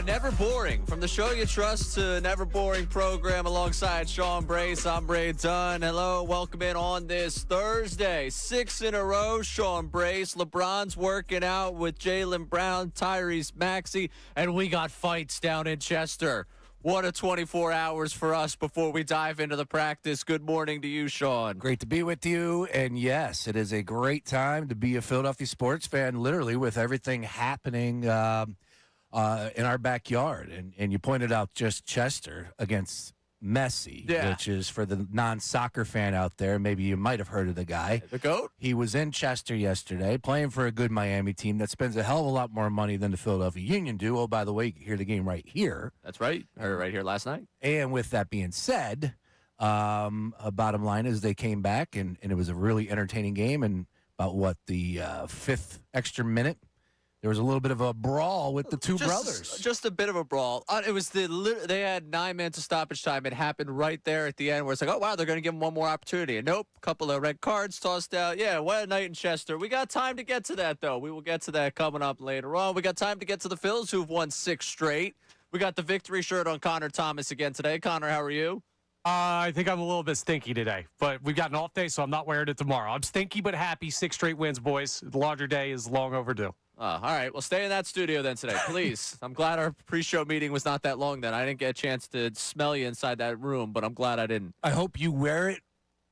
Never boring. From the show you trust to Never Boring program alongside Sean Brace. I'm Bray Dunne. Hello, welcome in on this Thursday. 6 in a row, Sean Brace. LeBron's working out with Jaylen Brown, Tyrese Maxey, and we got fights down in Chester. What a 24 hours for us before we dive into the practice. Good morning to you, Sean. Great to be with you. And yes, it is a great time to be a Philadelphia sports fan, literally with everything happening in our backyard. And you pointed out just Chester against Messi, which is for the non-soccer fan out there. Maybe you might have heard of the guy. The GOAT? He was in Chester yesterday playing for a good Miami team that spends a hell of a lot more money than the Philadelphia Union do. Oh, by the way, you can hear the game right here. That's right. I heard it right here last night. And with that being said, bottom line is they came back, and it was a really entertaining game. And about, the fifth extra minute, there was a little bit of a brawl with the two brothers. Just a bit of a brawl. It was they had 9 minutes of stoppage time. It happened right there at the end where it's like, oh, wow, they're going to give them one more opportunity. And nope, couple of red cards tossed out. Yeah, what a night in Chester. We got time to get to that, though. We will get to that coming up later on. We got time to get to the Phillies, who've won 6 straight. We got the victory shirt on Connor Thomas again today. Connor, how are you? I think I'm a little bit stinky today, but we've got an off day, so I'm not wearing it tomorrow. I'm stinky but happy. 6 straight wins, boys. The laundry day is long overdue. All right. Well, stay in that studio then today, please. I'm glad our pre-show meeting was not that long then. I didn't get a chance to smell you inside that room, but I'm glad I didn't. I hope you wear it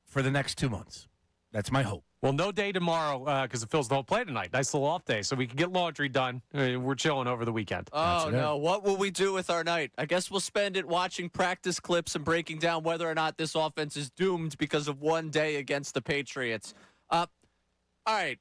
for the next 2 months. That's my hope. Well, no day tomorrow because the Phils don't play tonight. Nice little off day, so we can get laundry done. We're chilling over the weekend. Oh, no. What will we do with our night? I guess we'll spend it watching practice clips and breaking down whether or not this offense is doomed because of one day against the Patriots. All right.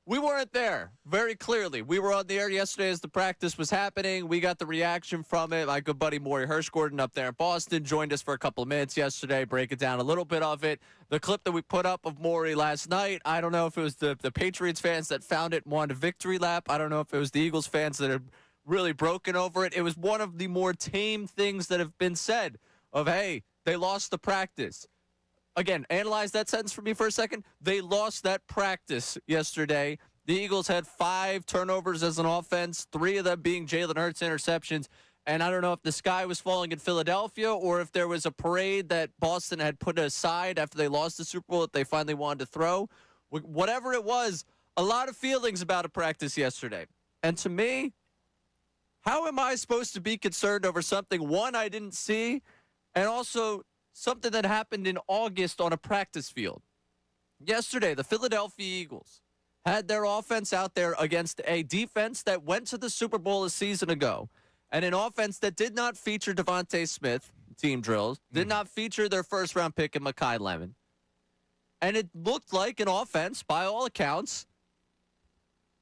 We weren't there, very clearly. We were on the air yesterday as the practice was happening. We got the reaction from it. My good buddy Maury Hirschgordon up there in Boston joined us for a couple of minutes yesterday, break it down a little bit of it. The clip that we put up of Maury last night, I don't know if it was the Patriots fans that found it and wanted a victory lap. I don't know if it was the Eagles fans that had really broken over it. It was one of the more tame things that have been said of, hey, they lost the practice. Again, analyze that sentence for me for a second. They lost that practice yesterday. The Eagles had 5 turnovers as an offense, 3 of them being Jalen Hurts interceptions. And I don't know if the sky was falling in Philadelphia or if there was a parade that Boston had put aside after they lost the Super Bowl that they finally wanted to throw. Whatever it was, a lot of feelings about a practice yesterday. And to me, how am I supposed to be concerned over something, one, I didn't see, and also something that happened in August on a practice field? Yesterday, the Philadelphia Eagles had their offense out there against a defense that went to the Super Bowl a season ago, and an offense that did not feature Devontae Smith, team drills, did not feature their first-round pick in Mekhi Lemon. And it looked like an offense, by all accounts,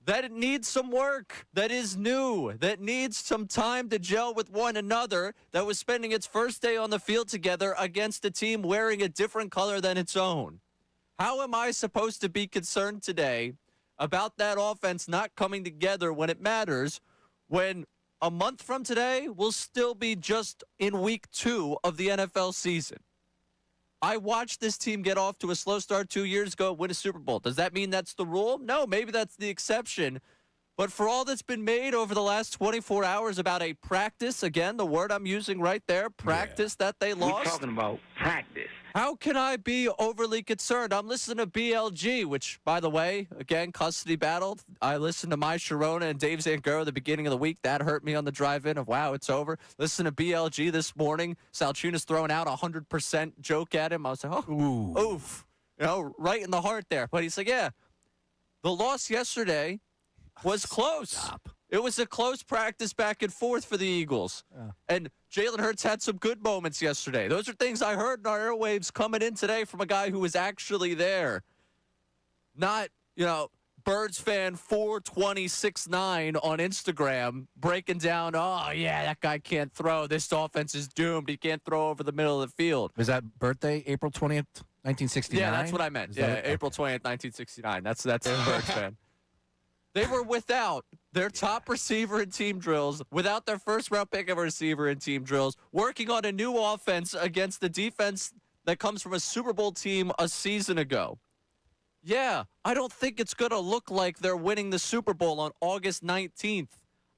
that it needs some work, that is new, that needs some time to gel with one another, that was spending its first day on the field together against a team wearing a different color than its own. How am I supposed to be concerned today about that offense not coming together when it matters, when a month from today we'll still be just in week 2 of the NFL season? I watched this team get off to a slow start 2 years ago, win a Super Bowl. Does that mean that's the rule? No, maybe that's the exception. But for all that's been made over the last 24 hours about a practice, again, the word I'm using right there, practice that they lost. We're talking about practice. How can I be overly concerned? I'm listening to BLG, which, by the way, again, custody battle. I listened to my Sharona and Dave Zangaro at the beginning of the week. That hurt me on the drive-in of, wow, it's over. Listen to BLG this morning. Salciunas throwing out a 100% joke at him. I was like, oh, oof. You know, right in the heart there. But he's like, yeah, the loss yesterday was close. Stop. It was a close practice back and forth for the Eagles. And Jalen Hurts had some good moments yesterday. Those are things I heard in our airwaves coming in today from a guy who was actually there. Not, Birds fan 42069 on Instagram breaking down, oh, yeah, that guy can't throw. This offense is doomed. He can't throw over the middle of the field. Was that birthday, April 20th, 1969? Yeah, that's what I meant. Yeah, April 20th, 1969. That's a Birds fan. They were without their top receiver in team drills, without their first-round pick of a receiver in team drills, working on a new offense against the defense that comes from a Super Bowl team a season ago. Yeah, I don't think it's going to look like they're winning the Super Bowl on August 19th.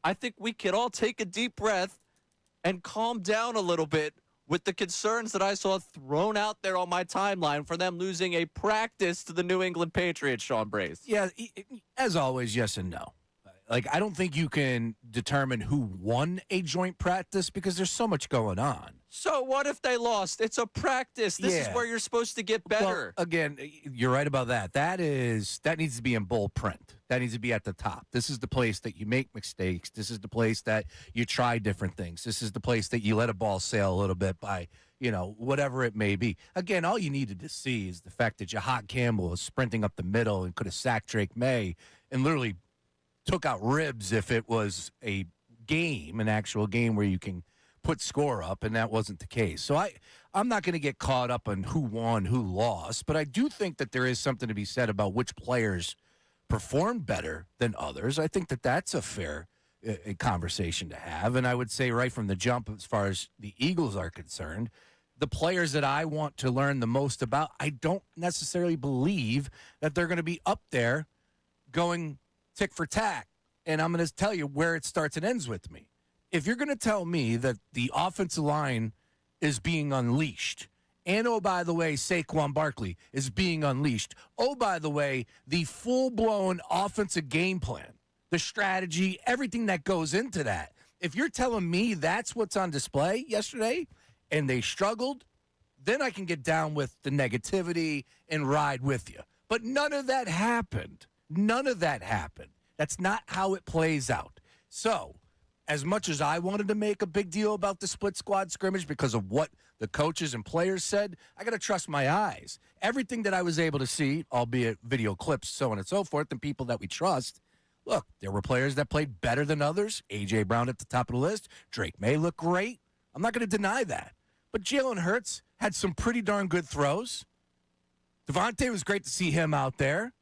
I think we can all take a deep breath and calm down a little bit with the concerns that I saw thrown out there on my timeline for them losing a practice to the New England Patriots, Sean Brace. Yeah, as always, yes and no. Like, I don't think you can determine who won a joint practice because there's so much going on. So what if they lost? It's a practice. This is where you're supposed to get better. Well, again, you're right about that. That needs to be in bold print. That needs to be at the top. This is the place that you make mistakes. This is the place that you try different things. This is the place that you let a ball sail a little bit by, whatever it may be. Again, all you needed to see is the fact that Jahad Campbell is sprinting up the middle and could have sacked Drake May and literally took out ribs if it was an actual game where you can put score up, and that wasn't the case. So I'm not going to get caught up on who won, who lost, but I do think that there is something to be said about which players performed better than others. I think that that's a fair conversation to have, and I would say right from the jump, as far as the Eagles are concerned, the players that I want to learn the most about, I don't necessarily believe that they're going to be up there going tick for tack. And I'm going to tell you where it starts and ends with me. If you're going to tell me that the offensive line is being unleashed, and, oh, by the way, Saquon Barkley is being unleashed, oh, by the way, the full-blown offensive game plan, the strategy, everything that goes into that, if you're telling me that's what's on display yesterday and they struggled, then I can get down with the negativity and ride with you. But none of that happened. None of that happened. That's not how it plays out. So, as much as I wanted to make a big deal about the split squad scrimmage because of what the coaches and players said, I got to trust my eyes. Everything that I was able to see, albeit video clips, so on and so forth, and people that we trust, look, there were players that played better than others. A.J. Brown at the top of the list. Drake May looked great. I'm not going to deny that. But Jalen Hurts had some pretty darn good throws. Devontae was great to see him out there.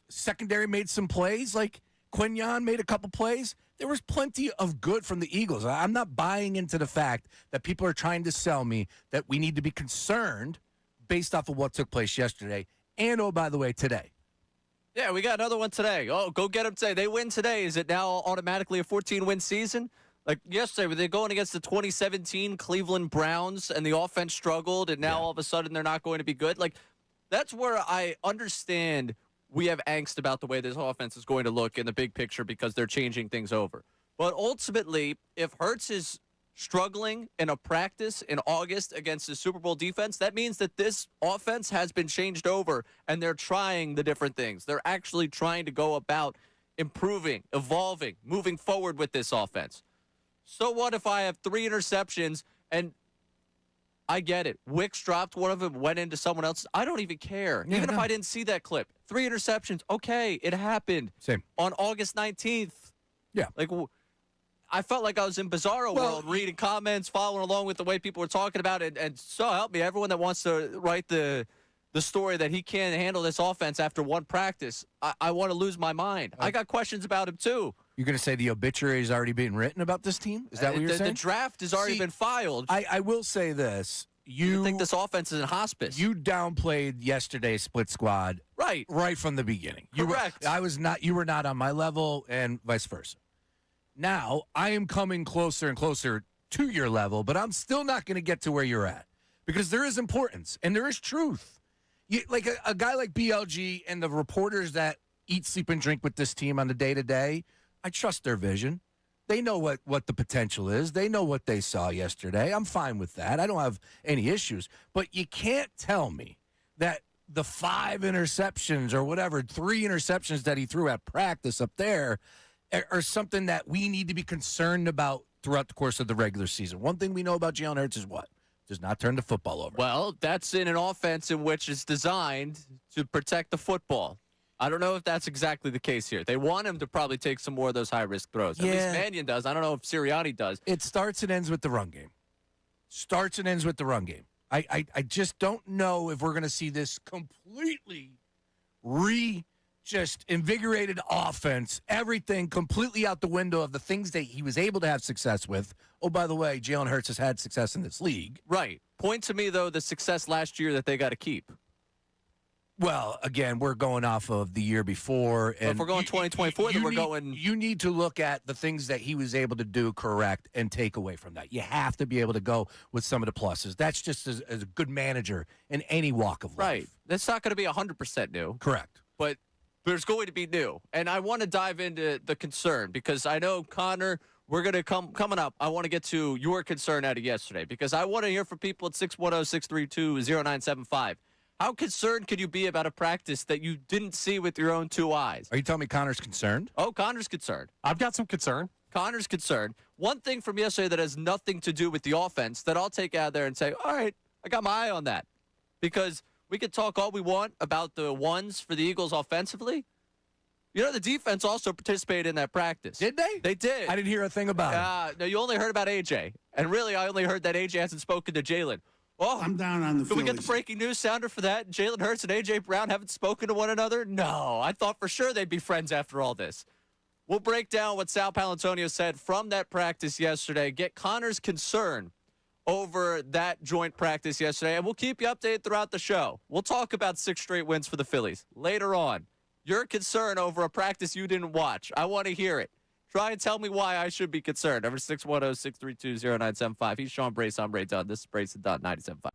Secondary made some plays, like Quinyon made a couple plays. There was plenty of good from the Eagles. I'm not buying into the fact that people are trying to sell me that we need to be concerned based off of what took place yesterday and, oh, by the way, today. Yeah, we got another one today. Oh, go get them today. They win today. Is it now automatically a 14-win season? Like yesterday, were they going against the 2017 Cleveland Browns and the offense struggled, and now all of a sudden they're not going to be good? Like, that's where I understand we have angst about the way this offense is going to look in the big picture because they're changing things over. But ultimately, if Hurts is struggling in a practice in August against the Super Bowl defense, that means that this offense has been changed over and they're trying the different things. They're actually trying to go about improving, evolving, moving forward with this offense. So what if I have 3 interceptions and I get it. Wicks dropped one of them, went into someone else. I don't even care. Even if I didn't see that clip. 3 interceptions. Okay, it happened. Same. On August 19th. Yeah. Like, I felt like I was in Bizarro world, reading comments, following along with the way people were talking about it. And so help me, everyone that wants to write the story that he can't handle this offense after one practice, I want to lose my mind. I got questions about him, too. You're going to say the obituary is already being written about this team? Is that what you're saying? The draft has already been filed. I will say this. You think this offense is in hospice? You downplayed yesterday's split squad right from the beginning. Correct. You were not on my level, and vice versa. Now I am coming closer and closer to your level, but I'm still not going to get to where you're at because there is importance and there is truth. Like a guy like BLG and the reporters that eat, sleep, and drink with this team on the day-to-day, I trust their vision. They know what the potential is. They know what they saw yesterday. I'm fine with that. I don't have any issues. But you can't tell me that the 5 interceptions or whatever, 3 interceptions that he threw at practice up there are something that we need to be concerned about throughout the course of the regular season. One thing we know about Jalen Hurts is what? Does not turn the football over. Well, that's in an offense in which it's designed to protect the football. I don't know if that's exactly the case here. They want him to probably take some more of those high-risk throws. At least Mannion does. I don't know if Sirianni does. It starts and ends with the run game. Starts and ends with the run game. I just don't know if we're going to see this completely just invigorated offense, everything completely out the window of the things that he was able to have success with. Oh, by the way, Jalen Hurts has had success in this league. Right. Point to me, though, the success last year that they got to keep. Well, again, we're going off of the year before. And if we're going 2024, then we're need, going. You need to look at the things that he was able to do correct and take away from that. You have to be able to go with some of the pluses. That's just as a good manager in any walk of life. Right. That's not going to be 100% new. Correct. But there's going to be new. And I want to dive into the concern because I know, Connor, we're going to coming up. I want to get to your concern out of yesterday because I want to hear from people at 610-632-0975. How concerned could you be about a practice that you didn't see with your own two eyes? Are you telling me Connor's concerned? Oh, Connor's concerned. I've got some concern. Connor's concerned. One thing from yesterday that has nothing to do with the offense that I'll take out there and say, all right, I got my eye on that. Because we could talk all we want about the ones for the Eagles offensively. You know, the defense also participated in that practice. Did they? They did. I didn't hear a thing about it. No, you only heard about AJ. And really, I only heard that AJ hasn't spoken to Jalen. Oh, I'm down on the Can we get the Phillies. breaking news sounder for that? Jalen Hurts and A.J. Brown haven't spoken to one another? No, I thought for sure they'd be friends after all this. We'll break down what Sal Palantonio said from that practice yesterday, get Connor's concern over that joint practice yesterday, and we'll keep you updated throughout the show. We'll talk about 6 straight wins for the Phillies later on. Your concern over a practice you didn't watch. I want to hear it. Try and tell me why I should be concerned. Number 610-632-0975. He's Sean Brace. I'm Ray Dunn. This is Brace and Dunn, 97.5.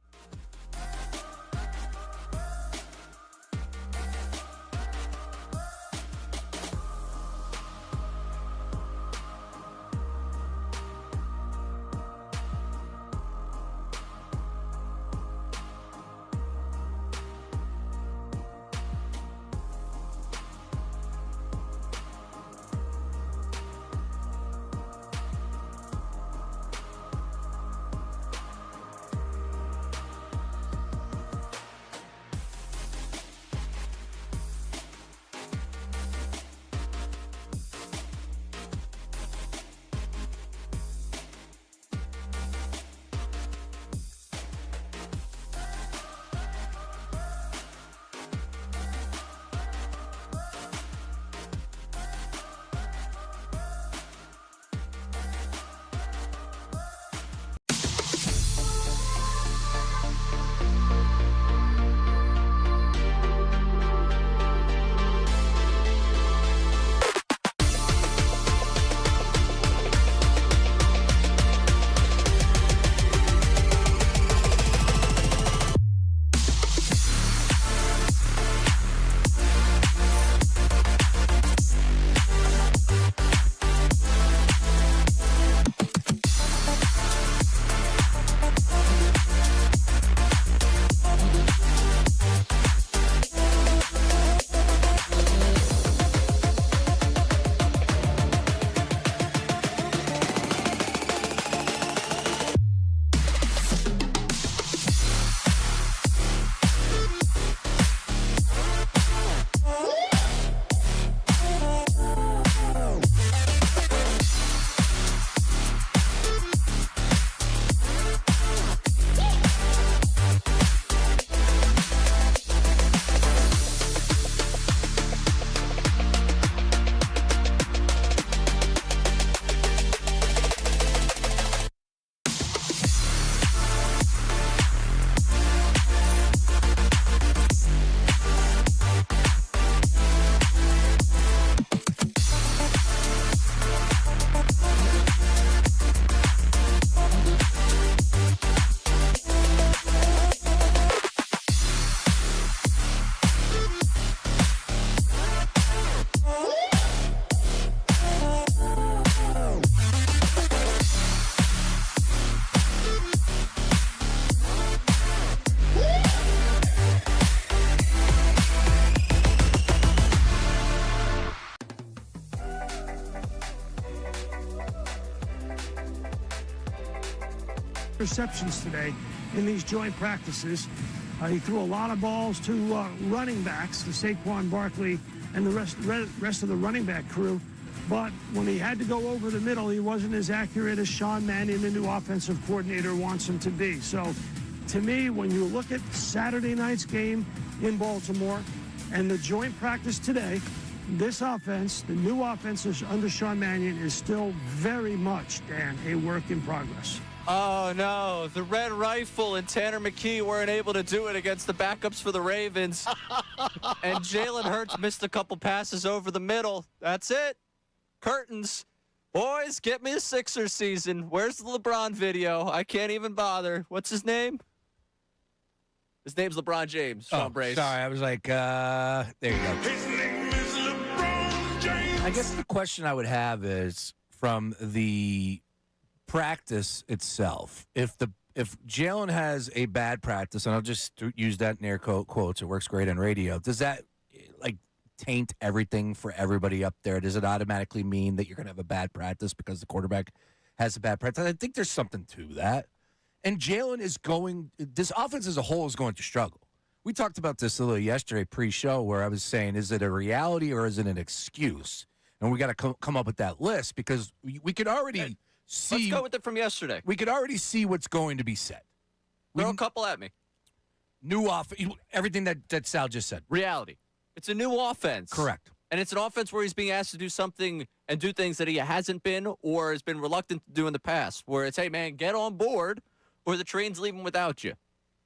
Receptions today in these joint practices. He threw a lot of balls to running backs, to Saquon Barkley and the rest of the running back crew. But when he had to go over the middle, he wasn't as accurate as Sean Mannion, the new offensive coordinator, wants him to be. So, to me, when you look at Saturday night's game in Baltimore and the joint practice today, this offense, the new offense under Sean Mannion, is still very much, Dan, a work in progress. Oh, no. The Red Rifle and Tanner McKee weren't able to do it against the backups for the Ravens. And Jalen Hurts missed a couple passes over the middle. That's it. Curtains. Boys, get me a Sixers season. Where's the LeBron video? I can't even bother. What's his name? His name's LeBron James. Sean Brace. Sorry, I was like, there you go. His name is LeBron James. I guess the question I would have is from the practice itself. If Jalen has a bad practice, and I'll just use that in air quotes, it works great on radio. Does that taint everything for everybody up there? Does it automatically mean that you're going to have a bad practice because the quarterback has a bad practice? I think there's something to that. And Jalen this offense as a whole is going to struggle. We talked about this a little yesterday pre-show where I was saying, is it a reality or is it an excuse? And we got to come up with that list because we could already see. Let's go with it from yesterday. We could already see what's going to be said. Throw a couple at me. New everything that Sal just said. Reality. It's a new offense. Correct. And it's an offense where he's being asked to do something and do things that he hasn't been or has been reluctant to do in the past, where it's, hey, man, get on board or the train's leaving without you.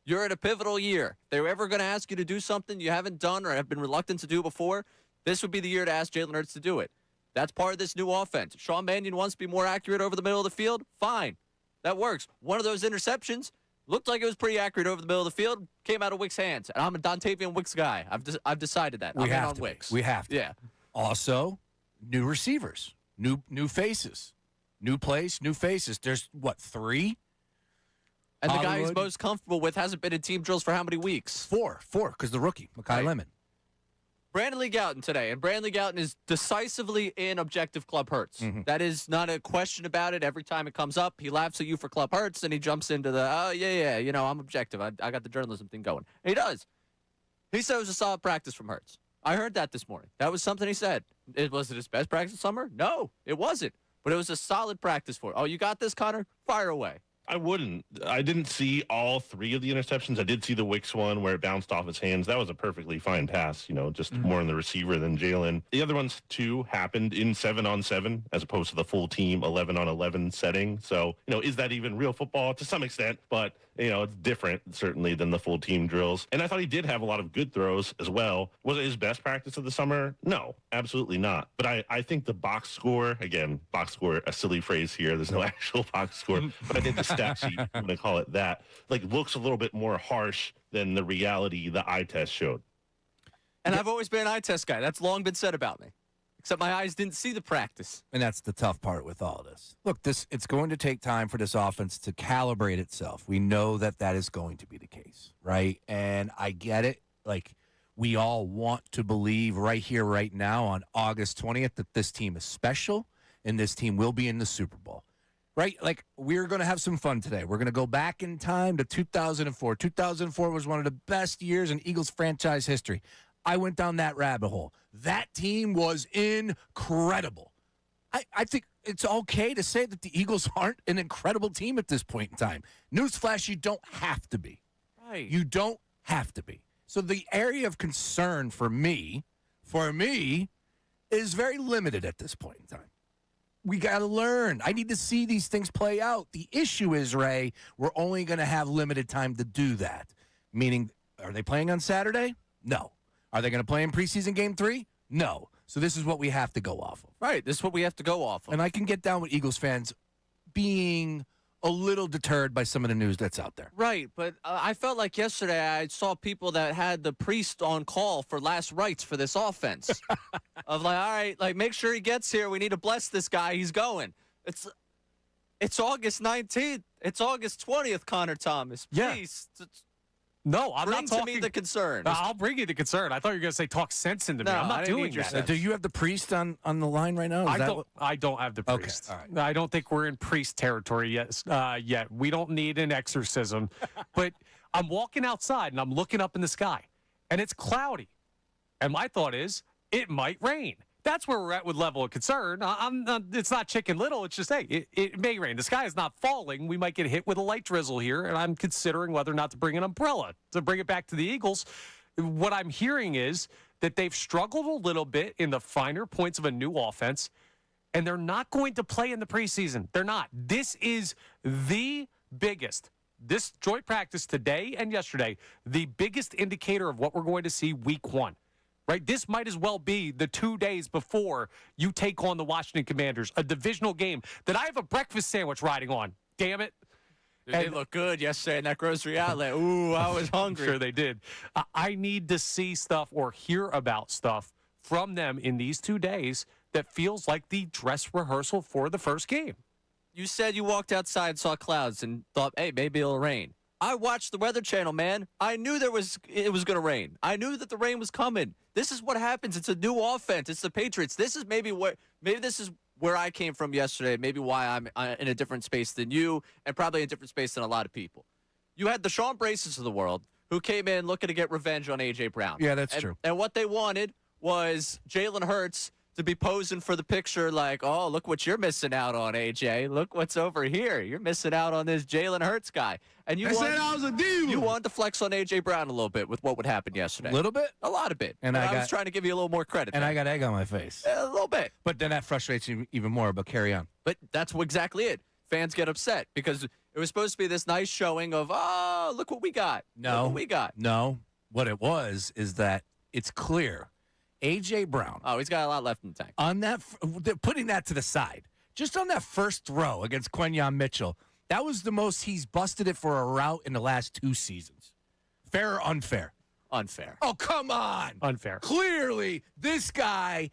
You're at a pivotal year. If they're ever going to ask you to do something you haven't done or have been reluctant to do before, this would be the year to ask Jalen Hurts to do it. That's part of this new offense. Sean Mannion wants to be more accurate over the middle of the field. Fine. That works. One of those interceptions looked like it was pretty accurate over the middle of the field. Came out of Wick's hands. And I'm a Dontavian Wicks guy. I've decided that. I'm in on Wicks. We have to. Yeah. Also, new receivers, new faces, new place, new faces. There's, 3? And the guy he's Hollywood. most comfortable with hasn't been in team drills for how many weeks? 4, because the rookie, Mekhi Right. Lemon. Brandon Lee Gowton today, and Brandon Lee Gowton is decisively in objective Club Hurts. Mm-hmm. That is not a question about it. Every time it comes up, he laughs at you for Club Hurts, and he jumps into the, I'm objective. I got the journalism thing going. And he does. He said it was a solid practice from Hurts. I heard that this morning. That was something he said. Was it his best practice summer? No, it wasn't. But it was a solid practice for it. Oh, you got this, Connor? Fire away. I wouldn't. I didn't see all 3 of the interceptions. I did see the Wicks one where it bounced off his hands. That was a perfectly fine pass, just more in the receiver than Jalen. The other ones, 2, happened in 7-on-7 as opposed to the full team 11-on-11 setting. So, is that even real football? To some extent, but, it's different, certainly, than the full team drills. And I thought he did have a lot of good throws as well. Was it his best practice of the summer? No, absolutely not. But I think the box score, again, box score, a silly phrase here. There's no actual box score. But I think the stat sheet, I'm going to call it that, looks a little bit more harsh than the reality the eye test showed. And I've always been an eye test guy. That's long been said about me. Except my eyes didn't see the practice. And that's the tough part with all this. Look, it's going to take time for this offense to calibrate itself. We know that is going to be the case, right? And I get it. We all want to believe right here, right now on August 20th that this team is special and this team will be in the Super Bowl, right? We're going to have some fun today. We're going to go back in time to 2004. 2004 was one of the best years in Eagles franchise history. I went down that rabbit hole. That team was incredible. I think it's okay to say that the Eagles aren't an incredible team at this point in time. Newsflash, you don't have to be. Right. You don't have to be. So the area of concern for me, is very limited at this point in time. We got to learn. I need to see these things play out. The issue is, Ray, we're only going to have limited time to do that. Meaning, are they playing on Saturday? No. Are they going to play in preseason game 3? No. So this is what we have to go off of. Right. This is what we have to go off of. And I can get down with Eagles fans being a little deterred by some of the news that's out there. Right, but I felt like yesterday I saw people that had the priest on call for last rites for this offense. Of all right, make sure he gets here. We need to bless this guy. He's going. It's August 19th. It's August 20th, Connor Thomas. Please. Yeah. No, I'm bring not talking. to me the concern. I'll bring you the concern. I thought you were going to say talk sense into me. No, I'm I not didn't doing need your that. sense. Do you have the priest on the line right now? I don't have the Okay, priest. all right. I don't think we're in priest territory yet. We don't need an exorcism. But I'm walking outside and I'm looking up in the sky, and it's cloudy. And my thought is, it might rain. That's where we're at with level of concern. It's not Chicken Little. It's just, hey, it may rain. The sky is not falling. We might get hit with a light drizzle here, and I'm considering whether or not to bring an umbrella to bring it back to the Eagles. What I'm hearing is that they've struggled a little bit in the finer points of a new offense. and they're not going to play in the preseason. They're not. This is the biggest. This joint practice today and yesterday, the biggest indicator of what we're going to see week 1. Right? This might as well be the 2 days before you take on the Washington Commanders, a divisional game that I have a breakfast sandwich riding on. Damn it. They look good yesterday in that grocery outlet. Ooh, I was hungry. Sure they did. I need to see stuff or hear about stuff from them in these 2 days that feels like the dress rehearsal for the first game. You said you walked outside, saw clouds, and thought, hey, maybe it'll rain. I watched the Weather Channel, man. I knew it was going to rain. I knew that the rain was coming. This is what happens. It's a new offense. It's the Patriots. This is maybe this is where I came from yesterday, maybe why I'm in a different space than you, and probably a different space than a lot of people. You had the Sean Braces of the world who came in looking to get revenge on A.J. Brown. Yeah, that's true. And what they wanted was Jalen Hurts to be posing for the picture like, oh, look what you're missing out on, A.J. Look what's over here. You're missing out on this Jalen Hurts guy. And you said I was a diva. You wanted to flex on A.J. Brown a little bit with what would happen yesterday. A little bit? A lot of it. And But I was trying to give you a little more credit. And there. I got egg on my face. A little bit. But then that frustrates you even more, but carry on. But that's exactly it. Fans get upset because it was supposed to be this nice showing of, oh, look what we got. No. Look what we got. No. What it was is that it's clear A.J. Brown, Oh, he's got a lot left in the tank. on that, putting that to the side, just on that first throw against Quenyon Mitchell, that was the most he's busted it for a route in the last 2 seasons. Fair or unfair? Unfair. Oh, come on. Unfair. Clearly, this guy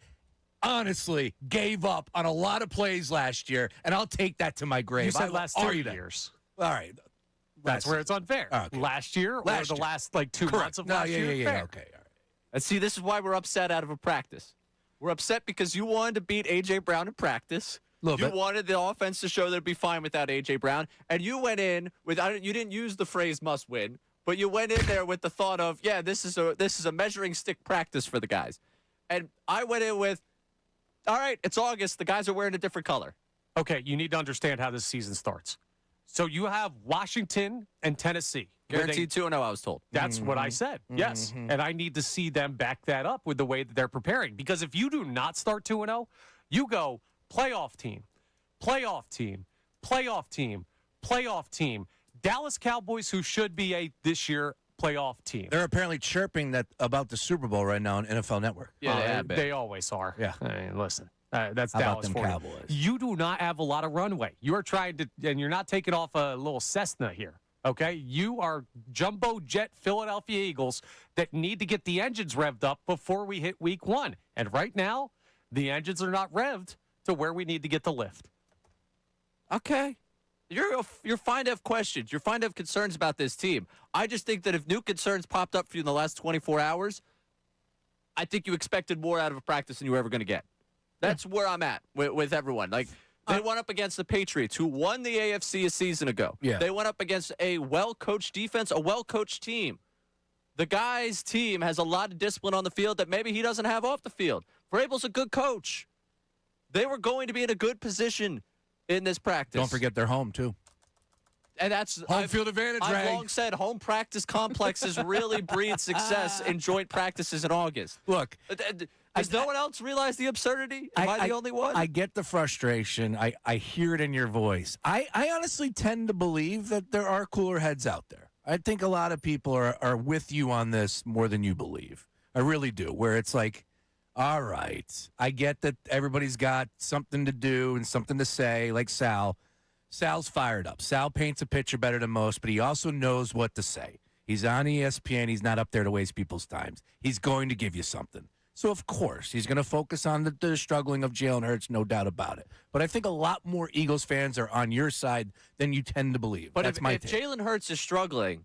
honestly gave up on a lot of plays last year, and I'll take that to my grave. You said I will last 2 argue that. years. All right. That's where it's unfair. Okay. Last year or Last the year. last, 2 months of No, last year? yeah. Fair. Okay, all right. And see, this is why we're upset out of a practice. We're upset because you wanted to beat A.J. Brown in practice. Little You bit. wanted the offense to show that it'd be fine without A.J. Brown. And you went in with, you didn't use the phrase must win, but you went in there with the thought of, yeah, this is a measuring stick practice for the guys. And I went in with, all right, it's August. The guys are wearing a different color. Okay, you need to understand how this season starts. So you have Washington and Tennessee. with a- Guaranteed 2-0, I was told. That's what I said. Yes. And I need to see them back that up with the way that they're preparing. Because if you do not start 2-0, you go playoff team, playoff team, playoff team, playoff team. Dallas Cowboys, who should be this year playoff team. They're apparently chirping that about the Super Bowl right now on NFL Network. Yeah, they have been. They always are. Yeah. I mean, listen. That's How about Dallas them for you. Cowboys? You do not have a lot of runway. You are trying to, and you're not taking off a little Cessna here. Okay, you are jumbo jet Philadelphia Eagles that need to get the engines revved up before we hit week 1. And right now, the engines are not revved to where we need to get the lift. Okay. You're fine to have questions. You're fine to have concerns about this team. I just think that if new concerns popped up for you in the last 24 hours, I think you expected more out of a practice than you were ever going to get. That's where I'm at with everyone. Like, they went up against the Patriots, who won the AFC a season ago. Yeah. They went up against a well-coached defense, a well-coached team. The guy's team has a lot of discipline on the field that maybe he doesn't have off the field. Vrabel's a good coach. They were going to be in a good position in this practice. Don't forget they're home, too. And that's Home field advantage, I've Ray. long said home practice complexes really breed success in joint practices in August. Look, Does no one else realize the absurdity? Am I the only one? I get the frustration. I hear it in your voice. I honestly tend to believe that there are cooler heads out there. I think a lot of people are with you on this more than you believe. I really do, where it's like, all right, I get that everybody's got something to do and something to say, like Sal. Sal's fired up. Sal paints a picture better than most, but he also knows what to say. He's on ESPN. He's not up there to waste people's times. He's going to give you something. So, of course, he's going to focus on the struggling of Jalen Hurts, no doubt about it. But I think a lot more Eagles fans are on your side than you tend to believe. but That's if my take. Jalen Hurts is struggling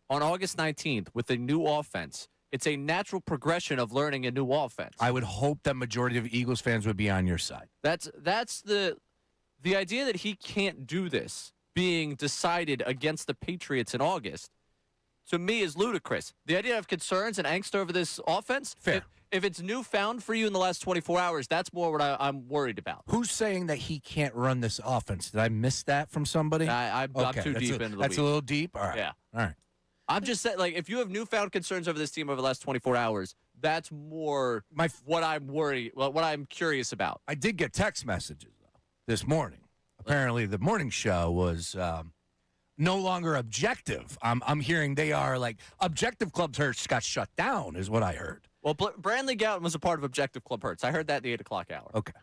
on August 19th with a new offense, it's a natural progression of learning a new offense. I would hope that majority of Eagles fans would be on your side. That's the idea that he can't do this being decided against the Patriots in August, to me, is ludicrous. The idea of concerns and angst over this offense, Fair. If it's newfound for you in the last 24 hours, that's more what I'm worried about. Who's saying that he can't run this offense? Did I miss that from somebody? I'm too that's deep into the That's weeds. a little deep? All right. Yeah. All right. I'm just saying, like, if you have newfound concerns over this team over the last 24 hours, That's more what I'm curious about. I did get text messages though, this morning. Apparently, the morning show was no longer objective. I'm hearing they are like Objective Club Hertz got shut down, is what I heard. Well, Brandley Gowton was a part of Objective Club Hertz. I heard that at the 8 o'clock hour. Okay.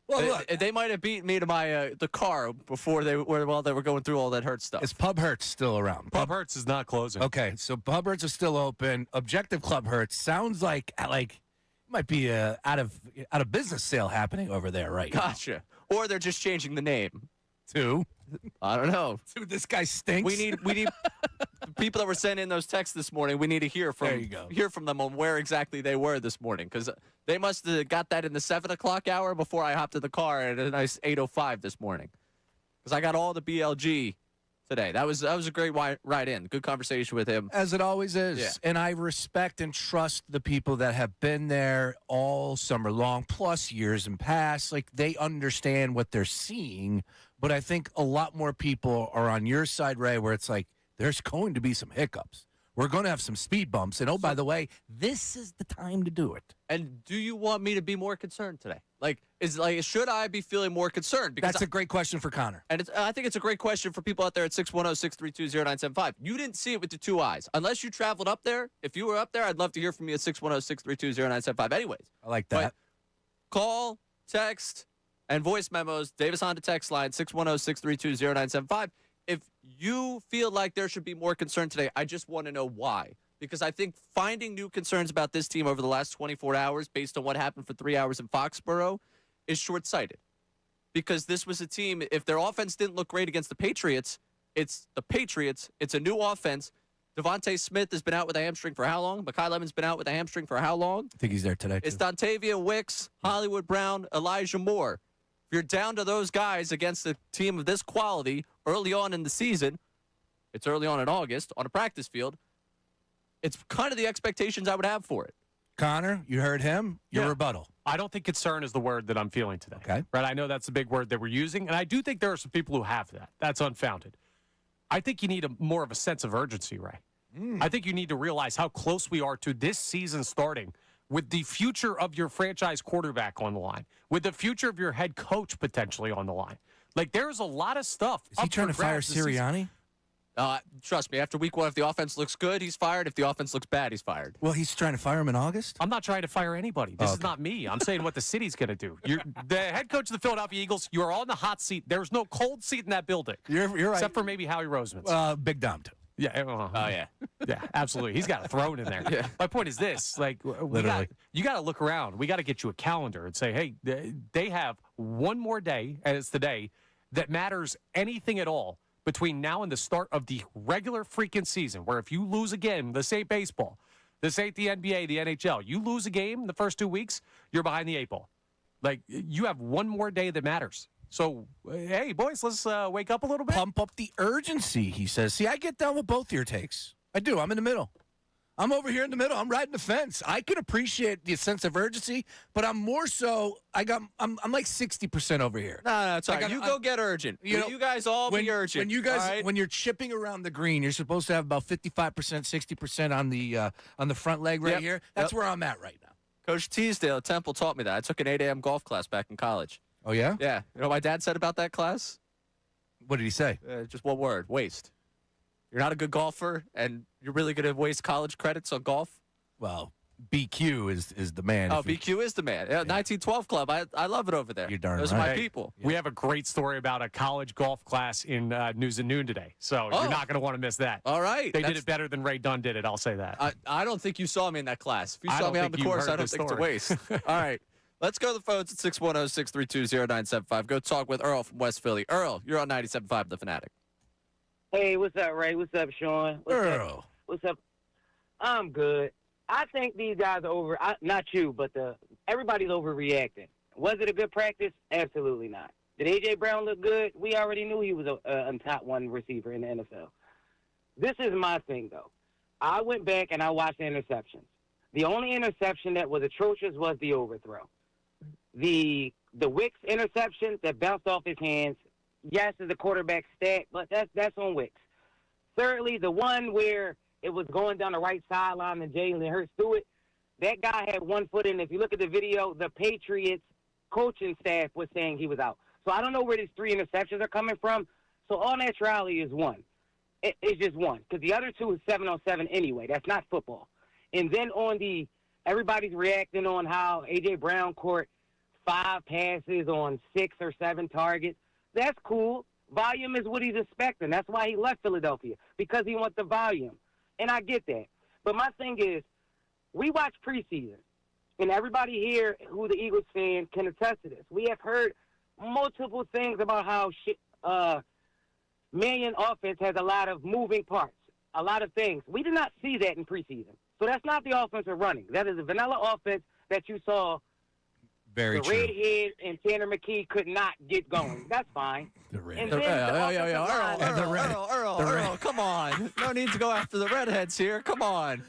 Well, look, they might have beaten me to my the car before while they were going through all that Hertz stuff. is Pub Hertz still around? Pub Hertz is not closing. Okay, so Pub Hertz is still open. Objective Club Hertz sounds like might be a out of business sale happening over there right Gotcha. Or they're just changing the name. now. I don't know. Dude, this guy stinks. We need the people that were sending in those texts this morning. We need to hear from them on where exactly they were this morning, because they must have got that in the 7 o'clock hour before I hopped in the car at a nice 8:05 this morning. Because I got all the BLG today. That was a great ride in. Good conversation with him. As it always is. Yeah. And I respect and trust the people that have been there all summer long, plus years and past. Like, they understand what they're seeing. But I think a lot more people are on your side, Ray, where it's like, there's going to be some hiccups. We're going to have some speed bumps. And, oh, by the way, this is the time to do it. And do you want me to be more concerned today? Should I be feeling more concerned? Because That's a great question for Connor. And I think it's a great question for people out there at 610-632-0975. You didn't see it with the two eyes. Unless you traveled up there. If you were up there, I'd love to hear from you at 610-632-0975 anyways. I like that. But call, text, and voice memos, Davis Honda text line, 610-632-0975. If you feel like there should be more concern today, I just want to know why. Because I think finding new concerns about this team over the last 24 hours based on what happened for 3 hours in Foxborough is short-sighted. Because this was a team, if their offense didn't look great against the Patriots, it's the Patriots. It's a new offense. Devontae Smith has been out with a hamstring for how long? Mekhi Lemon's been out with a hamstring for how long? I think he's there today, too. It's Dontavia Wicks, Hollywood Brown, Elijah Moore. If you're down to those guys against a team of this quality early on in the season, it's early on in August, on a practice field, it's kind of the expectations I would have for it. Connor, you heard him. Your Yeah. rebuttal. I don't think concern is the word that I'm feeling today. Okay. Right? I know that's the big word that we're using, and I do think there are some people who have that. That's unfounded. I think you need more of a sense of urgency, Ray. I think you need to realize how close we are to this season starting with the future of your franchise quarterback on the line, with the future of your head coach potentially on the line. Like, there's a lot of stuff. Is he trying to fire Sirianni? Trust me, after week one, if the offense looks good, he's fired. If the offense looks bad, he's fired. Well, he's trying to fire him in August? I'm not trying to fire anybody. This is Okay. not me. I'm saying what the city's going to do. You're the head coach of the Philadelphia Eagles. You are on the hot seat. There's no cold seat in that building. You're right. Except for maybe Howie Roseman's. Big Dom, too. Yeah. Oh, yeah. Yeah, absolutely. He's got a throne in there. Yeah. My point is this: like, Literally. you got to look around. We got to get you a calendar and say, hey, they have one more day, and it's the day that matters anything at all between now and the start of the regular freaking season. Where if you lose a game, this ain't baseball, this ain't the NBA, the NHL. You lose a game in the first 2 weeks, you're behind the 8 ball. Like, you have one more day that matters. So, hey, boys, let's wake up a little bit. Pump up the urgency, he says. See, I get down with both your takes. I do. I'm in the middle. I'm over here in the middle. I'm riding the fence. I can appreciate the sense of urgency, but I'm more so. I'm like 60% over here. No, it's all right. Like, You go get urgent. You guys all be urgent. When you guys, all right? when you're chipping around the green, you're supposed to have about 55%, 60% on the front leg right Yep. here. That's Yep. where I'm at right now. Coach Teasdale at Temple taught me that. I took an 8 a.m. golf class back in college. Oh yeah? Yeah. You know what my dad said about that class? What did he say? Just one word: waste. You're not a good golfer, and you're really going to waste college credits on golf. Well, BQ is the man. Oh, If you- BQ is the man. Yeah, 1912 Club. I love it over there. You're darn Those are right. my Hey, people. We have a great story about a college golf class in News and Noon today. So you're not going to want to miss that. All right. They did it better than Ray Dunne did it. I'll say that. I don't think you saw me in that class. If you I saw don't me on think the you course, heard I don't the think it's a story. waste. All right. Let's go to the phones at 610-632-0975. Go talk with Earl from West Philly. Earl, you're on 97.5 The Fanatic. Hey, what's up, Ray? What's up, Sean? What's up? Earl. What's up? I'm good. I think these guys are over. Not you, but everybody's overreacting. Was it a good practice? Absolutely not. Did A.J. Brown look good? We already knew he was a top one receiver in the NFL. This is my thing, though. I went back and I watched the interceptions. The only interception that was atrocious was the overthrow. The Wicks interception that bounced off his hands, yes, is a quarterback stat, but that's on Wicks. Thirdly, the one where it was going down the right sideline and Jalen Hurts threw it, that guy had 1 foot in. If you look at the video, the Patriots coaching staff was saying he was out. So I don't know where these 3 interceptions are coming from. So all naturality is 1. It's just 1 because the other 2 is 7-on-7 anyway. That's not football. And then everybody's reacting on how A.J. Brown caught 5 passes on 6 or 7 targets. That's cool. Volume is what he's expecting. That's why he left Philadelphia, because he wants the volume. And I get that. But my thing is, we watch preseason, and everybody here who the Eagles fan can attest to this. We have heard multiple things about how Mannion offense has a lot of moving parts, a lot of things. We did not see that in preseason. So that's not the offense we're running. That is a vanilla offense that you saw. Very the true. redhead and Tanner McKee could not get going. That's fine. The And redhead. then the offensive line- Earl, come on. No need to go after the redheads here. Come on.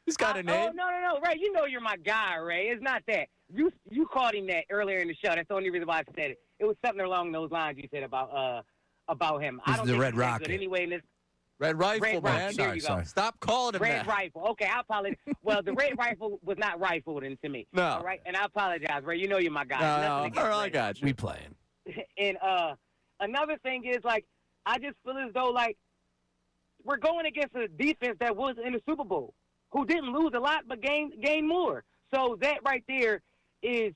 He's got a name. Oh, no. Ray, you know you're my guy, Ray. It's not that. You called him that earlier in the show. That's the only reason why I said it. It was something along those lines you said about him. I He's don't the think Red he's that Rocket. good anyway in this. Red Rifle, Red man. Rocket, there you go. Sorry. Stop calling him Red that. Rifle. Okay, I apologize. Well, the Red Rifle was not rifled into me. No. All right, and I apologize, Ray. You know you're my guy. No, Nothing against Earl, I Ray. got you. We playing. And another thing is, like, I just feel as though, like, we're going against a defense that was in the Super Bowl, who didn't lose a lot but gained more. So that right there is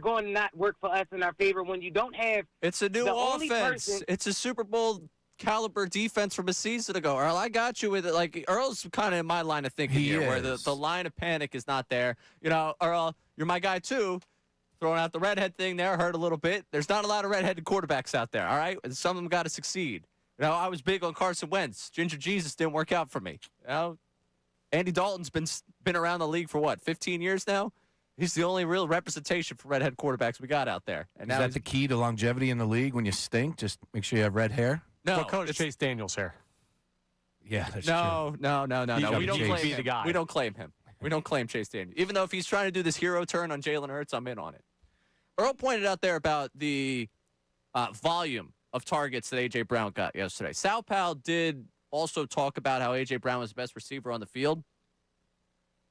going to not work for us in our favor when you don't have It's a new the only offense. person- It's a Super Bowl caliber defense from a season ago. Earl, I got you with it. Like, Earl's kind of in my line of thinking He here, where is. the line of panic is not there. You know, Earl, you're my guy too. Throwing out the redhead thing there hurt a little bit. There's not a lot of redheaded quarterbacks out there, all right? And some of them got to succeed. You know, I was big on Carson Wentz. Ginger Jesus didn't work out for me. You know, Andy Dalton's been around the league for what, 15 years now? He's the only real representation for redhead quarterbacks we got out there. And Is now that he's- the key to longevity in the league? When you stink, just make sure you have red hair. no, What color is it's- Chase Daniels' hair? Yeah, that's No. He We don't should claim be him. the guy. We don't claim him. We don't claim Chase Daniel. Even though if he's trying to do this hero turn on Jalen Hurts, I'm in on it. Earl pointed out there about the volume of targets that A.J. Brown got yesterday. Sal Powell did also talk about how A.J. Brown was the best receiver on the field.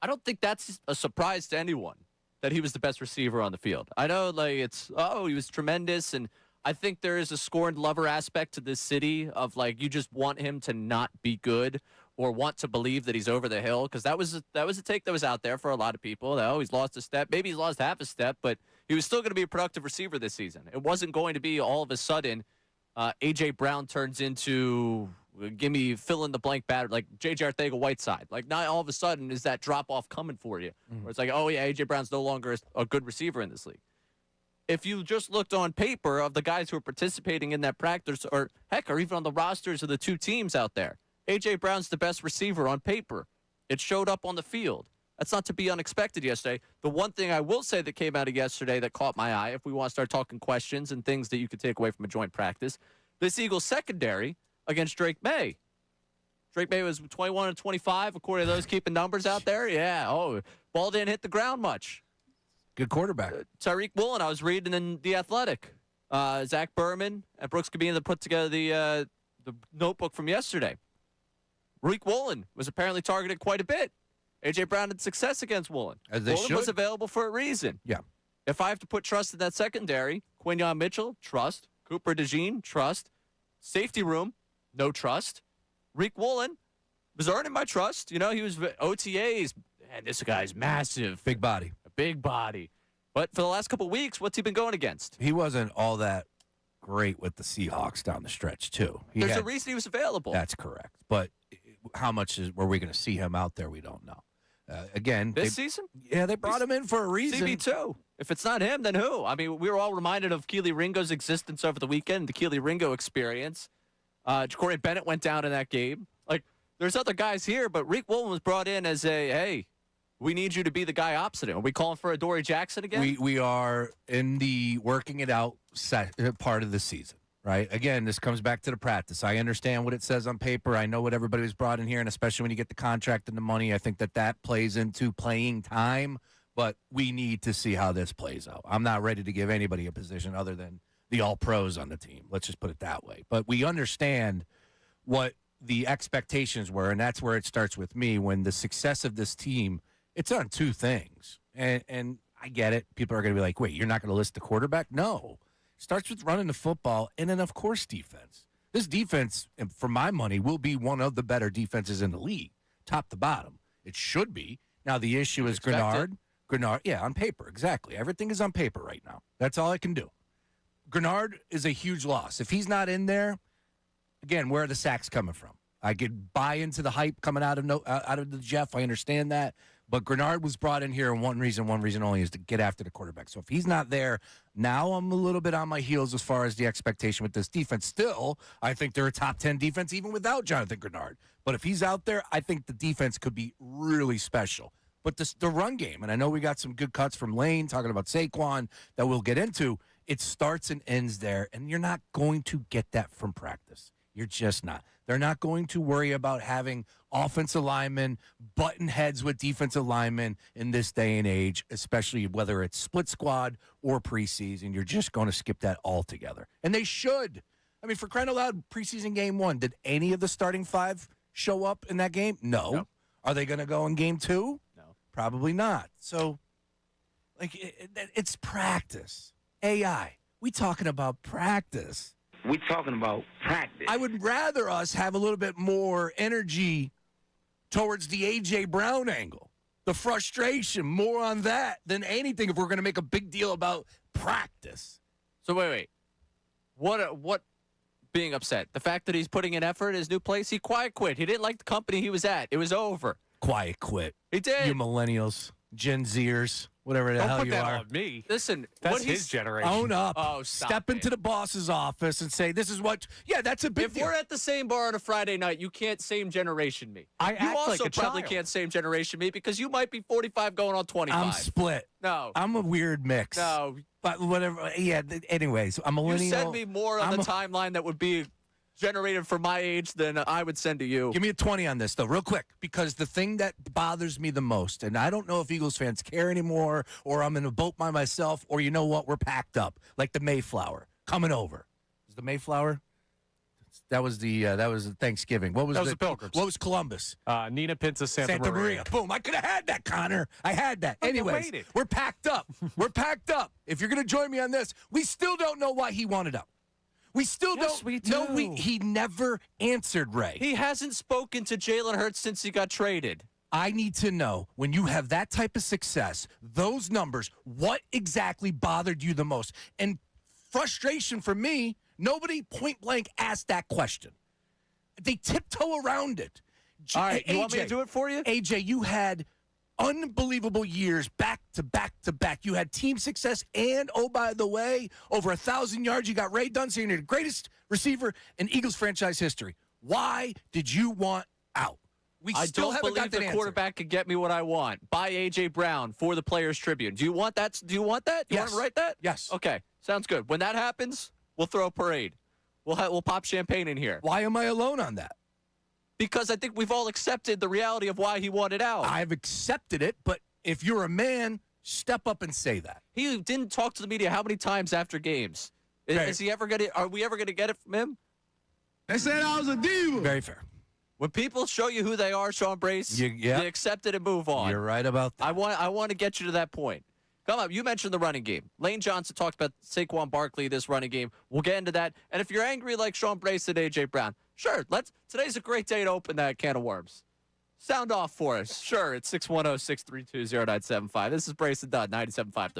I don't think that's a surprise to anyone that he was the best receiver on the field. I know, like, he was tremendous, and I think there is a scorned lover aspect to this city of, like, you just want him to not be good or want to believe that he's over the hill, because that was a take that was out there for a lot of people. Oh, he's lost a step. Maybe he's lost half a step, but he was still going to be a productive receiver this season. It wasn't going to be all of a sudden A.J. Brown turns into give me fill-in-the-blank batter, like J.J. Arcega-Whiteside. Like, not all of a sudden is that drop-off coming for you, where it's like, oh, yeah, A.J. Brown's no longer a good receiver in this league. If you just looked on paper of the guys who are participating in that practice, or even on the rosters of the two teams out there, A.J. Brown's the best receiver on paper. It showed up on the field. That's not to be unexpected yesterday. The one thing I will say that came out of yesterday that caught my eye, if we want to start talking questions and things that you could take away from a joint practice, this Eagles secondary against Drake May. Drake May was 21 and 25, according to those keeping numbers out there. Yeah, ball didn't hit the ground much. Good quarterback. Tyreek Woolen, I was reading in The Athletic. Zach Berman and Brooks Cabina put together the notebook from yesterday. Tyreek Woolen was apparently targeted quite a bit. A.J. Brown had success against Woolen. As they Woolen was should. available for a reason. Yeah. If I have to put trust in that secondary, Quinyon Mitchell, trust. Cooper DeJean, trust. Safety room, no trust. Reek Woolen was earning my trust. You know, he was OTAs. Man, this guy's massive. Big body. A big body. But for the last couple of weeks, what's he been going against? He wasn't all that great with the Seahawks down the stretch, too. There's a reason he was available. That's correct. But how much were we going to see him out there? We don't know. Again, This season? yeah, they brought him in for a reason. CB2. If it's not him, then who? I mean, we were all reminded of Keely Ringo's existence over the weekend, the Keely Ringo experience. Ja'Cory Bennett went down in that game. Like, there's other guys here, but Reek Woolen was brought in as hey, we need you to be the guy opposite him. Are we calling for a Dory Jackson again? We are in the working it out part of the season, right? Again, this comes back to the practice. I understand what it says on paper. I know what everybody was brought in here, and especially when you get the contract and the money, I think that plays into playing time, but we need to see how this plays out. I'm not ready to give anybody a position other than the all-pros on the team. Let's just put it that way. But we understand what the expectations were, and that's where it starts with me. When the success of this team It's on two things. And I get it. People are going to be like, wait, you're not going to list the quarterback? No. It starts with running the football and then, of course, defense. This defense, for my money, will be one of the better defenses in the league, top to bottom. It should be. Now, the issue is Grenard. Grenard, yeah, on paper, exactly. Everything is on paper right now. That's all I can do. Grenard is a huge loss. If he's not in there, again, where are the sacks coming from? I could buy into the hype coming out of the Jeff. I understand that. But Grenard was brought in here, and one reason only is to get after the quarterback. So if he's not there, now I'm a little bit on my heels as far as the expectation with this defense. Still, I think they're a top 10 defense even without Jonathan Grenard. But if he's out there, I think the defense could be really special. But the run game, and I know we got some good cuts from Lane talking about Saquon that we'll get into, it starts and ends there, and you're not going to get that from practice. You're just not. They're not going to worry about having offensive linemen button heads with defensive linemen in this day and age, especially whether it's split squad or preseason. You're just going to skip that altogether. And they should. I mean, for crying out loud, preseason game 1, did any of the starting 5 show up in that game? No. Are they going to go in game 2? No. Probably not. So, like, it's practice. AI. We talking about practice. We talking about practice. I would rather us have a little bit more energy towards the A.J. Brown angle, the frustration, more on that than anything if we're going to make a big deal about practice. So wait. What being upset? The fact that he's putting in effort in his new place? He quiet quit. He didn't like the company he was at. It was over. Quiet quit. He did. You millennials, Gen Zers, whatever the Don't hell put you that are. on me. Listen, That's what his he's generation. Own up. Oh, stop Step it. into the boss's office and say, this is what. Yeah, that's a big If deal. we're at the same bar on a Friday night, you can't same generation me. I You act also like a probably child. can't same generation me because you might be 45 going on 25. I'm split. No. I'm a weird mix. No. But whatever. Yeah, anyways, I'm a You millennial. send me more on the timeline that would be generated for my age than I would send to you. Give me a 20 on this, though, real quick, because the thing that bothers me the most, and I don't know if Eagles fans care anymore, or I'm in a boat by myself, or you know what, we're packed up, like the Mayflower coming over. Is the Mayflower? That was the Thanksgiving. What was That was the Pilgrims. What was Columbus? Nina Pinta Santa Maria. Boom! I could have had that, Connor. I had that. But you Anyways, waited. we're packed up. We're packed up. If you're going to join me on this, we still don't know why he wanted out. We still Yes, don't. we No, do. he never answered, Ray. He hasn't spoken to Jalen Hurts since he got traded. I need to know, when you have that type of success, those numbers, what exactly bothered you the most? And frustration for me, nobody point blank asked that question. They tiptoe around it. All right, you AJ, want me to do it for you? AJ, you had unbelievable years back to back to back. You had team success, and oh, by the way, over 1,000 yards. You got Ray Dunne, so you're the greatest receiver in Eagles franchise history. Why did you want out? We I still don't haven't believe got that the answer. quarterback could get me what I want. Buy A.J. Brown for the Players Tribune. Do you want that? Do you want that? You want Yes. to write that? Yes. Okay, sounds good. When that happens, we'll throw a parade. We'll pop champagne in here. Why am I alone on that? Because I think we've all accepted the reality of why he wanted out. I've accepted it, but if you're a man, step up and say that. He didn't talk to the media how many times after games? Right. Is he ever gonna? Are we ever gonna get it from him? They said I was a diva. Very fair. When people show you who they are, Sean Brace, Yeah. they accept it and move on. You're right about that. I want to get you to that point. Come on, you mentioned the running game. Lane Johnson talked about Saquon Barkley, this running game. We'll get into that. And if you're angry like Sean Brace and A.J. Brown, sure, today's a great day to open that can of worms. Sound off for us. Sure, it's 610-632-0975. This is Brace and Dunne, 97.5.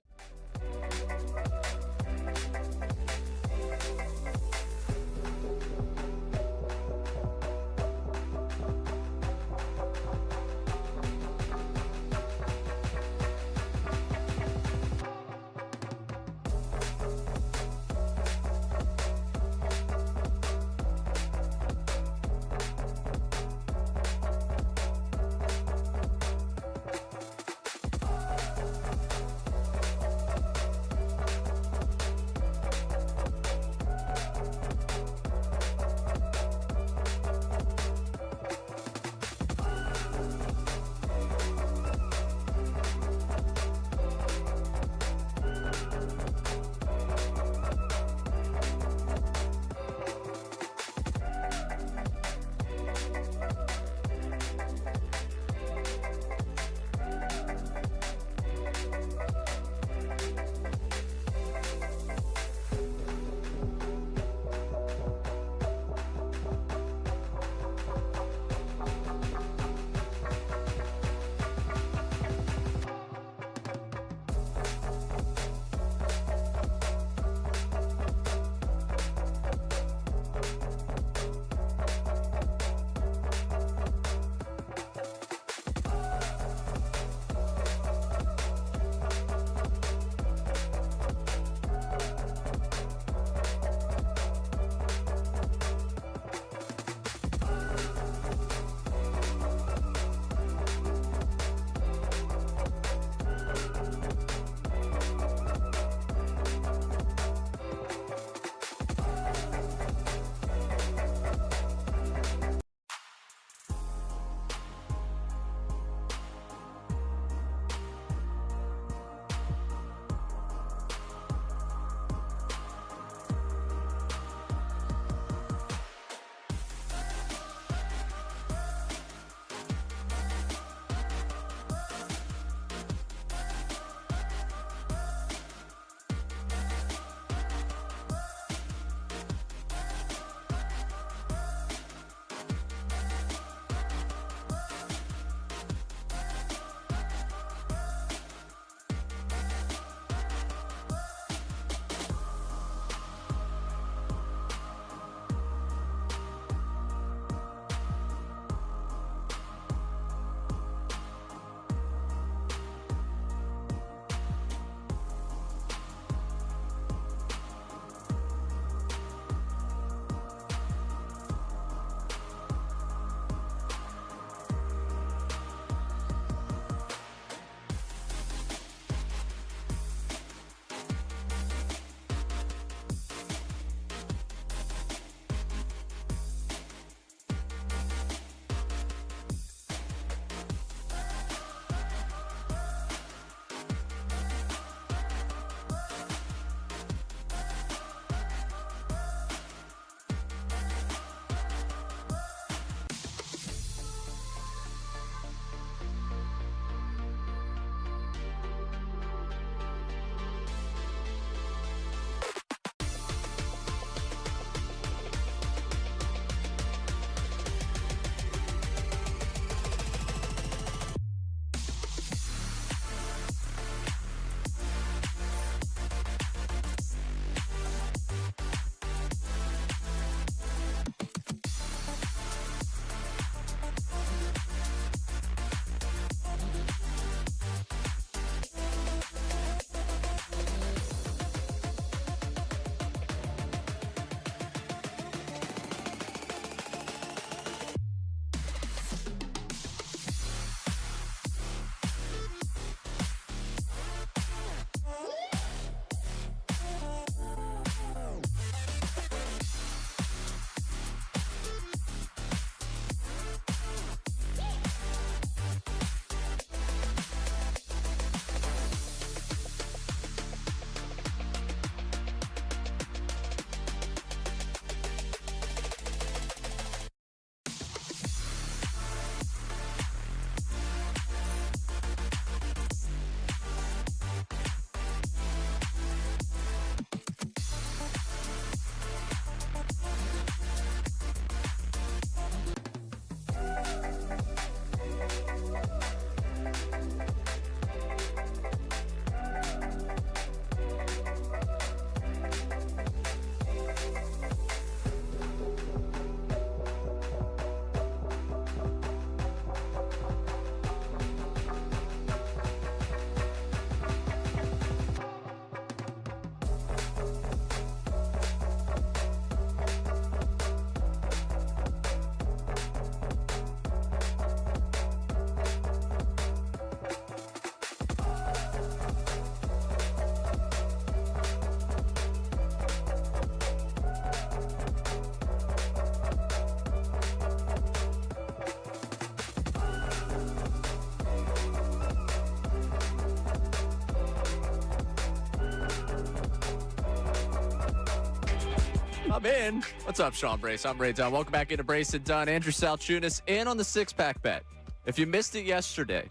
I'm in. What's up, Sean Brace? I'm Ray Dunne. Welcome back into Brace and Dunne. Andrew Salciunas in on the six-pack bet. If you missed it yesterday,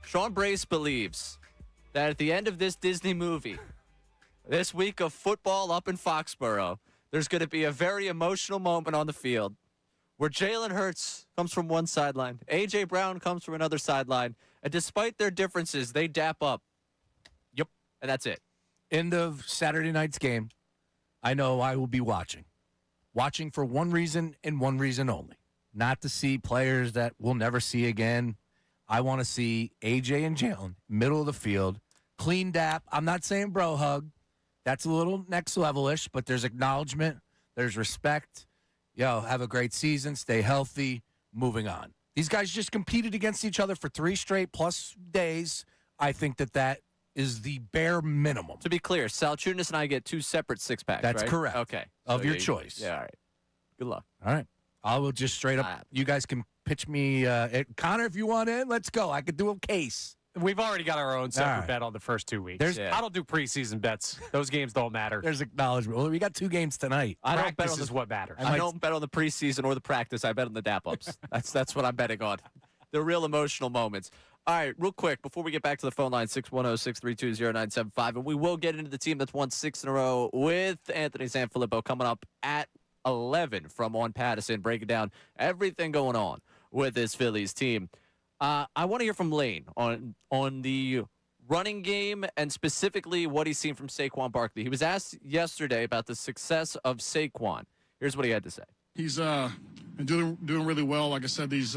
Sean Brace believes that at the end of this Disney movie, this week of football up in Foxborough, there's going to be a very emotional moment on the field where Jalen Hurts comes from one sideline, A.J. Brown comes from another sideline, and despite their differences, they dap up. Yep. And that's it. End of Saturday night's game. I know I will be watching. Watching for one reason and one reason only. Not to see players that we'll never see again. I want to see AJ and Jalen, middle of the field, clean dap. I'm not saying bro hug. That's a little next level-ish, but there's acknowledgement. There's respect. Yo, have a great season. Stay healthy. Moving on. These guys just competed against each other for 3 straight plus days. I think that is the bare minimum. To be clear, Salciunas and I get 2 separate six-packs, That's right? correct. Okay. Of your choice. Yeah, all right. Good luck. All right. I will just straight up. You guys can pitch me. Connor, if you want in, let's go. I could do a case. We've already got our own separate right. bet on the first 2 weeks. There's- I don't do preseason bets. Those games don't matter. There's acknowledgement. Well, we got 2 games tonight. I don't bet Practice on the is what matters. I don't bet on the preseason or the practice. I bet on the dap-ups. That's what I'm betting on. The real emotional moments. All right, real quick, before we get back to the phone line, 610-632-0975, and we will get into the team that's won 6 in a row with Anthony Sanfilippo coming up at 11 from On Pattison, breaking down everything going on with this Phillies team. I want to hear from Lane on the running game and specifically what he's seen from Saquon Barkley. He was asked yesterday about the success of Saquon. Here's what he had to say. He's been doing really well. Like I said, these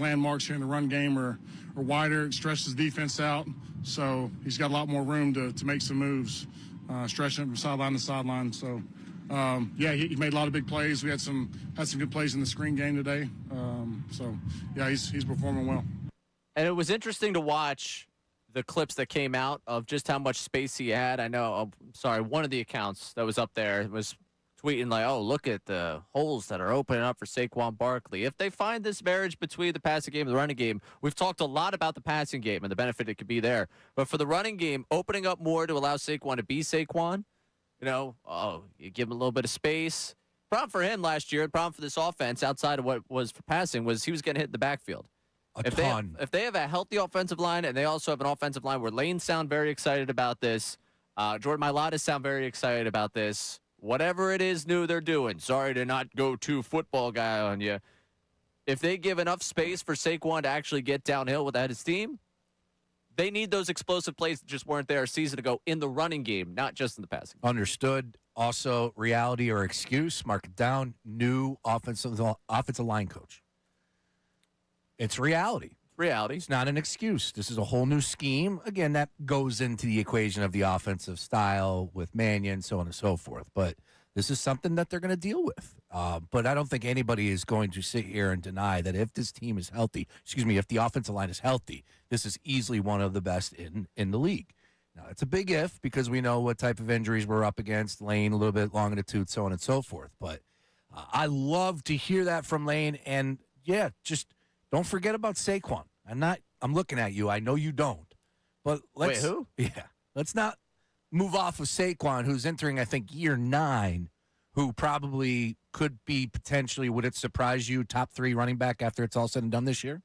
landmarks here in the run game are wider. It stretches the defense out, so he's got a lot more room to make some moves, stretching from sideline to sideline. So, he made a lot of big plays. We had some good plays in the screen game today. He's performing well. And it was interesting to watch the clips that came out of just how much space he had. I know, one of the accounts that was up there was tweeting like, oh, look at the holes that are opening up for Saquon Barkley. If they find this marriage between the passing game and the running game, we've talked a lot about the passing game and the benefit it could be there. But for the running game, opening up more to allow Saquon to be Saquon, you give him a little bit of space. Problem for him last year, the problem for this offense outside of what was for passing was he was getting hit in the backfield. If they have a healthy offensive line and they also have an offensive line where Lane sound very excited about this, Jordan Mailata sound very excited about this, whatever it is new they're doing, sorry to not go too football guy on you. If they give enough space for Saquon to actually get downhill without his team, they need those explosive plays that just weren't there a season ago in the running game, not just in the passing. Understood. Also, reality or excuse, mark it down, new offensive line coach. It's reality. Reality. It's not an excuse. This is a whole new scheme. Again, that goes into the equation of the offensive style with Mannion, so on and so forth. But this is something that they're going to deal with. But I don't think anybody is going to sit here and deny that if this team is healthy, if the offensive line is healthy, this is easily one of the best in the league. Now, it's a big if because we know what type of injuries we're up against. Lane, a little bit long in the tooth, so on and so forth. But I love to hear that from Lane. And, just don't forget about Saquon. I'm looking at you. I know you don't. But let's. Wait, who? Yeah. Let's not move off of Saquon, who's entering, I think, year 9, who probably could be potentially, would it surprise you, top 3 running back after it's all said and done this year?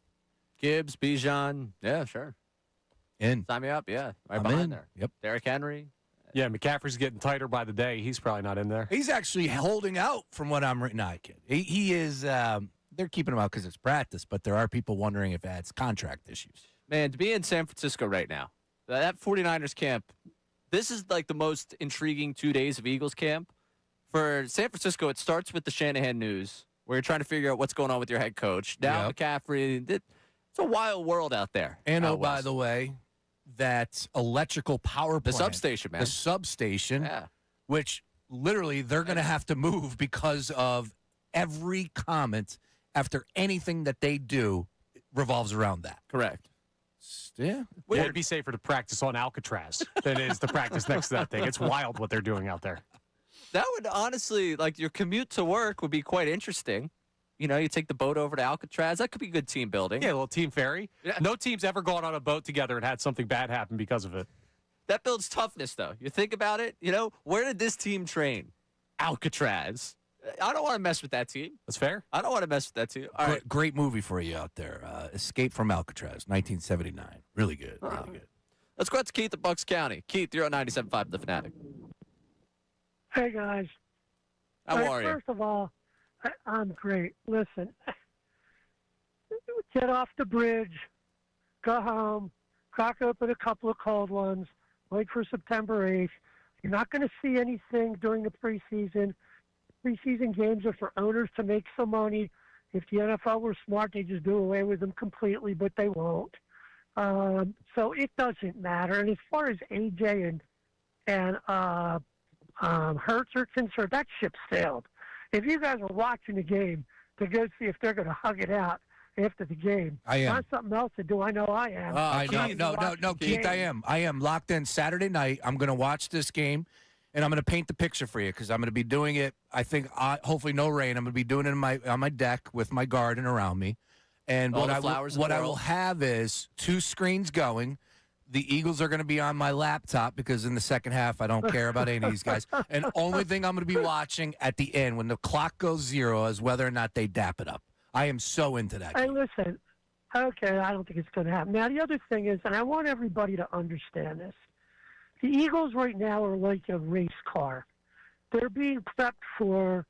Gibbs, Bijan. Yeah, sure. In. Sign me up. Yeah. Right I'm behind in. there. Yep. Derrick Henry. Yeah, McCaffrey's getting tighter by the day. He's probably not in there. He's actually holding out from what I'm reading. No, I kid. He is. they're keeping him out because it's practice, but there are people wondering if it's contract issues. Man, to be in San Francisco right now, that 49ers camp, this is like the most intriguing 2 days of Eagles camp. For San Francisco, it starts with the Shanahan news, where you're trying to figure out what's going on with your head coach. Now McCaffrey, it's a wild world out there. And out by west. the way, that electrical power plant. The substation, man. The substation, Yeah. which literally they're going to have to move because of every comment after anything that they do revolves around that. Correct. Yeah. Yeah, it'd be safer to practice on Alcatraz than it is to practice next to that thing. It's wild what they're doing out there. That would honestly, like, your commute to work would be quite interesting. You know, you take the boat over to Alcatraz. That could be good team building. Yeah, a little team ferry. Yeah. No team's ever gone on a boat together and had something bad happen because of it. That builds toughness, though. You think about it, you know, where did this team train? Alcatraz. I don't want to mess with that team. That's fair. I don't want to mess with that team. All right. Great movie for you out there. Escape from Alcatraz, 1979. Really good. Really good. Let's go out to Keith at Bucks County. Keith, you're on 97.5 The Fanatic. Hey, guys. How are you? First of all, I'm great. Listen, get off the bridge, go home, crack open a couple of cold ones, wait for September 8th. You're not going to see anything during the preseason. Preseason games are for owners to make some money. If the NFL were smart, they just do away with them completely, but they won't. So it doesn't matter. And as far as AJ and Hurts are concerned, that ship sailed. If you guys are watching the game to go see if they're going to hug it out after the game, I am. not something else to do. I know I am. I know. No, Keith, I am. I am locked in Saturday night. I'm going to watch this game, and I'm going to paint the picture for you because I'm going to be doing it, I think, hopefully no rain. I'm going to be doing it on my deck with my garden around me. And All what the I will have is 2 screens going. The Eagles are going to be on my laptop because in the second half, I don't care about any of these guys. And only thing I'm going to be watching at the end when the clock goes 0 is whether or not they dap it up. I am so into that Hey, game. listen, okay, I don't think it's going to happen. Now, the other thing is, and I want everybody to understand this, the Eagles right now are like a race car. They're being prepped for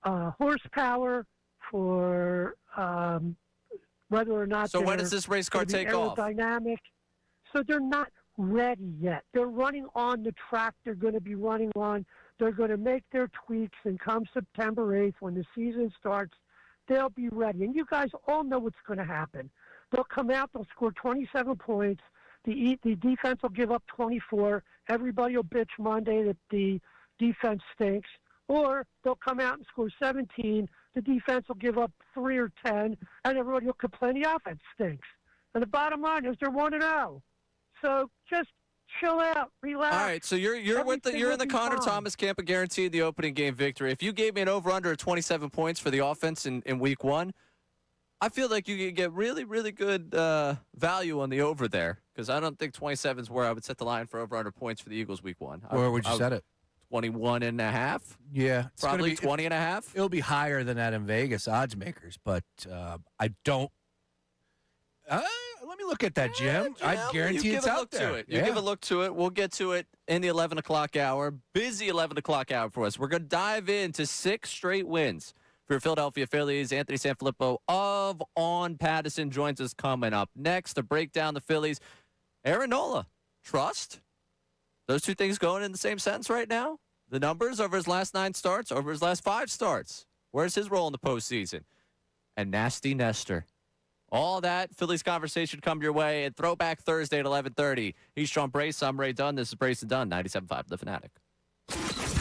horsepower, for whether or not So when does this race car take off? Aerodynamic. So they're not ready yet. They're running on the track they're going to be running on. They're going to make their tweaks, and come September 8th, when the season starts, they'll be ready. And you guys all know what's going to happen. They'll come out, they'll score 27 points. The defense will give up 24. Everybody will bitch Monday that the defense stinks. Or they'll come out and score 17. The defense will give up 3 or 10, and everybody will complain the offense stinks. And the bottom line is they're 1-0. So just chill out, relax. All right, so you're in the Connor Thomas camp of guaranteed the opening game victory. If you gave me an over/under of 27 points for the offense in week 1, I feel like you could get really, really good value on the over there because I don't think 27 is where I would set the line for over/under points for the Eagles week 1. Where would you set it? 21.5. Yeah. It's Probably 20.5. It'll be higher than that in Vegas odds makers, but I don't. Let me look at that, Jim. I guarantee it's out there. You give a look to it. We'll get to it in the 11 o'clock hour. Busy 11 o'clock hour for us. We're going to dive into 6 straight wins for your Philadelphia Phillies. Anthony Sanfilippo of On Patterson joins us coming up next to break down the Phillies. Aaron Nola, trust? Those 2 things going in the same sentence right now? The numbers over his last 9 starts, over his last 5 starts. Where's his role in the postseason? And Nasty Nestor. All that Phillies conversation come your way at Throwback Thursday at 11:30. He's Sean Brace. I'm Ray Dunn. This is Brace and Dunn, 97.5 The Fanatic.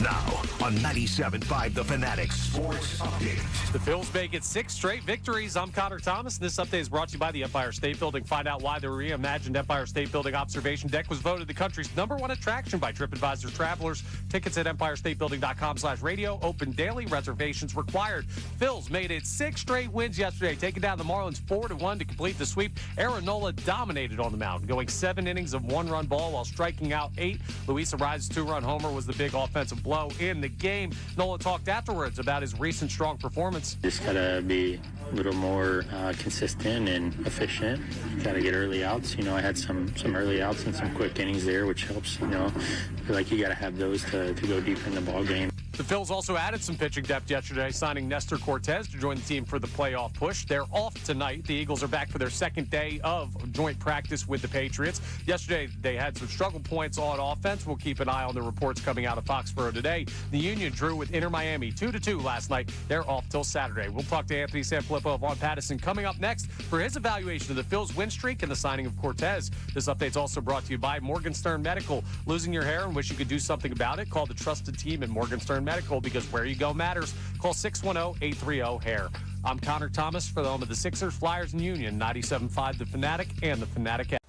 Now on 97.5 The Fanatic Sports Update. The Phils make it 6 straight victories. I'm Connor Thomas, and this update is brought to you by the Empire State Building. Find out why the reimagined Empire State Building observation deck was voted the country's #1 attraction by TripAdvisor travelers. Tickets at EmpireStateBuilding.com/radio. Open daily. Reservations required. Phils made it 6 straight wins yesterday, taking down the Marlins 4-1 to complete the sweep. Aaron Nola dominated on the mound, going 7 innings of 1-run ball while striking out 8. Luis Arraez's 2-run homer was the big offensive blow in the game. Nola talked afterwards about his recent strong performance. Just gotta be a little more consistent and efficient. Gotta get early outs. You know, I had some early outs and some quick innings there, which helps. You know, I feel like you gotta have those to go deeper in the ball game. The Phils also added some pitching depth yesterday, signing Nestor Cortez to join the team for the playoff push. They're off tonight. The Eagles are back for their second day of joint practice with the Patriots. Yesterday, they had some struggle points on offense. We'll keep an eye on the reports coming out of Foxborough today. The Union drew with Inter Miami 2-2 last night. They're off till Saturday. We'll talk to Anthony Sanfilippo of On Pattison coming up next for his evaluation of the Phils' win streak and the signing of Cortez. This update's also brought to you by Morgenstern Medical. Losing your hair and wish you could do something about it? Call the trusted team at Morgenstern Medical, because where you go matters. Call 610-830-HAIR. I'm Connor Thomas for the home of the Sixers, Flyers, and Union, 97.5 The Fanatic and the Fanatic app.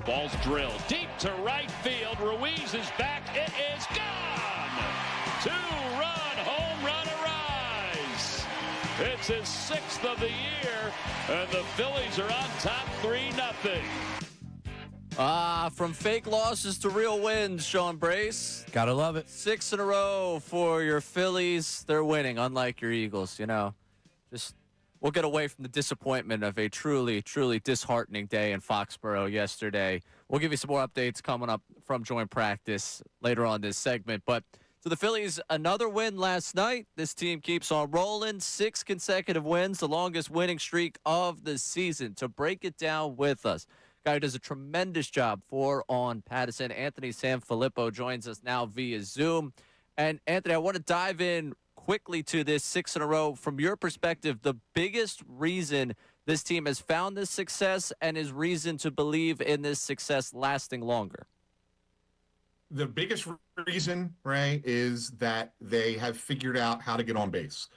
Ball's drilled deep to right field. Ruiz is back. It is gone. 2-run home run arise. It's his 6th of the year, and the Phillies are on top 3-0. From fake losses to real wins, Sean Brace. Gotta love it. 6 in a row for your Phillies. They're winning, unlike your Eagles. We'll get away from the disappointment of a truly, truly disheartening day in Foxborough yesterday. We'll give you some more updates coming up from joint practice later on this segment. But to the Phillies, another win last night. This team keeps on rolling. 6 consecutive wins, the longest winning streak of the season. To break it down with us, guy who does a tremendous job for On Patterson, Anthony Sanfilippo, joins us now via Zoom. And Anthony, I want to dive in quickly to this 6 in a row. From your perspective, the biggest reason this team has found this success and is reason to believe in this success lasting longer. The biggest reason, Ray, is that they have figured out how to get on base.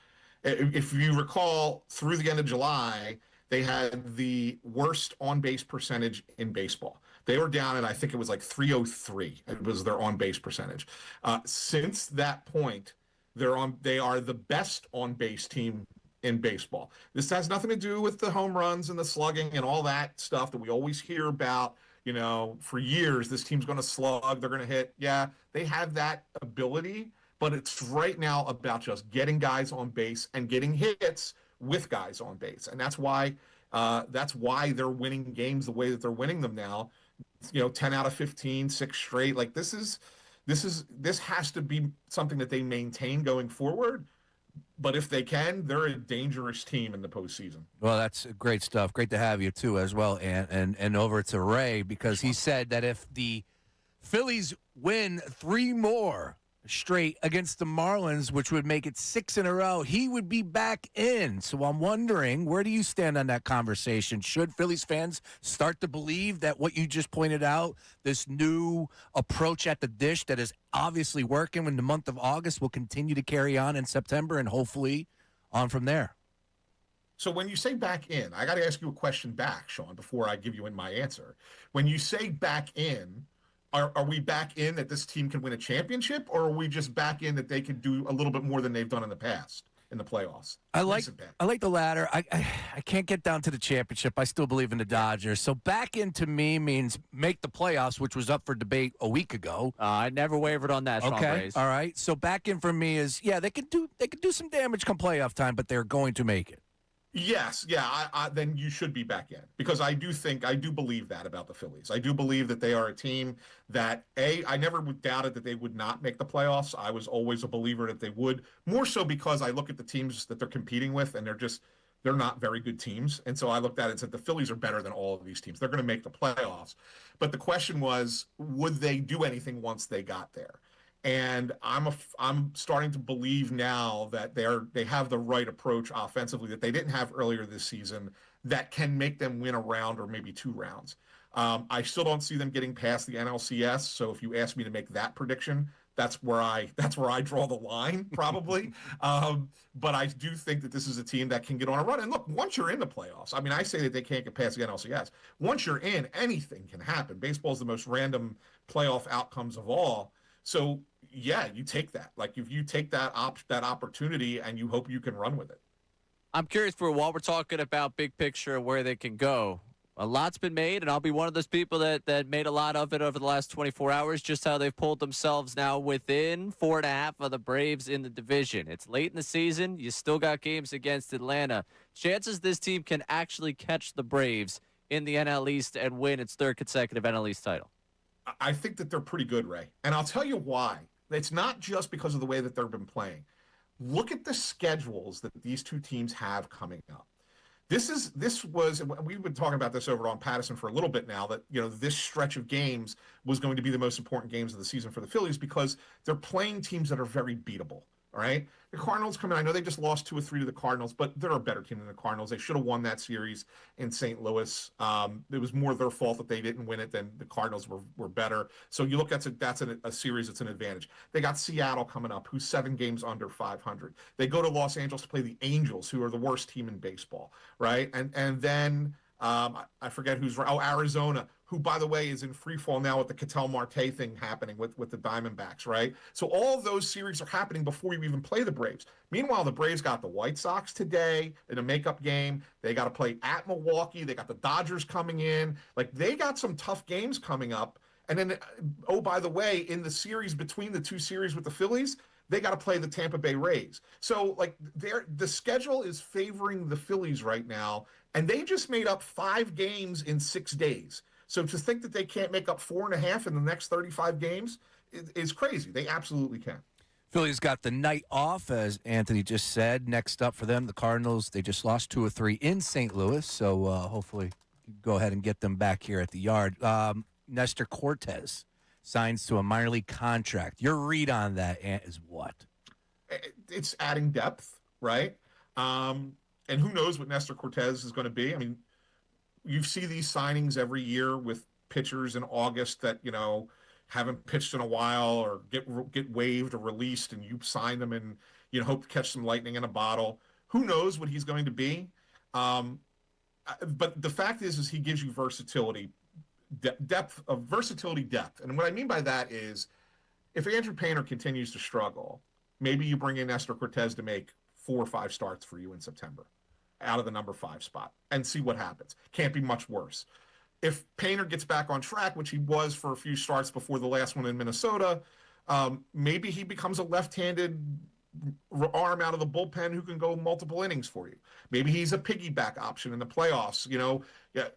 If you recall, through the end of July, they had the worst on-base percentage in baseball. They were down at, I think it was like 303. It was their on-base percentage. Since that point, they are the best on-base team in baseball. This has nothing to do with the home runs and the slugging and all that stuff that we always hear about. For years, this team's going to slug, they're going to hit. Yeah, they have that ability, but it's right now about just getting guys on base and getting hits with guys on base. And that's why they're winning games the way that they're winning them now. 10 out of 15, 6 straight. Like this has to be something that they maintain going forward. But if they can, they're a dangerous team in the postseason. Well, that's great stuff. Great to have you, too, as well. And over to Ray, because he said that if the Phillies win 3 more straight against the Marlins, which would make it 6 in a row, he would be back in. So I'm wondering, where do you stand on that conversation? Should Phillies fans start to believe that what you just pointed out, this new approach at the dish that is obviously working in the month of August, will continue to carry on in September and hopefully on from there? So when you say back in, I got to ask you a question back, Sean, before I give you my answer. When you say back in, are we back in that this team can win a championship, or are we just back in that they could do a little bit more than they've done in the past in the playoffs? I like the latter. I can't get down to the championship. I still believe in the Dodgers. So back in to me means make the playoffs, which was up for debate a week ago. I never wavered on that, Sean Brace. All right. So back in for me is, they could do some damage come playoff time, but they're going to make it. Yes, then you should be back in, because I do believe that about the Phillies. I do believe that they are a team that, I never doubted that they would not make the playoffs. I was always a believer that they would, more so because I look at the teams that they're competing with, and they're not very good teams. And so I looked at it and said, the Phillies are better than all of these teams. They're going to make the playoffs. But the question was, would they do anything once they got there? And I'm starting to believe now that they have the right approach offensively that they didn't have earlier this season that can make them win a round or maybe 2 rounds. I still don't see them getting past the NLCS. So if you ask me to make that prediction, that's where I draw the line probably. But I do think that this is a team that can get on a run. And look, once you're in the playoffs, I say that they can't get past the NLCS. Once you're in, anything can happen. Baseball is the most random playoff outcomes of all. So yeah, you take that. Like if you take that opportunity and you hope you can run with it. I'm curious, while we're talking about big picture where they can go, a lot's been made, and I'll be one of those people that made a lot of it over the last 24 hours, just how they've pulled themselves now within 4.5 of the Braves in the division. It's late in the season. You still got games against Atlanta. Chances this team can actually catch the Braves in the NL East and win its 3rd consecutive NL East title. I think that they're pretty good, Ray. And I'll tell you why. It's not just because of the way that they've been playing. Look at the schedules that these 2 teams have coming up. We've been talking about this over on Patterson for a little bit now, that, this stretch of games was going to be the most important games of the season for the Phillies because they're playing teams that are very beatable. All right. The Cardinals come in. I know they just lost 2 or 3 to the Cardinals, but they're a better team than the Cardinals. They should have won that series in St. Louis. It was more their fault that they didn't win it than the Cardinals were better. So you look at it, that's a series that's an advantage. They got Seattle coming up, who's 7 games under 500. They go to Los Angeles to play the Angels, who are the worst team in baseball. Right. And then I forget who's right. Oh, Arizona, who, by the way, is in free fall now with the Ketel Marte thing happening with the Diamondbacks, right? So all of those series are happening before you even play the Braves. Meanwhile, the Braves got the White Sox today in a makeup game. They got to play at Milwaukee. They got the Dodgers coming in. Like, they got some tough games coming up. And then, oh, by the way, in the series between the two series with the Phillies, they got to play the Tampa Bay Rays. So, like, the schedule is favoring the Phillies right now, and they just made up 5 games in 6 days. So to think that they can't make up 4.5 in the next 35 games is crazy. They absolutely can. Phillies got the night off, as Anthony just said. Next up for them, the Cardinals. They just lost 2 of 3 in St. Louis, so hopefully go ahead and get them back here at the Yard. Nestor Cortez signs to a minor league contract. Your read on that is what? It's adding depth, right? And who knows what Nestor Cortez is going to be. I mean, you see these signings every year with pitchers in August that, haven't pitched in a while or get waived or released, and you sign them and, hope to catch some lightning in a bottle. Who knows what he's going to be? But the fact is he gives you versatility, depth. And what I mean by that is if Andrew Painter continues to struggle, maybe you bring in Nestor Cortez to make 4 or 5 starts for you in September out of the number 5 spot and see what happens. Can't be much worse. If Painter gets back on track, which he was for a few starts before the last one in Minnesota, maybe he becomes a left-handed arm out of the bullpen who can go multiple innings for you. Maybe he's a piggyback option in the playoffs.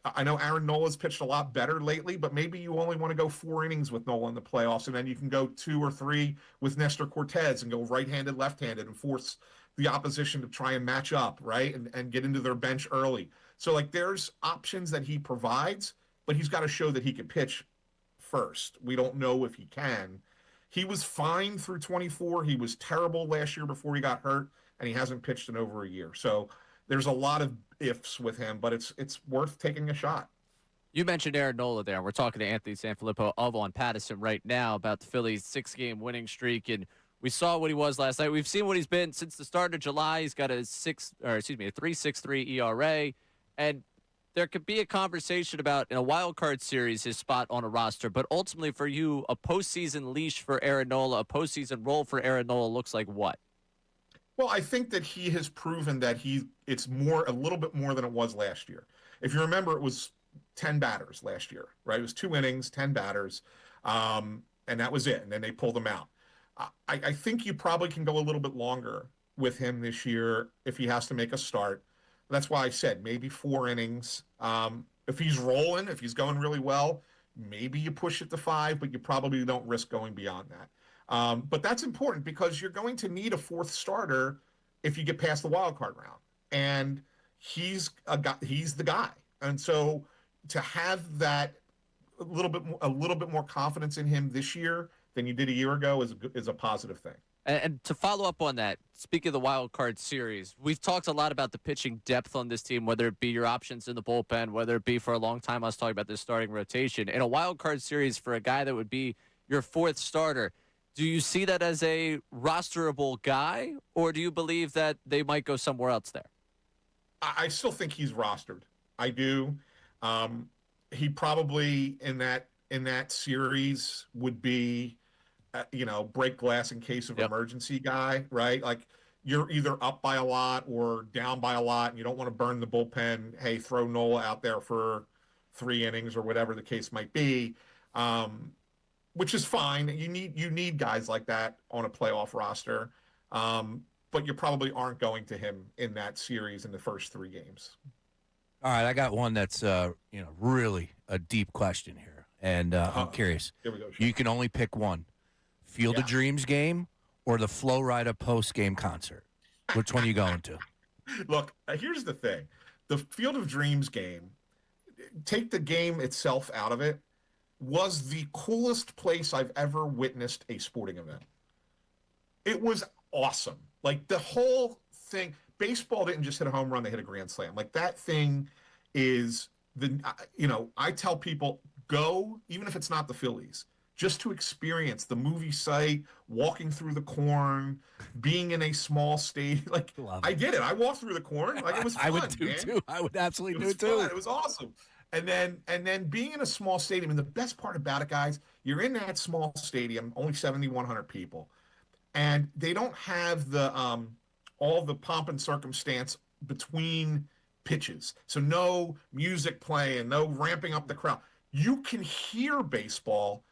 I know Aaron Nola's pitched a lot better lately, but maybe you only want to go 4 innings with Nola in the playoffs, and then you can go 2 or 3 with Nestor Cortez and go right-handed, left-handed, and force the opposition to try and match up, right, and get into their bench early. So, like, there's options that he provides, but he's got to show that he can pitch first. We don't know if he can. He was fine through 24. He was terrible last year before he got hurt, and he hasn't pitched in over a year. So there's a lot of ifs with him, but it's worth taking a shot. You mentioned Aaron Nola there. We're talking to Anthony Sanfilippo of On Patterson right now about the Phillies' 6-game winning streak, and we saw what he was last night. We've seen what he's been since the start of July. He's got a 3.63 ERA, and there could be a conversation about, in a wild card series, his spot on a roster. But ultimately, for you, a postseason leash for Aaron Nola, a postseason role for Aaron Nola looks like what? Well, I think that he has proven that it's a little bit more than it was last year. If you remember, it was 10 batters last year, right? It was 2 innings, 10 batters, and that was it. And then they pulled him out. I think you probably can go a little bit longer with him this year if he has to make a start. That's why I said maybe 4 innings. If he's rolling, if he's going really well, maybe you push it to 5, but you probably don't risk going beyond that. But that's important because you're going to need a 4th starter if you get past the wild card round. And he's the guy. And so to have that a little bit more confidence in him this year than you did a year ago is a positive thing. And to follow up on that, speaking of the wild card series, we've talked a lot about the pitching depth on this team, whether it be your options in the bullpen, whether it be for a long time I was talking about this starting rotation. In a wild card series for a guy that would be your 4th starter, do you see that as a rosterable guy, or do you believe that they might go somewhere else there? I still think he's rostered. I do. He probably in that series would be, break glass in case of emergency guy, right? Like you're either up by a lot or down by a lot, and you don't want to burn the bullpen. Hey, throw Nola out there for 3 innings or whatever the case might be, which is fine. You need guys like that on a playoff roster, but you probably aren't going to him in that series in the first 3 games. All right, I got one that's really a deep question here, and I'm curious. Here we go. You can only pick one: Field of Dreams game or the Flow Rida post-game concert. Which one are you going to? Look, here's the thing: the Field of Dreams game, take the game itself out of it, was the coolest place I've ever witnessed a sporting event. It was awesome. Like the whole thing. Baseball didn't just hit a home run, they hit a grand slam. Like that thing is I tell people go, even if it's not the Phillies, just to experience the movie site, walking through the corn, being in a small state. Like I did it. I walked through the corn. Like it was fun. I would do man. too. I would absolutely It was do too. fun. It was awesome. And then being in a small stadium, and the best part about it, guys, you're in that small stadium, only 7,100 people, and they don't have the all the pomp and circumstance between pitches. So no music playing, no ramping up the crowd. You can hear baseball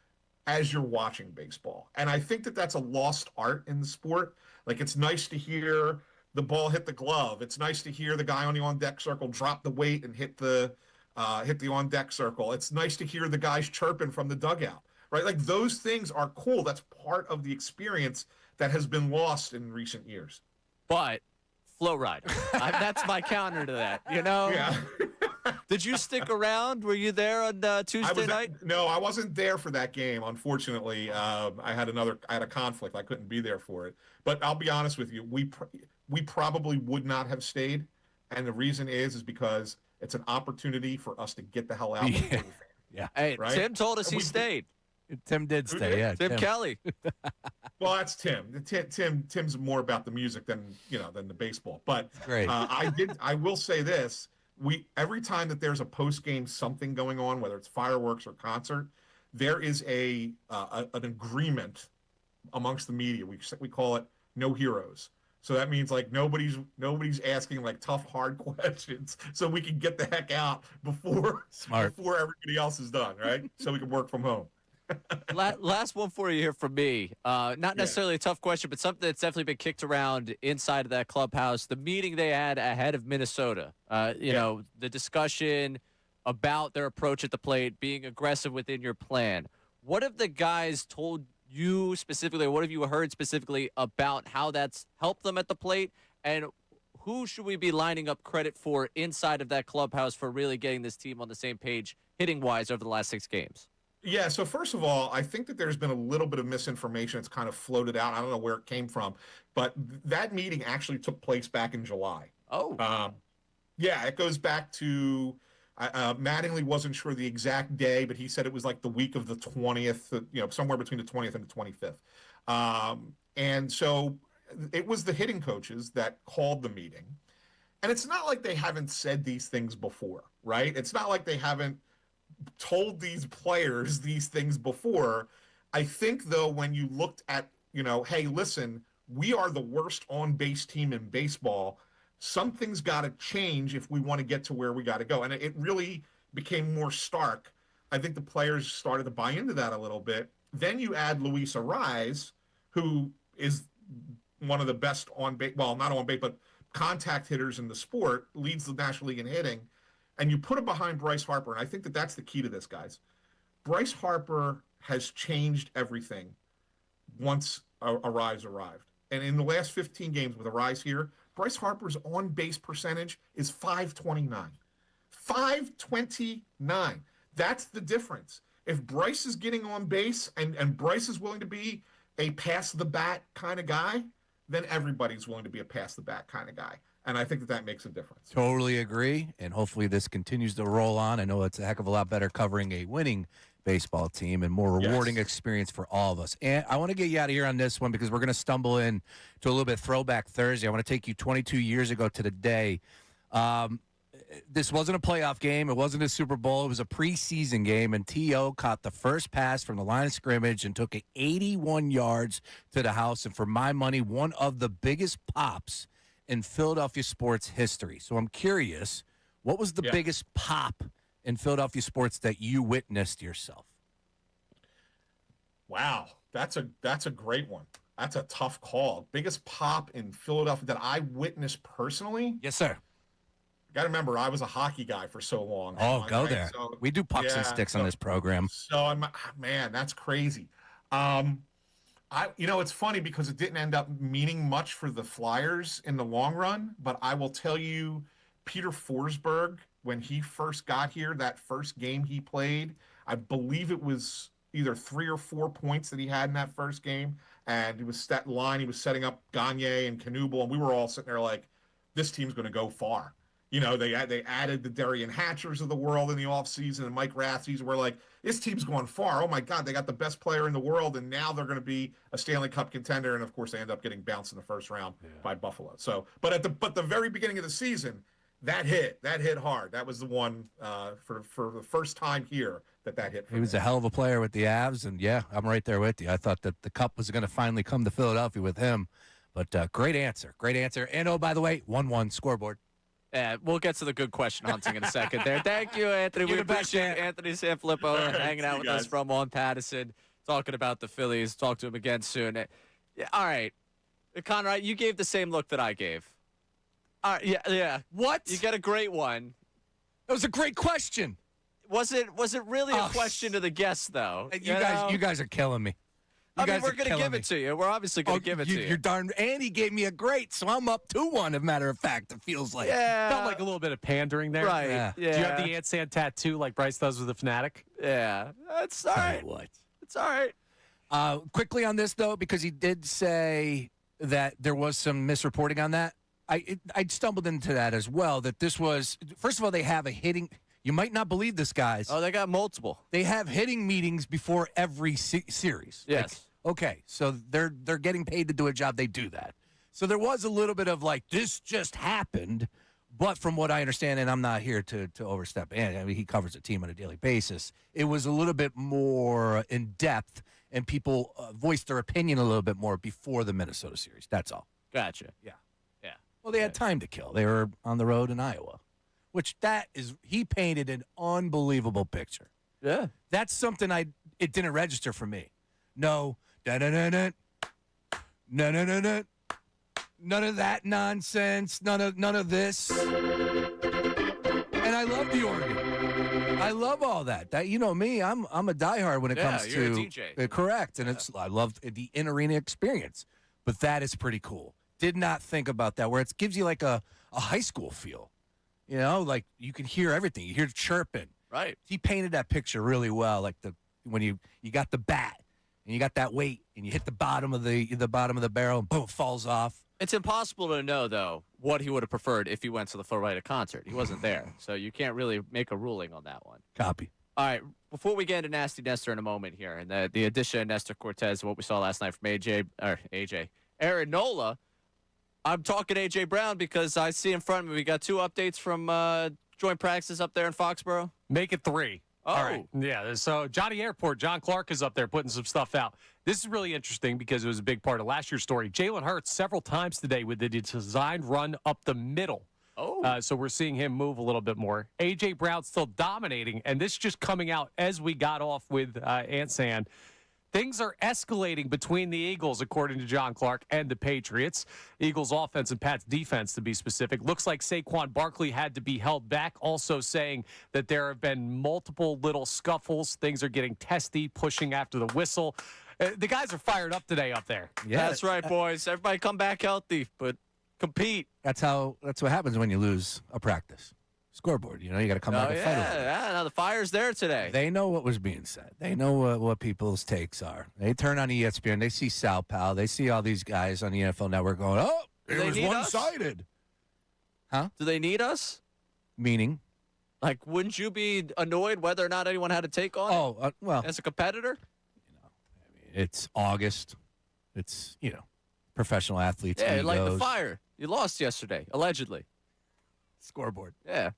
as you're watching baseball. And I think that that's a lost art in the sport. Like, it's nice to hear the ball hit the glove. It's nice to hear the guy on the on-deck circle drop the weight and hit the on-deck circle. It's nice to hear the guys chirping from the dugout, right? Like, those things are cool. That's part of the experience that has been lost in recent years. But Flow Ride, that's my counter to that, you know? Yeah. Did you stick around? Were you there on Tuesday night? No, I wasn't there for that game. Unfortunately, I had a conflict. I couldn't be there for it. But I'll be honest with you, we probably would not have stayed, and the reason is because it's an opportunity for us to get the hell out. Yeah. Hey, right? Tim told us he stayed. Tim did stay. Yeah, Tim Kelly. Well, that's Tim. Tim's more about the music than the baseball. But great. I will say this. Every time that there's a post-game something going on, whether it's fireworks or concert, there is an agreement amongst the media. We call it no heroes. So that means like nobody's asking like tough, hard questions, so we can get the heck out before everybody else is done, right? So we can work from home. Last one for you here from me. Not necessarily a tough question, but something that's definitely been kicked around inside of that clubhouse. The meeting they had ahead of Minnesota. You know, the discussion about their approach at the plate, being aggressive within your plan. What have the guys told you specifically, or what have you heard specifically about how that's helped them at the plate? And who should we be lining up credit for inside of that clubhouse for really getting this team on the same page hitting-wise over the last 6 games? Yeah, so first of all, I think that there's been a little bit of misinformation that's kind of floated out. I don't know where it came from, but that meeting actually took place back in July. Oh. Yeah, it goes back to Mattingly wasn't sure the exact day, but he said it was like the week of the 20th, somewhere between the 20th and the 25th. And so it was the hitting coaches that called the meeting. And it's not like they haven't said these things before, right? It's not like they haven't told these players these things before. I think, though, when you looked at, hey, listen, we are the worst on-base team in baseball. Something's got to change if we want to get to where we got to go. And it really became more stark. I think the players started to buy into that a little bit. Then you add Luis Arraez, who is one of the best on-base, well, not on-base, but contact hitters in the sport, leads the National League in hitting. And you put him behind Bryce Harper, and I think that that's the key to this, guys. Bryce Harper has changed everything once Arraez arrived. And in the last 15 games with Arraez here, Bryce Harper's on-base percentage is .529. .529. That's the difference. If Bryce is getting on base and Bryce is willing to be a pass-the-bat kind of guy, then everybody's willing to be a pass-the-bat kind of guy. And I think that makes a difference. Totally agree. And hopefully this continues to roll on. I know it's a heck of a lot better covering a winning baseball team and more rewarding experience for all of us. And I want to get you out of here on this one because we're going to stumble in to a little bit Throwback Thursday. I want to take you 22 years ago to the day. This wasn't a playoff game. It wasn't a Super Bowl. It was a preseason game, and T.O. caught the first pass from the line of scrimmage and took it 81 yards to the house. And for my money, one of the biggest pops in Philadelphia sports history. So I'm curious, what was the biggest pop in Philadelphia sports that you witnessed yourself? Wow, that's a great one. That's a tough call. Biggest pop in Philadelphia that I witnessed personally? Yes, sir. Got to remember, I was a hockey guy for so long. Oh, go there. So, we do pucks and sticks on this program. So, man, that's crazy. It's funny because it didn't end up meaning much for the Flyers in the long run, but I will tell you, Peter Forsberg, when he first got here, that first game he played, I believe it was either 3 or 4 points that he had in that first game, and it was that line, he was setting up Gagne and Knubel, and we were all sitting there like, this team's going to go far. They added the Darian Hatchers of the world in the offseason and Mike Rathjes. We're like, this team's going far. Oh, my God, they got the best player in the world, and now they're going to be a Stanley Cup contender. And, of course, they end up getting bounced in the first round by Buffalo. So, but at the very beginning of the season, that hit hard. That was the one for the first time here that hit. He was a hell of a player with the Avs, and yeah, I'm right there with you. I thought that the Cup was going to finally come to Philadelphia with him, but great answer. And oh, by the way, 1-1 scoreboard. Yeah, we'll get to the good question hunting in a second there. Thank you, Anthony. We appreciate Anthony Sanfilippo hanging out with us from on Patterson, talking about the Phillies. Talk to him again soon. Yeah, all right. Conrad, you gave the same look that I gave. All right, yeah. What? You get a great one. That was a great question. Was it really a question to the guests, though? You guys are killing me. We're going to give it to you. We're obviously going to give it to you. You're darn. And he gave me a great, so I'm up 2-1, as a matter of fact, it feels like. Yeah. Felt like a little bit of pandering there. Right. Yeah. Do you have the Ant Sand tattoo like Bryce does with the Fanatic? Yeah. That's all right. What? It's all right. Quickly on this, though, because he did say that there was some misreporting on that. I stumbled into that as well, that this was, first of all, they have a hitting. You might not believe this, guys. Oh, they got multiple. They have hitting meetings before every series. Yes. Okay, so they're getting paid to do a job. They do that. So there was a little bit of like, this just happened. But from what I understand, and I'm not here to overstep, and I mean, he covers the team on a daily basis, it was a little bit more in depth, and people voiced their opinion a little bit more before the Minnesota series. That's all. Gotcha. Yeah. Yeah. Well, they had time to kill. They were on the road in Iowa, which he painted an unbelievable picture. Yeah. That's something it didn't register for me. No, no, none of that nonsense. None of this. And I love the organ. I love all that. That, you know me, I'm a diehard when it comes you're to a DJ. Correct, and I love the in-arena experience. But that is pretty cool. Did not think about that, where it gives you like a high school feel. You know, like you can hear everything. You hear chirping. Right. He painted that picture really well, like when you got the bat and you got that weight and you hit the bottom of the barrel and boom, falls off. It's impossible to know, though, what he would have preferred if he went to the Flo Rida concert. He wasn't there, so you can't really make a ruling on that one. Copy. All right, before we get into Nasty Nestor in a moment here, and the addition of Nestor Cortez, what we saw last night from Aaron Nola, I'm talking A.J. Brown because I see in front of me we got 2 updates from joint practices up there in Foxborough. Make it 3. Oh. All right. Yeah. So Johnny Airport, John Clark is up there putting some stuff out. This is really interesting because it was a big part of last year's story. Jalen Hurts several times today with the designed run up the middle. Oh. So we're seeing him move a little bit more. A.J. Brown still dominating, and this just coming out as we got off with Ant Sand. Things are escalating between the Eagles, according to John Clark, and the Patriots. Eagles offense and Pat's defense, to be specific. Looks like Saquon Barkley had to be held back, also saying that there have been multiple little scuffles. Things are getting testy, pushing after the whistle. The guys are fired up today up there. Yeah, that's right, boys. Everybody come back healthy, but compete. That's what happens when you lose a practice. Scoreboard, you got to come back and fight over it. Yeah, now the fire's there today. They know what was being said. They know what people's takes are. They turn on ESPN. They see Sal Pal. They see all these guys on the NFL Network going, oh, it was one-sided. Huh? Do they need us? Meaning? Like, wouldn't you be annoyed whether or not anyone had a take on it? Well. As a competitor? It's August. It's, professional athletes. Yeah, egos. like the fire. You lost yesterday, allegedly. Scoreboard. Yeah.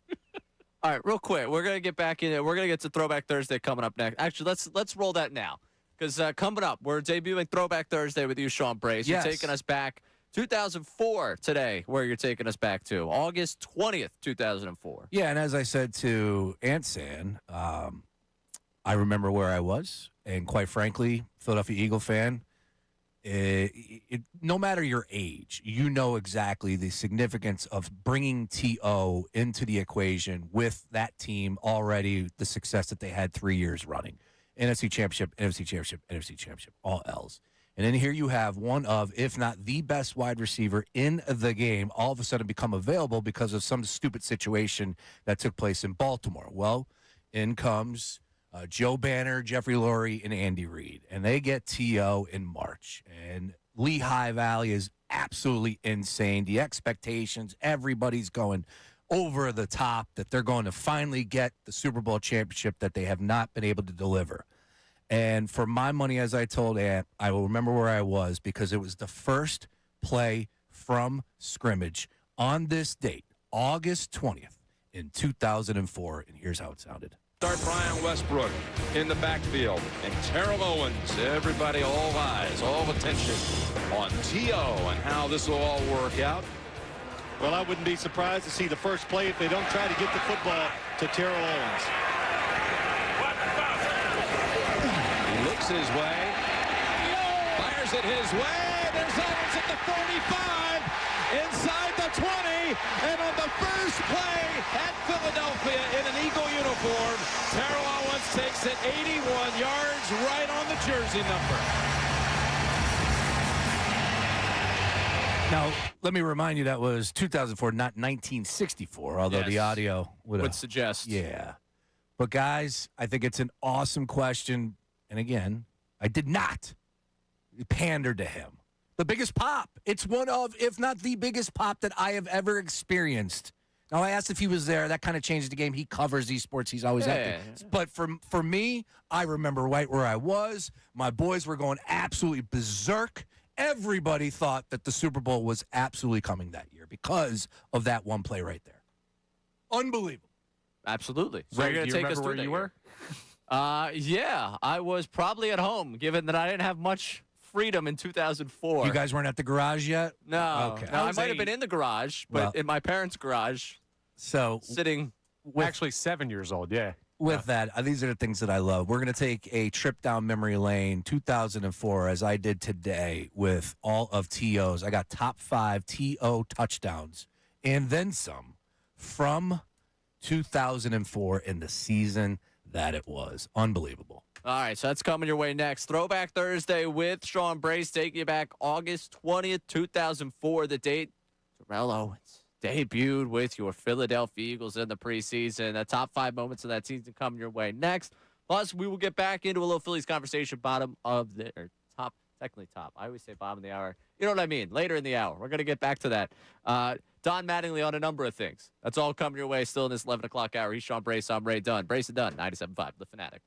All right, real quick. We're going to get back in it. We're going to get to Throwback Thursday coming up next. Actually, let's roll that now. Because coming up, we're debuting Throwback Thursday with you, Sean Brace. Yes. You're taking us back 2004 today, where you're taking us back to August 20th, 2004. Yeah, and as I said to Ant San, I remember where I was. And quite frankly, Philadelphia Eagle fan, no matter your age, you know exactly the significance of bringing T.O. into the equation with that team already, the success that they had 3 years running. NFC Championship, NFC Championship, NFC Championship, all L's. And then here you have one of, if not the best wide receiver in the game, all of a sudden become available because of some stupid situation that took place in Baltimore. Well, in comes Joe Banner, Jeffrey Lurie, and Andy Reid. And they get T.O. in March. And Lehigh Valley is absolutely insane. The expectations, everybody's going over the top that they're going to finally get the Super Bowl championship that they have not been able to deliver. And for my money, as I told Ant, I will remember where I was because it was the first play from scrimmage on this date, August 20th in 2004. And here's how it sounded. Start Brian Westbrook in the backfield. And Terrell Owens, everybody, all eyes, all attention on T.O. and how this will all work out. Well, I wouldn't be surprised to see the first play if they don't try to get the football to Terrell Owens. He looks his way. Fires it his way. There's Owens at the 45. Inside the 20. And on the first play at Philadelphia in an Eagle uniform, Terrell Owens takes it 81 yards right on the jersey number. Now, let me remind you that was 2004, not 1964, although the audio would suggest. Yeah. But, guys, I think it's an awesome question. And, again, I did not pander to him. The biggest pop. It's one of, if not the biggest pop that I have ever experienced. Now, I asked if he was there. That kind of changed the game. He covers these sports. He's always at there. But for me, I remember right where I was. My boys were going absolutely berserk. Everybody thought that the Super Bowl was absolutely coming that year because of that one play right there. Unbelievable. Absolutely. So Ray, you're do going you to take us remember through where that you were? Yeah, I was probably at home, given that I didn't have much freedom in 2004. You guys weren't at the garage yet? No. Okay. No, I might have been in the garage, but in my parents' garage. So sitting. Actually 7 years old, yeah. With that, these are the things that I love. We're going to take a trip down memory lane, 2004, as I did today with all of T.O.'s. I got top 5 T.O. touchdowns and then some from 2004 in the season that it was. Unbelievable. All right, so that's coming your way next. Throwback Thursday with Sean Brace, taking you back August 20th, 2004, the date Terrell Owens debuted with your Philadelphia Eagles in the preseason. The top 5 moments of that season coming your way next. Plus, we will get back into a little Phillies conversation, bottom of the or top, technically top. I always say bottom of the hour. You know what I mean? Later in the hour. We're going to get back to that. Don Mattingly on a number of things. That's all coming your way still in this 11 o'clock hour. He's Sean Brace. I'm Ray Dunne. Brace and Dunne, 97.5, The Fanatic.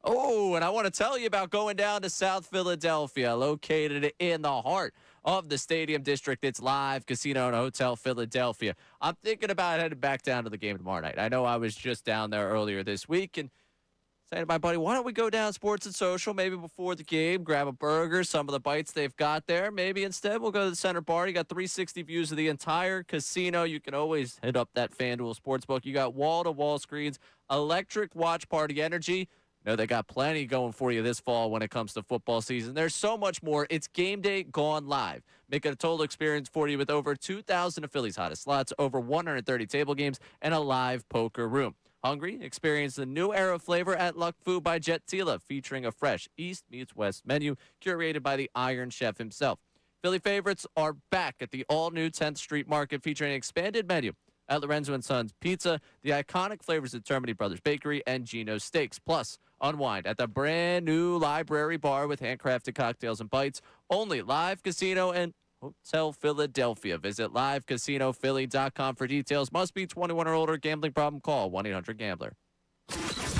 Oh, and I want to tell you about going down to South Philadelphia, located in the heart of the Stadium District. It's Live Casino and Hotel Philadelphia. I'm thinking about heading back down to the game tomorrow night. I know I was just down there earlier this week and saying to my buddy, why don't we go down Sports and Social, maybe before the game, grab a burger, some of the bites they've got there. Maybe instead we'll go to the center bar. You got 360 views of the entire casino. You can always hit up that FanDuel Sportsbook. You got wall-to-wall screens, electric watch party energy. No, they got plenty going for you this fall when it comes to football season. There's so much more. It's game day gone live. Make it a total experience for you with over 2,000 of Philly's hottest slots, over 130 table games, and a live poker room. Hungry? Experience the new era flavor at Luck Food by Jet Tila, featuring a fresh East meets West menu curated by the Iron Chef himself. Philly favorites are back at the all-new 10th Street Market, featuring an expanded menu at Lorenzo & Sons Pizza, the iconic flavors at Termini Brothers Bakery, and Gino's Steaks. Plus, unwind at the brand new Library Bar with handcrafted cocktails and bites. Only Live Casino and Hotel Philadelphia. Visit livecasinophilly.com for details. Must be 21 or older. Gambling problem? Call 1-800-GAMBLER.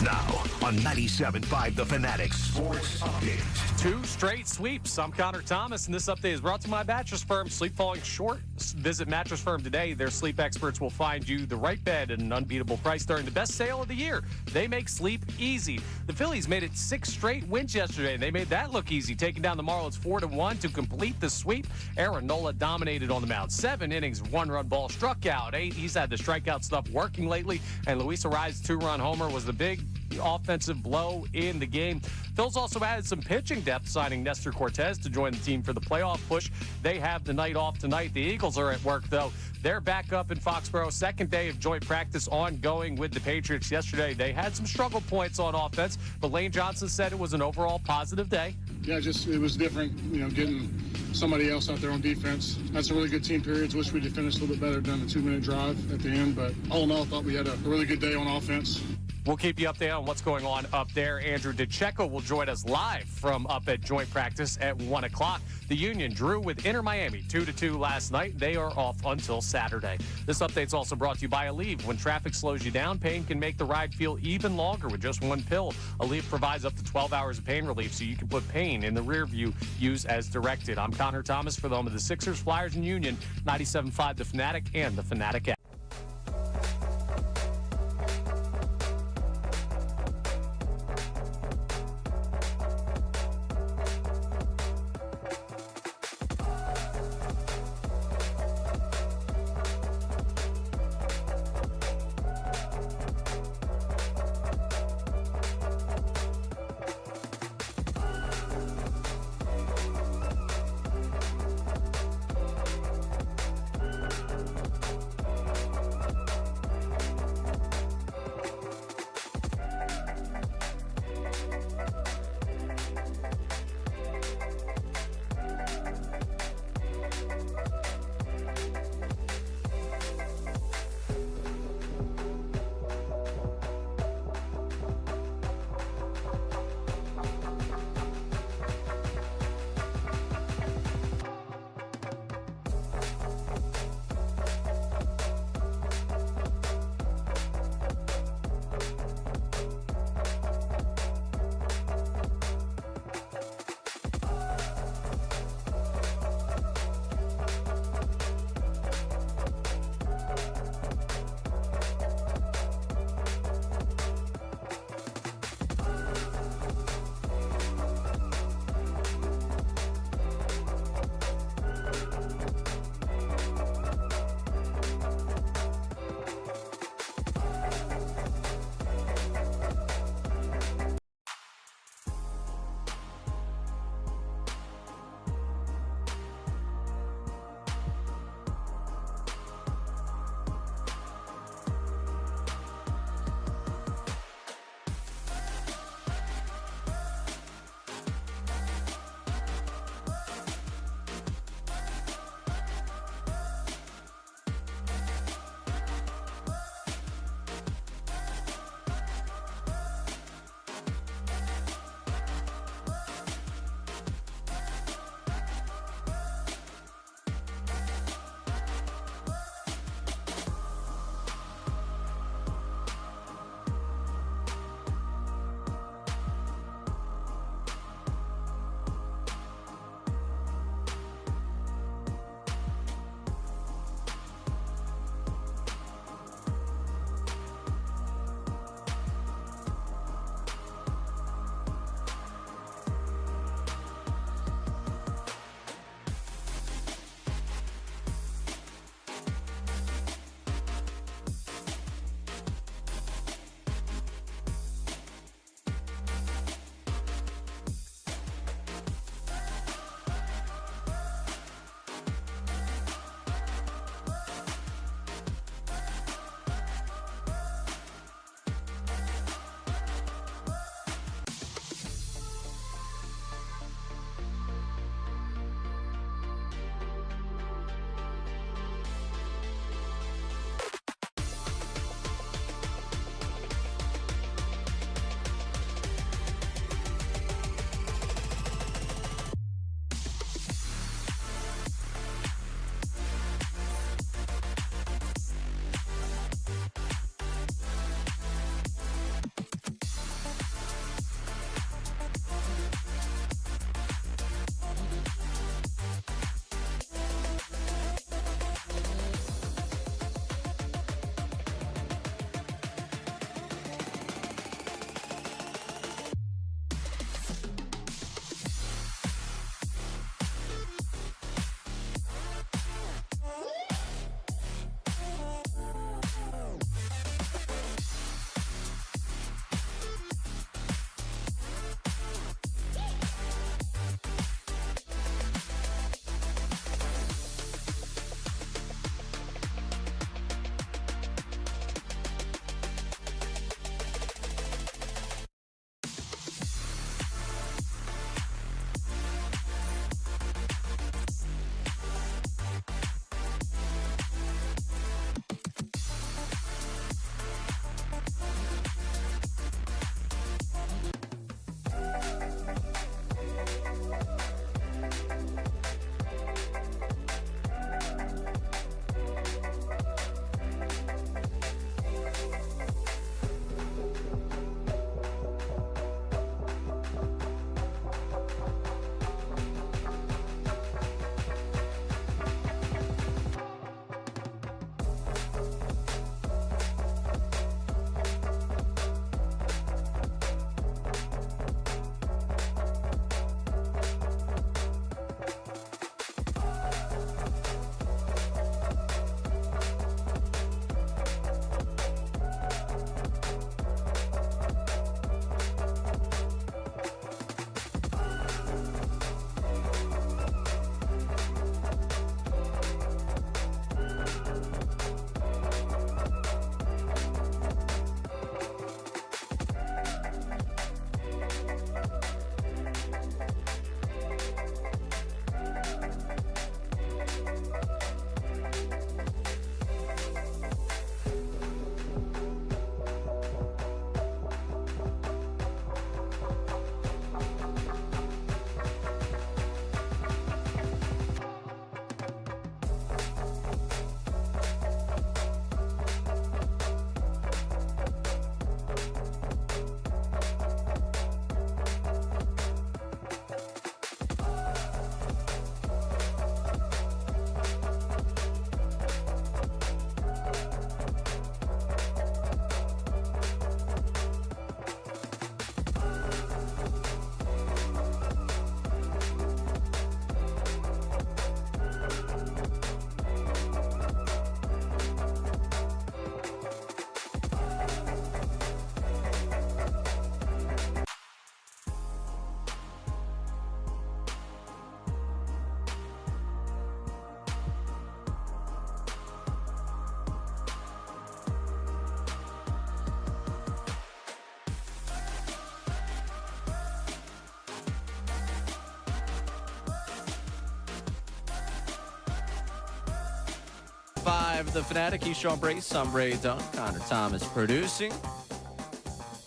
Now on 97.5 The Fanatic Sports Update. 2 straight sweeps. I'm Connor Thomas, and this update is brought to you by Mattress Firm. Sleep falling short? Visit Mattress Firm today. Their sleep experts will find you the right bed at an unbeatable price during the best sale of the year. They make sleep easy. The Phillies made it 6 straight wins yesterday, and they made that look easy, taking down the Marlins 4-1 to complete the sweep. Aaron Nola dominated on the mound. 7 innings, 1-run ball, struck out 8. He's had the strikeout stuff working lately, and Luis Arraez's 2-run homer was the big offensive blow in the game. Phil's also added some pitching depth, signing Nestor Cortez to join the team for the playoff push. They have the night off tonight. The Eagles are at work, though. They're back up in Foxborough. Second day of joint practice ongoing with the Patriots. Yesterday, they had some struggle points on offense, but Lane Johnson said it was an overall positive day. Yeah, just it was different, getting somebody else out there on defense. Had some really good team periods. Wish we'd have finished a little bit better than the 2-minute drive at the end, but all in all, I thought we had a really good day on offense. We'll keep you updated on what's going on up there. Andrew DeCecco will join us live from up at joint practice at 1 o'clock. The Union drew with Inter Miami 2-2 last night. They are off until Saturday. This update's also brought to you by Aleve. When traffic slows you down, pain can make the ride feel even longer with just one pill. Aleve provides up to 12 hours of pain relief so you can put pain in the rear view. Use as directed. I'm Connor Thomas for the home of the Sixers, Flyers, and Union. 97.5 The Fanatic and The Fanatic app. 97.5 The Fanatic. He's Sean Brace. I'm Ray Dunne. Connor Thomas producing.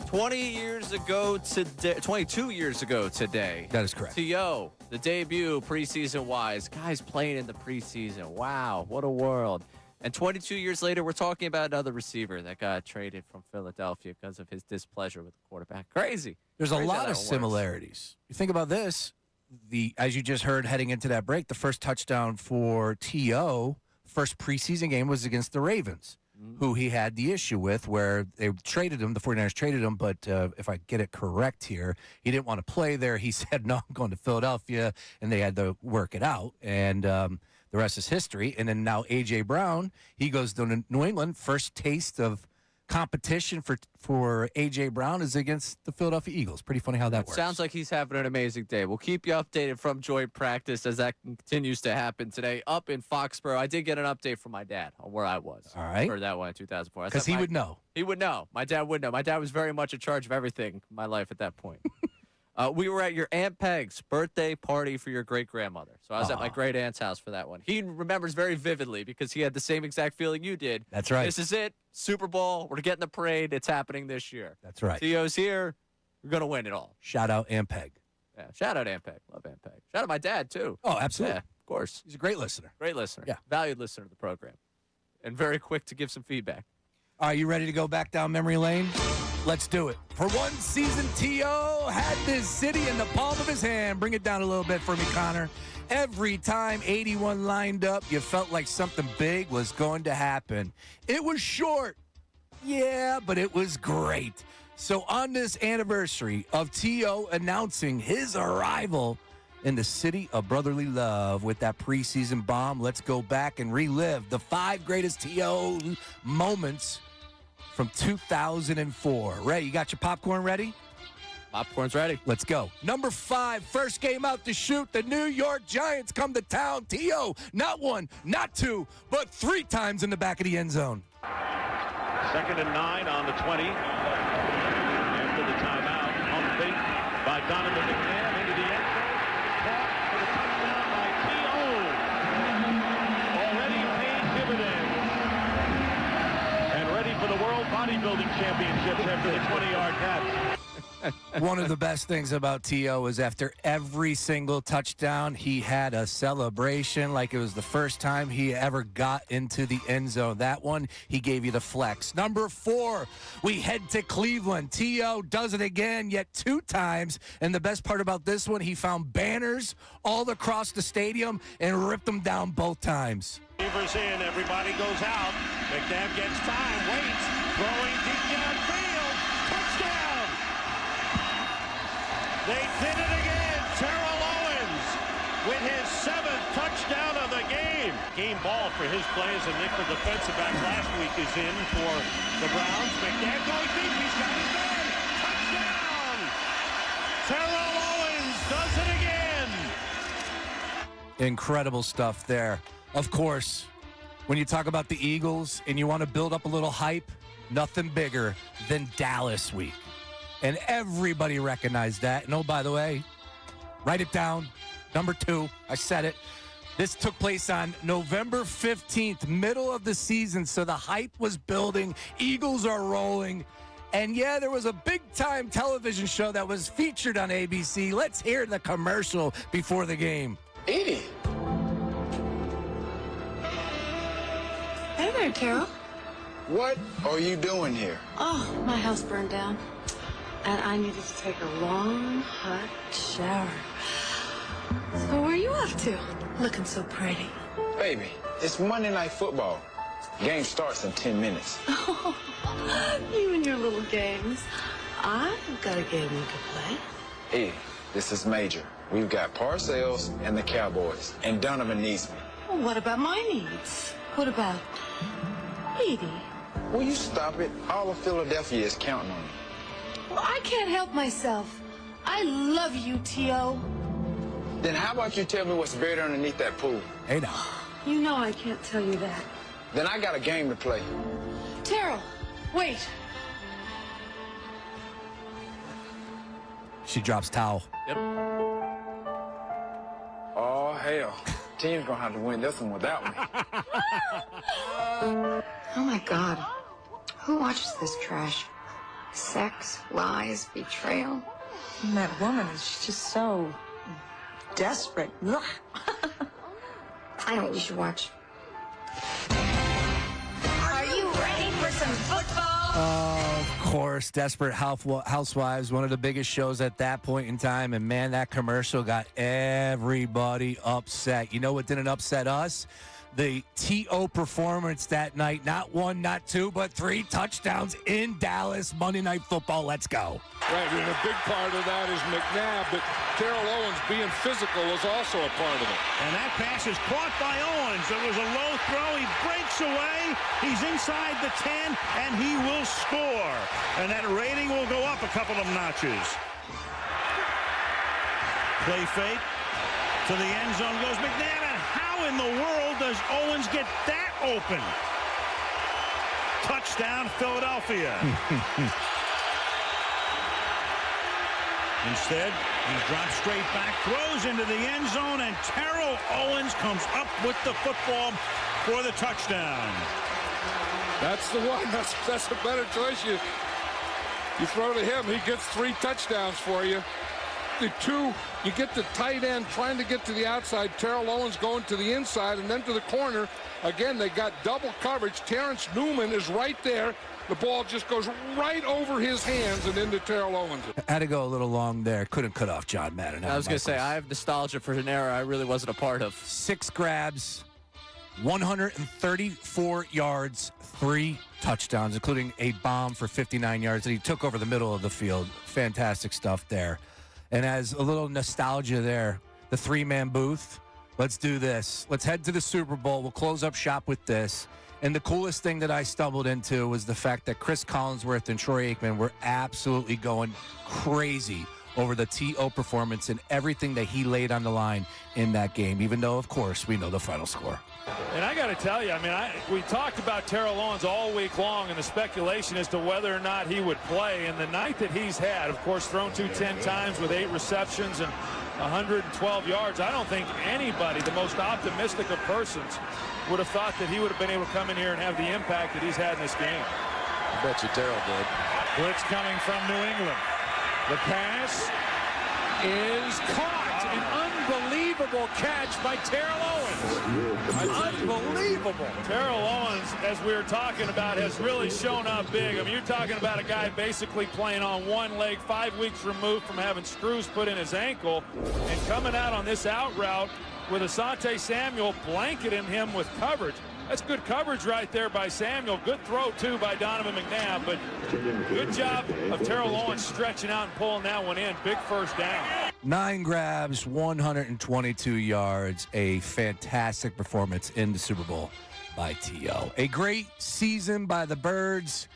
22 years ago today. That is correct. T.O., the debut preseason-wise. Guys playing in the preseason. Wow, what a world. And 22 years later, we're talking about another receiver that got traded from Philadelphia because of his displeasure with the quarterback. Crazy. There's a Crazy how lot that of works. similarities. You think about this, as you just heard heading into that break, the first touchdown for T.O., first preseason game was against the Ravens, who he had the issue with where they traded him, the 49ers traded him, but if I get it correct here, he didn't want to play there. He said, no, I'm going to Philadelphia, and they had to work it out. And the rest is history. And then now A.J. Brown, he goes to New England. First taste of competition for A.J. Brown is against the Philadelphia Eagles. Pretty funny how that works. Sounds like he's having an amazing day. We'll keep you updated from joint practice as that continues to happen today up in Foxborough. I did get an update from my dad on where I was. All right. For that one in 2004. Because he would know. He would know. My dad would know. My dad was very much in charge of everything in my life at that point. We were at your Aunt Peg's birthday party for your great-grandmother. So I was at my great-aunt's house for that one. He remembers very vividly because he had the same exact feeling you did. That's right. This is it. Super Bowl. We're getting the parade. It's happening this year. That's right. T.O.'s here. We're going to win it all. Shout out Aunt Peg. Yeah, shout out Aunt Peg. Love Aunt Peg. Shout out my dad, too. Oh, absolutely. Yeah, of course. He's a great listener. Great listener. Yeah. Valued listener to the program. And very quick to give some feedback. Are you ready to go back down memory lane? Let's do it. For one season, T.O. had this city in the palm of his hand. Bring it down a little bit for me, Connor. Every time 81 lined up, you felt like something big was going to happen. It was short. Yeah, but it was great. So on this anniversary of T.O. announcing his arrival in the city of brotherly love with that preseason bomb, let's go back and relive the 5 greatest T.O. moments from 2004. Ray, you got your popcorn ready? Popcorn's ready. Let's go. Number 5, first game out to shoot. The New York Giants come to town. T.O., not 1, not 2, but 3 times in the back of the end zone. 2nd and 9 on the 20. After the timeout, Humphrey by Donovan McNabb into the end zone. Caught for the touchdown by T.O. Already paid dividends. And ready for the World Bodybuilding Championships after the 20-yard catch. One of the best things about T.O. is after every single touchdown, he had a celebration like it was the first time he ever got into the end zone. That one, he gave you the flex. Number 4, we head to Cleveland. T.O. does it again, yet 2 times. And the best part about this one, he found banners all across the stadium and ripped them down both times. Receivers in, everybody goes out. McNabb gets time, waits, throwing deep downfield. Touchdown! They did it again. Terrell Owens with his 7th touchdown of the game. Game ball for his play as a nickel defensive back last week is in for the Browns. McNabb going deep. He's got his man. Touchdown! Terrell Owens does it again. Incredible stuff there. Of course, when you talk about the Eagles and you want to build up a little hype, nothing bigger than Dallas week. And everybody recognized that. And oh, by the way, write it down. Number 2, I said it. This took place on November 15th, middle of the season. So the hype was building. Eagles are rolling. And yeah, there was a big-time television show that was featured on ABC. Let's hear the commercial before the game. Edie. Hey there, Terrell. What are you doing here? Oh, my house burned down. And I needed to take a long, hot shower. So where are you off to? Looking so pretty. Baby, it's Monday Night Football. Game starts in 10 minutes. Oh, you and your little games. I've got a game you can play. Edie, this is major. We've got Parcells and the Cowboys, and Donovan needs me. Well, what about my needs? What about Edie? Will you stop it? All of Philadelphia is counting on me. Well, I can't help myself. I love you, T.O. Then how about you tell me what's buried underneath that pool? Hey now. You know I can't tell you that. Then I got a game to play. Terrell, wait. She drops towel. Yep. Oh, hell. team's going to have to win this one without me. Oh my God. Who watches this trash? Sex, lies, betrayal. And that woman is just so desperate. Ugh. I know what you should watch. Are you ready for some football? Of course, Desperate Housewives, one of the biggest shows at that point in time. And, man, that commercial got everybody upset. You know what didn't upset us? The T.O. performance that night. Not one, not two, but 3 touchdowns in Dallas. Monday Night Football. Let's go. Right, and a big part of that is McNabb, but Terrell Owens being physical was also a part of it. And that pass is caught by Owens. It was a low throw. He breaks away. He's inside the 10, and he will score. And that rating will go up a couple of notches. Play fake. To the end zone goes McNabb. And how in the world does Owens get that open? Touchdown, Philadelphia. Instead, he drops straight back, throws into the end zone, and Terrell Owens comes up with the football for the touchdown. That's the one. That's a better choice. You throw to him, he gets 3 touchdowns for you. The 2, you get the tight end trying to get to the outside. Terrell Owens going to the inside and then to the corner. Again, they got double coverage. Terrence Newman is right there. The ball just goes right over his hands and into Terrell Owens. Had to go a little long there. Couldn't cut off John Madden. I was going to say, I have nostalgia for an era I really wasn't a part of. 6 grabs, 134 yards, 3 touchdowns, including a bomb for 59 yards that he took over the middle of the field. Fantastic stuff there. And as a little nostalgia there, the 3-man booth, let's do this. Let's head to the Super Bowl. We'll close up shop with this. And the coolest thing that I stumbled into was the fact that Chris Collinsworth and Troy Aikman were absolutely going crazy over the T.O. performance and everything that he laid on the line in that game, even though, of course, we know the final score. And I got to tell you, I mean, we talked about Terrell Owens all week long and the speculation as to whether or not he would play. And the night that he's had, of course, thrown 10 times with 8 receptions and 112 yards, I don't think anybody, the most optimistic of persons, would have thought that he would have been able to come in here and have the impact that he's had in this game. I bet you Terrell did. Blitz coming from New England. The pass is caught. An unbelievable catch by Terrell Owens. Unbelievable. Terrell Owens, as we were talking about, has really shown up big. I mean, you're talking about a guy basically playing on one leg, 5 weeks removed from having screws put in his ankle, and coming out on this out route with Asante Samuel blanketing him with coverage. That's good coverage right there by Samuel. Good throw, too, by Donovan McNabb. But good job of Terrell Owens stretching out and pulling that one in. Big first down. 9 grabs, 122 yards. A fantastic performance in the Super Bowl by T.O. A great season by the Birds,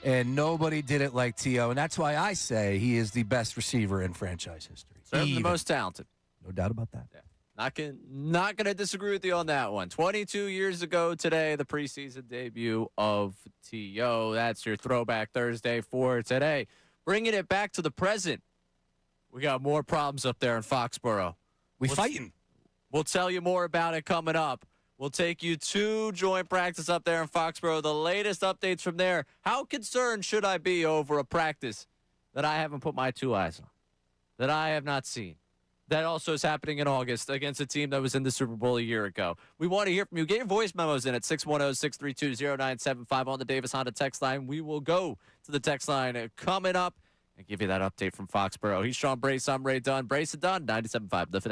and nobody did it like T.O. And that's why I say he is the best receiver in franchise history. Certainly the most talented. No doubt about that. Yeah. Not gonna disagree with you on that one. 22 years ago today, the preseason debut of T.O. That's your Throwback Thursday for today. Bringing it back to the present, we got more problems up there in Foxborough. We fighting. We'll tell you more about it coming up. We'll take you to joint practice up there in Foxborough. The latest updates from there. How concerned should I be over a practice that I haven't put my 2 eyes on, that I have not seen? That also is happening in August against a team that was in the Super Bowl a year ago. We want to hear from you. Get your voice memos in at 610-632-0975 on the Davis Honda text line. We will go to the text line coming up and give you that update from Foxborough. He's Sean Brace. I'm Ray Dunn. Brace and Dunn, 97.5. The Fanatic.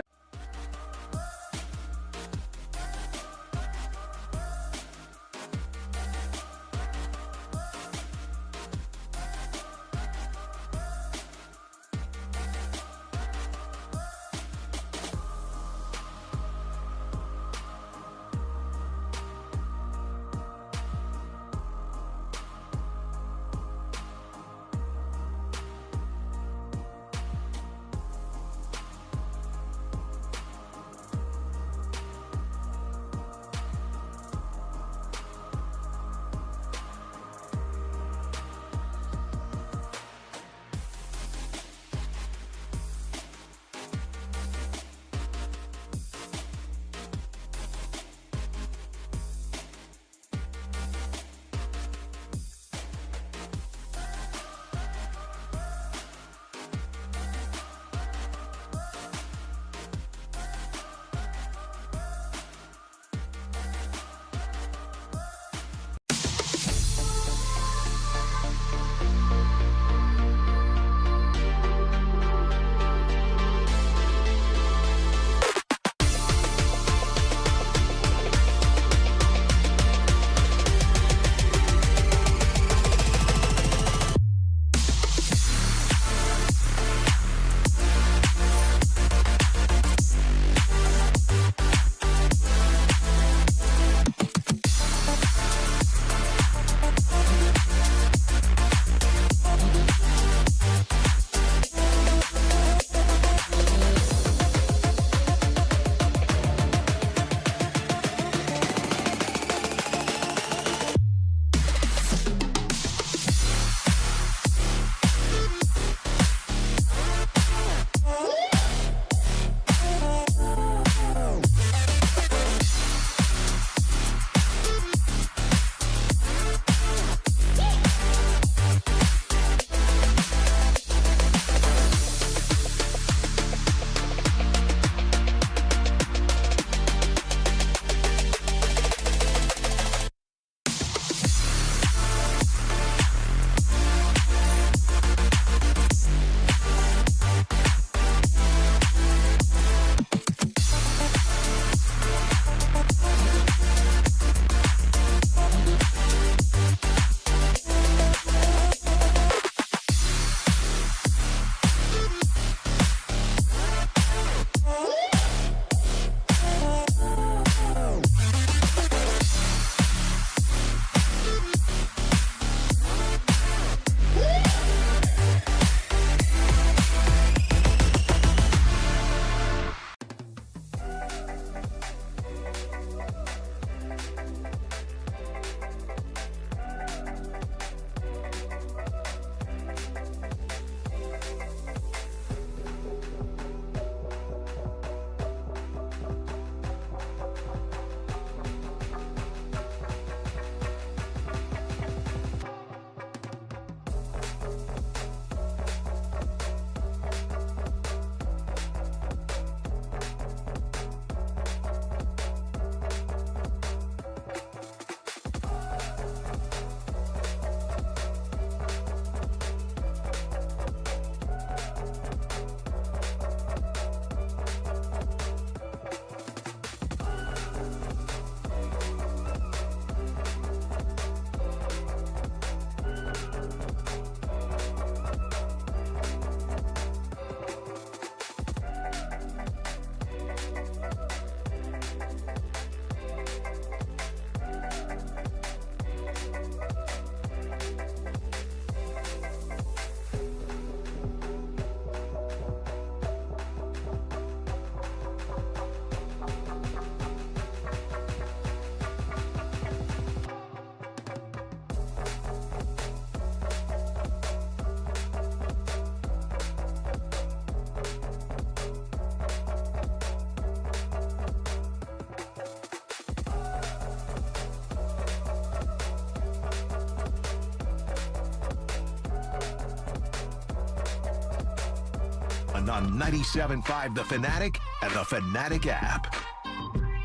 on 97.5 The Fanatic and the Fanatic app.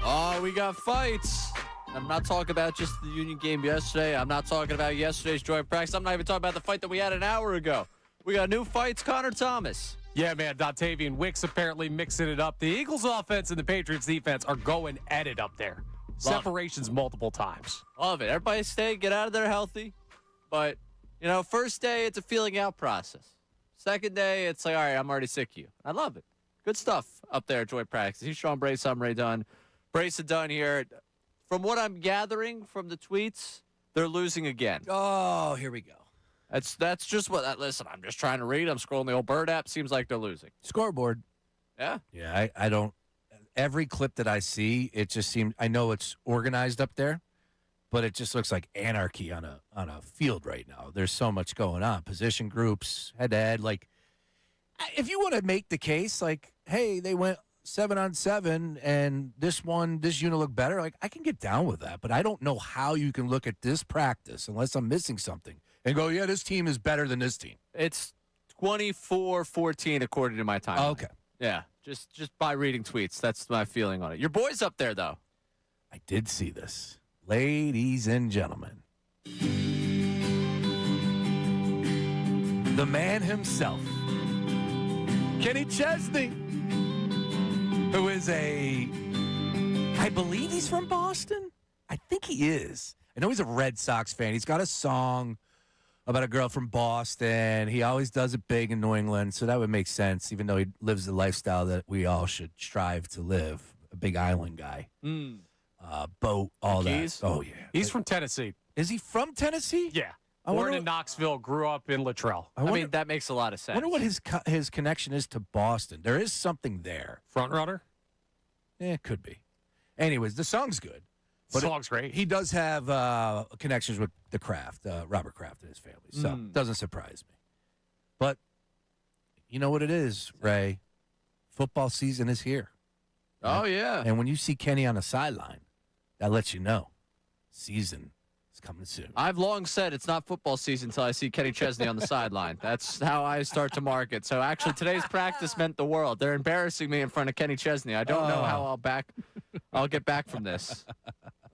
Oh, we got fights. I'm not talking about just the Union game yesterday. I'm not talking about yesterday's joint practice. I'm not even talking about the fight that we had an hour ago. We got new fights. Connor Thomas. Yeah, man, Dontavian Wicks apparently mixing it up. The Eagles offense and the Patriots defense are going at it up there. Separations multiple times. Love it. Everybody stay, get out of there healthy. But, first day, it's a feeling out process. Second day, it's like, all right, I'm already sick of you. I love it. Good stuff up there at joint practice. He's Sean Brace. I'm Ray Dunne. Brace and Dunne here. From what I'm gathering from the tweets, they're losing again. Oh, here we go. That's just what. Listen, I'm just trying to read. I'm scrolling the old Bird app. Seems like they're losing. Scoreboard. Yeah. Yeah, I don't. Every clip that I see, it just seems. I know it's organized up there, but it just looks like anarchy on a field right now. There's so much going on. Position groups, head to head. Like, if you want to make the case, like, hey, they went 7-on-7, and this unit looked better. Like, I can get down with that, but I don't know how you can look at this practice unless I'm missing something and go, yeah, this team is better than this team. It's 24-14 according to my time. Okay. Yeah, just by reading tweets. That's my feeling on it. Your boy's up there, though. I did see this. Ladies and gentlemen, the man himself, Kenny Chesney, who is I believe he's from Boston. I think he is. I know he's a Red Sox fan. He's got a song about a girl from Boston. He always does it big in New England, so that would make sense, even though he lives the lifestyle that we all should strive to live. A big island guy. Boat, all that. Oh, yeah. He's from Tennessee. Is he from Tennessee? Yeah. Born in Knoxville, grew up in Luttrell. I mean, that makes a lot of sense. I wonder what his connection is to Boston. There is something there. Front runner? Yeah, it could be. Anyways, the song's good. But song's great. He does have connections with the Kraft, Robert Kraft and his family, so doesn't surprise me. But you know what it is, Ray? Football season is here. Oh, yeah. And when you see Kenny on the sideline, that lets you know season is coming soon. I've long said it's not football season until I see Kenny Chesney on the sideline. That's how I start to mark it. So actually, today's practice meant the world. They're embarrassing me in front of Kenny Chesney. I don't know how I'll get back from this.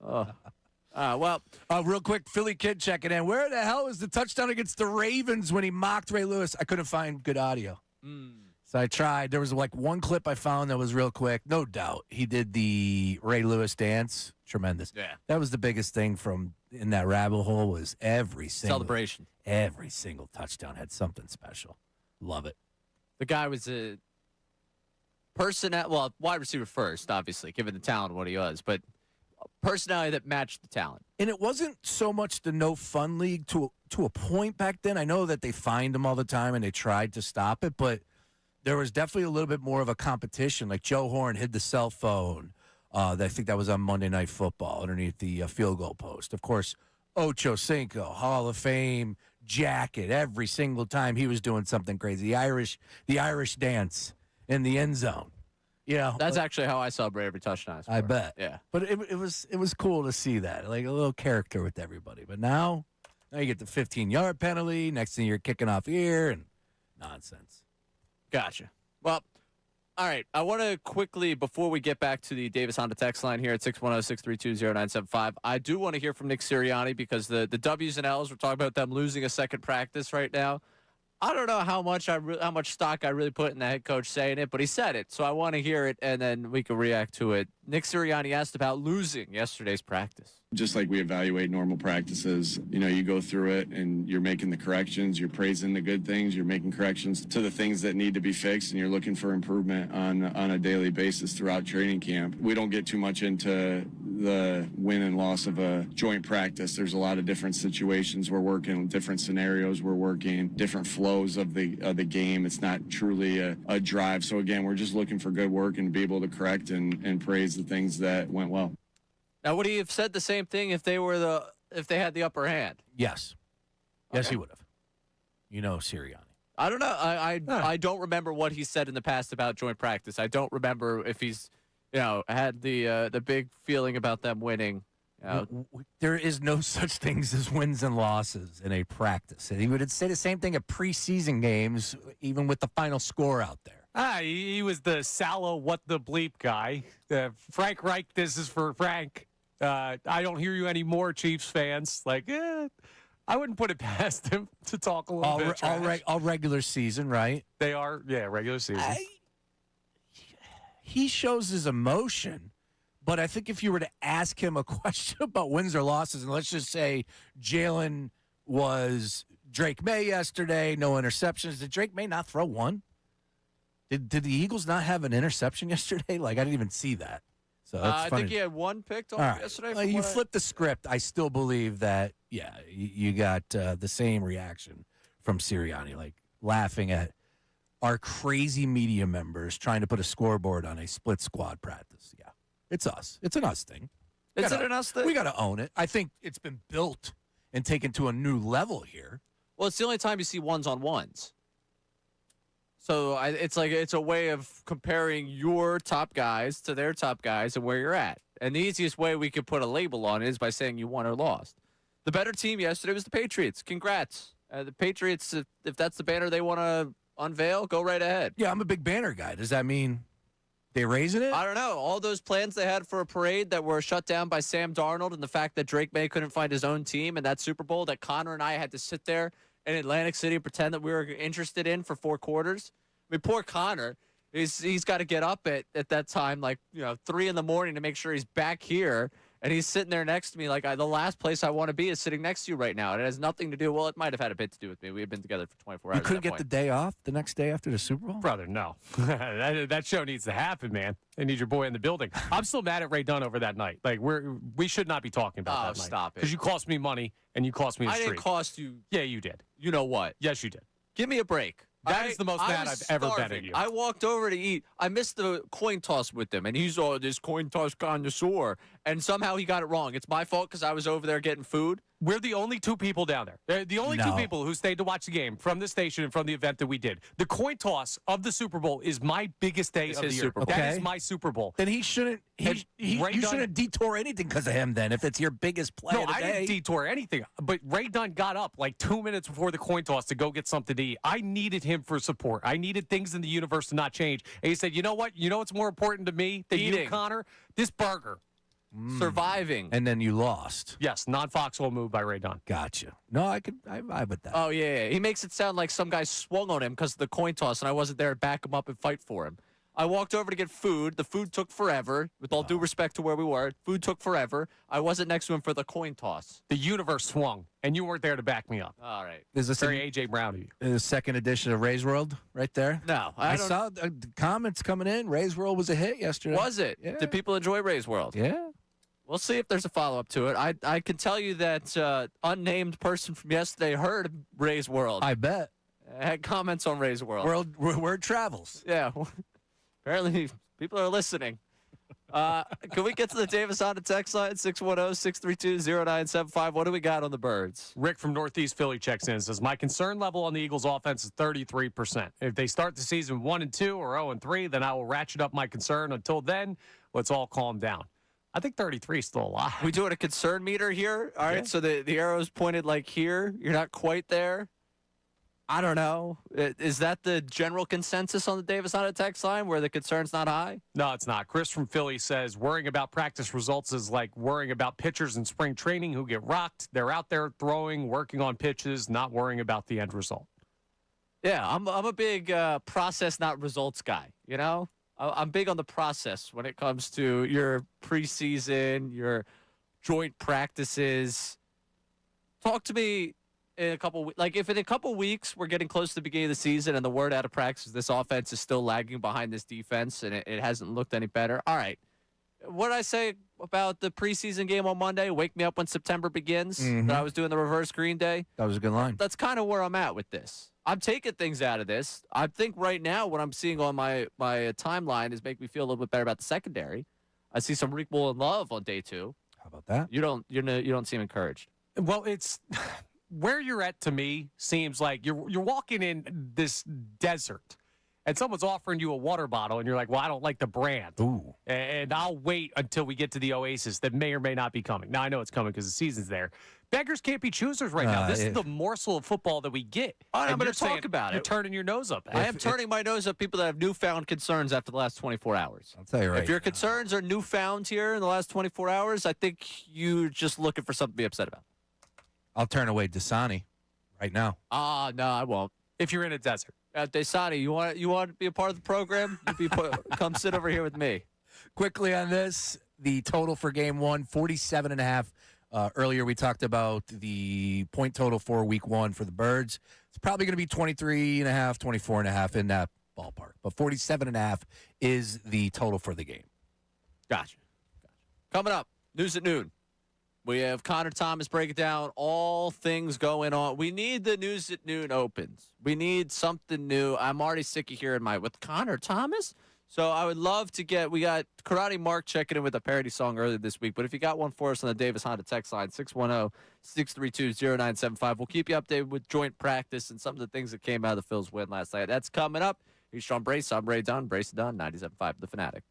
Real quick, Philly kid checking in. Where the hell was the touchdown against the Ravens when he mocked Ray Lewis? I couldn't find good audio. So I tried. There was like one clip I found that was real quick. No doubt. He did the Ray Lewis dance. Tremendous. Yeah. That was the biggest thing from in that rabbit hole was every single celebration. Every single touchdown had something special. Love it. The guy was a wide receiver first, obviously, given the talent of what he was, but personality that matched the talent. And it wasn't so much the no fun league to a point back then. I know that they fined him all the time and they tried to stop it, but there was definitely a little bit more of a competition. Like Joe Horn hid the cell phone. I think that was on Monday Night Football underneath the field goal post. Of course, Ocho Cinco, Hall of Fame jacket. Every single time he was doing something crazy. The Irish dance in the end zone. You know, that's actually how I celebrate every touchdown. I bet. Yeah. But it was cool to see that, like a little character with everybody. But now you get the 15-yard penalty. Next thing you're kicking off here and nonsense. Gotcha. Well, all right. I want to quickly, before we get back to the Davis Honda text line here at 610-632-0975, I do want to hear from Nick Sirianni because the W's and L's, we're talking about them losing a second practice right now. I don't know how much stock I really put in the head coach saying it, but he said it, so I want to hear it, and then we can react to it. Nick Sirianni asked about losing yesterday's practice. Just like we evaluate normal practices, you go through it and you're making the corrections, you're praising the good things, you're making corrections to the things that need to be fixed, and you're looking for improvement on a daily basis throughout training camp. We don't get too much into the win and loss of a joint practice. There's a lot of different situations. We're working different scenarios. We're working different flows of the game. It's not truly a drive. So again, we're just looking for good work and be able to correct and praise the things that went well. Now, would he have said the same thing if they had the upper hand? Yes. Yes, he would have. Sirianni. I don't know. I don't remember what he said in the past about joint practice. I don't remember if he's, had the big feeling about them winning. There is no such things as wins and losses in a practice. And he would say the same thing at preseason games, even with the final score out there. He was the sallow what the bleep guy. Frank Reich, this is for Frank. I don't hear you anymore, Chiefs fans. Like, I wouldn't put it past him to talk a little bit trash. All regular season, right? They are, regular season. He shows his emotion, but I think if you were to ask him a question about wins or losses, and let's just say Jalen was Drake May yesterday, no interceptions. Did Drake May not throw one? Did the Eagles not have an interception yesterday? Like, I didn't even see that. So that's I funny. think he had one picked off yesterday. Well, you flipped the script. I still believe that, you got the same reaction from Sirianni, like laughing at our crazy media members trying to put a scoreboard on a split squad practice. Yeah, it's us. It's an us thing. Is it an us thing? We got to own it. I think it's been built and taken to a new level here. Well, it's the only time you see ones-on-ones. So it's a way of comparing your top guys to their top guys and where you're at. And the easiest way we could put a label on it is by saying you won or lost. The better team yesterday was the Patriots. Congrats. The Patriots, if that's the banner they want to unveil, go right ahead. Yeah, I'm a big banner guy. Does that mean they raising it? I don't know. All those plans they had for a parade that were shut down by Sam Darnold and the fact that Drake May couldn't find his own team in that Super Bowl that Connor and I had to sit there in Atlantic City and pretend that we were interested in for 4 quarters. I mean, poor Connor. He's got to get up at that time, 3 in the morning to make sure he's back here. And he's sitting there next to me like, the last place I want to be is sitting next to you right now. And it has nothing to do, well, it might have had a bit to do with me. We had been together for 24 hours. You couldn't get the day off the next day after the Super Bowl? Brother, no. that show needs to happen, man. They need your boy in the building. I'm still mad at Ray Dunne over that night. Like, we should not be talking about that night. Stop it. Because you cost me money and you cost me a streak. I didn't cost you. Yeah, you did. You know what? Yes, you did. Give me a break. That is the most mad I've ever been at you. I walked over to eat. I missed the coin toss with him, and he's this coin toss connoisseur. And somehow he got it wrong. It's my fault because I was over there getting food. We're the only 2 people down there. They're the only 2 people who stayed to watch the game from the station and from the event that we did. The coin toss of the Super Bowl is my biggest day of the year. Super Bowl. That is my Super Bowl. Then he shouldn't. You shouldn't detour anything because of him. Then, if it's your biggest play of the day. No, I didn't detour anything. But Ray Dunne got up like 2 minutes before the coin toss to go get something to eat. I needed him for support. I needed things in the universe to not change. And he said, "You know what? You know what's more important to me than you, Connor? This burger." Surviving. And then you lost. Yes, non-foxhole move by Ray Dunne. Gotcha. No, I vibe with that. Oh, yeah. He makes it sound like some guy swung on him because of the coin toss, and I wasn't there to back him up and fight for him. I walked over to get food. The food took forever. With all due respect to where we were, food took forever. I wasn't next to him for the coin toss. The universe swung, and you weren't there to back me up. All right. Is this very A.J. Brown of you? The second edition of Ray's World right there? No. I saw the comments coming in. Ray's World was a hit yesterday. Was it? Yeah. Did people enjoy Ray's World? Yeah. We'll see if there's a follow-up to it. I can tell you that unnamed person from yesterday heard Ray's World. I bet. Had comments on Ray's World. Word travels. Yeah. Apparently, people are listening. Can we get to the Davis on the text line? 610-632-0975. What do we got on the Birds? Rick from Northeast Philly checks in and says, my concern level on the Eagles offense is 33%. If they start the season 1-2 or 0-3, then I will ratchet up my concern. Until then, let's all calm down. I think 33 is still a lot. We doing a concern meter here? All right, so the arrow's pointed like here. You're not quite there. I don't know. Is that the general consensus on the Davis on a text line where the concern's not high? No, it's not. Chris from Philly says worrying about practice results is like worrying about pitchers in spring training who get rocked. They're out there throwing, working on pitches, not worrying about the end result. Yeah, I'm a big process, not results guy, you know? I'm big on the process when it comes to your preseason, your joint practices. Talk to me in a couple weeks. Like, if in a couple weeks we're getting close to the beginning of the season and the word out of practice is this offense is still lagging behind this defense and it hasn't looked any better. All right. What did I say about the preseason game on Monday? Wake me up when September begins. That I was doing the reverse Green Day. That was a good line. That's kind of where I'm at with this. I'm taking things out of this. I think right now what I'm seeing on my timeline is make me feel a little bit better about the secondary. I see some Reekbull and Love on day 2. How about that? You don't seem encouraged. Well, it's where you're at to me seems like you're walking in this desert and someone's offering you a water bottle and you're like, well, I don't like the brand. Ooh. And I'll wait until we get to the oasis that may or may not be coming. Now, I know it's coming because the season's there. Beggars can't be choosers right now. This is the morsel of football that we get. I'm going to talk about You're it. turning your nose up. I am turning my nose up people that have newfound concerns after the last 24 hours. I'll tell you right If your concerns are newfound here in the last 24 hours, I think you're just looking for something to be upset about. I'll turn away Dasani right now. No, I won't. If you're in a desert. Desani, you want to be a part of the program? Come sit over here with me. Quickly on this, the total for game one, 47.5. Earlier we talked about the point total for week one for the Birds. It's probably going to be 23.5, 24.5 in that ballpark. But 47.5 is the total for the game. Gotcha. Coming up, news at noon. We have Connor Thomas breaking down all things going on. We need the news at noon opens. We need something new. I'm already sick of hearing with Connor Thomas. So I would love to we got Karate Mark checking in with a parody song earlier this week. But if you got one for us on the Davis Honda text line, 610-632-0975. We'll keep you updated with joint practice and some of the things that came out of the Phillies win last night. That's coming up. He's Sean Brace. I'm Ray Dunn. Brace Dunn, 97.5 The Fanatic.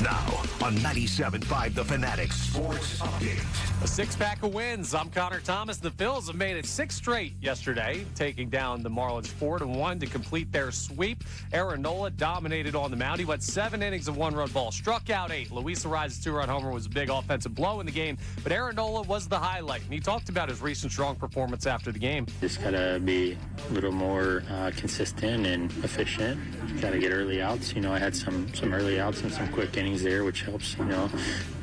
Now on 97.5 The Fanatic Sports Update. A six-pack of wins. I'm Connor Thomas. The Phils have made it 6 straight yesterday, taking down the Marlins 4-1 to complete their sweep. Aaron Nola dominated on the mound. He went 7 innings of 1-run ball, struck out 8. Luis Arraez's 2-run homer was a big offensive blow in the game, but Aaron Nola was the highlight, and he talked about his recent strong performance after the game. Just got to be a little more consistent and efficient. Got to get early outs. I had some early outs and some quick innings there, which helps. I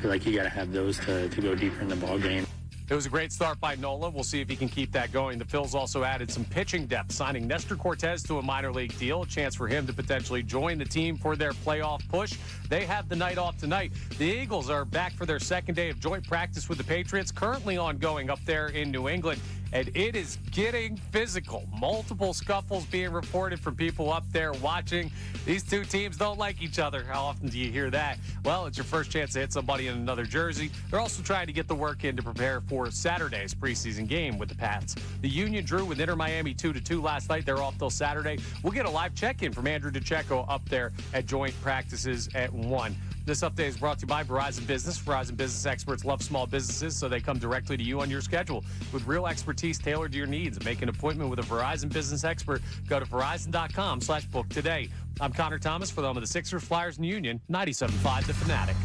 feel like you got to have those to go deeper in the ball game. It was a great start by Nola. We'll see if he can keep that going. The Phils also added some pitching depth, signing Nestor Cortez to a minor league deal, a chance for him to potentially join the team for their playoff push. They have the night off tonight. The Eagles are back for their second day of joint practice with the Patriots, currently ongoing up there in New England. And it is getting physical. Multiple scuffles being reported from people up there watching. These two teams don't like each other. How often do you hear that? Well, it's your first chance to hit somebody in another jersey. They're also trying to get the work in to prepare for Saturday's preseason game with the Pats. The Union drew with Inter Miami 2-2 last night. They're off till Saturday. We'll get a live check-in from Andrew DeCecco up there at joint practices at 1. This update is brought to you by Verizon Business. Verizon Business experts love small businesses, so they come directly to you on your schedule with real expertise tailored to your needs. Make an appointment with a Verizon Business expert. Go to Verizon.com/book today. I'm Connor Thomas for the home of the Sixers, Flyers, and Union, 97.5 The Fanatic.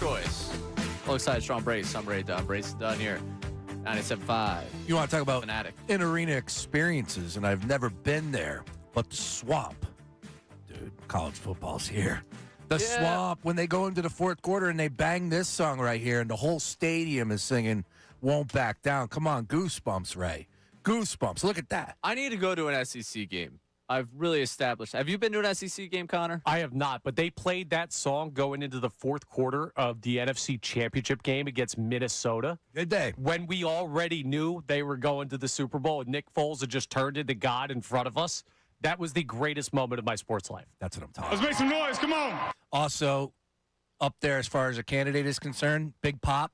choice. Alongside Sean Brace, I'm Ray Dunn. Brace is done here. 97.5. You want to talk about Fanatic. in-arena experiences, and I've never been there, but the Swamp. Dude, college football's here. The Swamp, when they go into the fourth quarter and they bang this song right here, and the whole stadium is singing Won't Back Down. Come on, goosebumps, Ray. Goosebumps. Look at that. I need to go to an SEC game. I've really established. Have you been to an SEC game, Connor? I have not, but they played that song going into the fourth quarter of the NFC Championship game against Minnesota. Good day. When we already knew they were going to the Super Bowl, and Nick Foles had just turned into God in front of us. That was the greatest moment of my sports life. That's what I'm talking Let's make some noise. Come on. Also, up there as far as a candidate is concerned, Big Pop.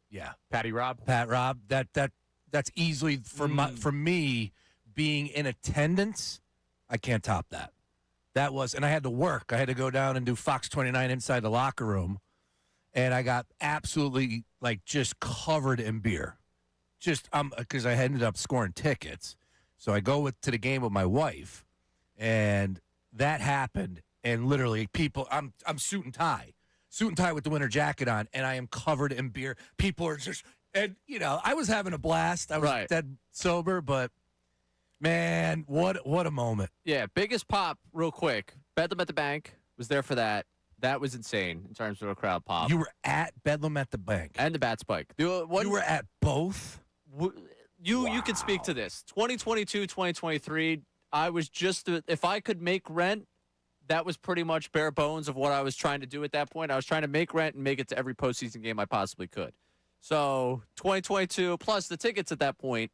Yeah. Patty Rob. Pat Rob. That's easily, for me, being in attendance, I can't top that. That was, and I had to work. I had to go down and do Fox 29 inside the locker room, and I got absolutely, just covered in beer. Just, because I ended up scoring tickets. So I go to the game with my wife, and that happened, and literally people, I'm suit and tie with the winter jacket on, and I am covered in beer. People are just, and, I was having a blast. I was dead sober, but, man, what a moment. Yeah, biggest pop, real quick. Bedlam at the Bank was there for that. That was insane in terms of a crowd pop. You were at Bedlam at the Bank. And the Bat Spike. You were at both? You can speak to this. 2022, 2023, I was just, if I could make rent, that was pretty much bare bones of what I was trying to do at that point. I was trying to make rent and make it to every postseason game I possibly could. So 2022, plus the tickets at that point,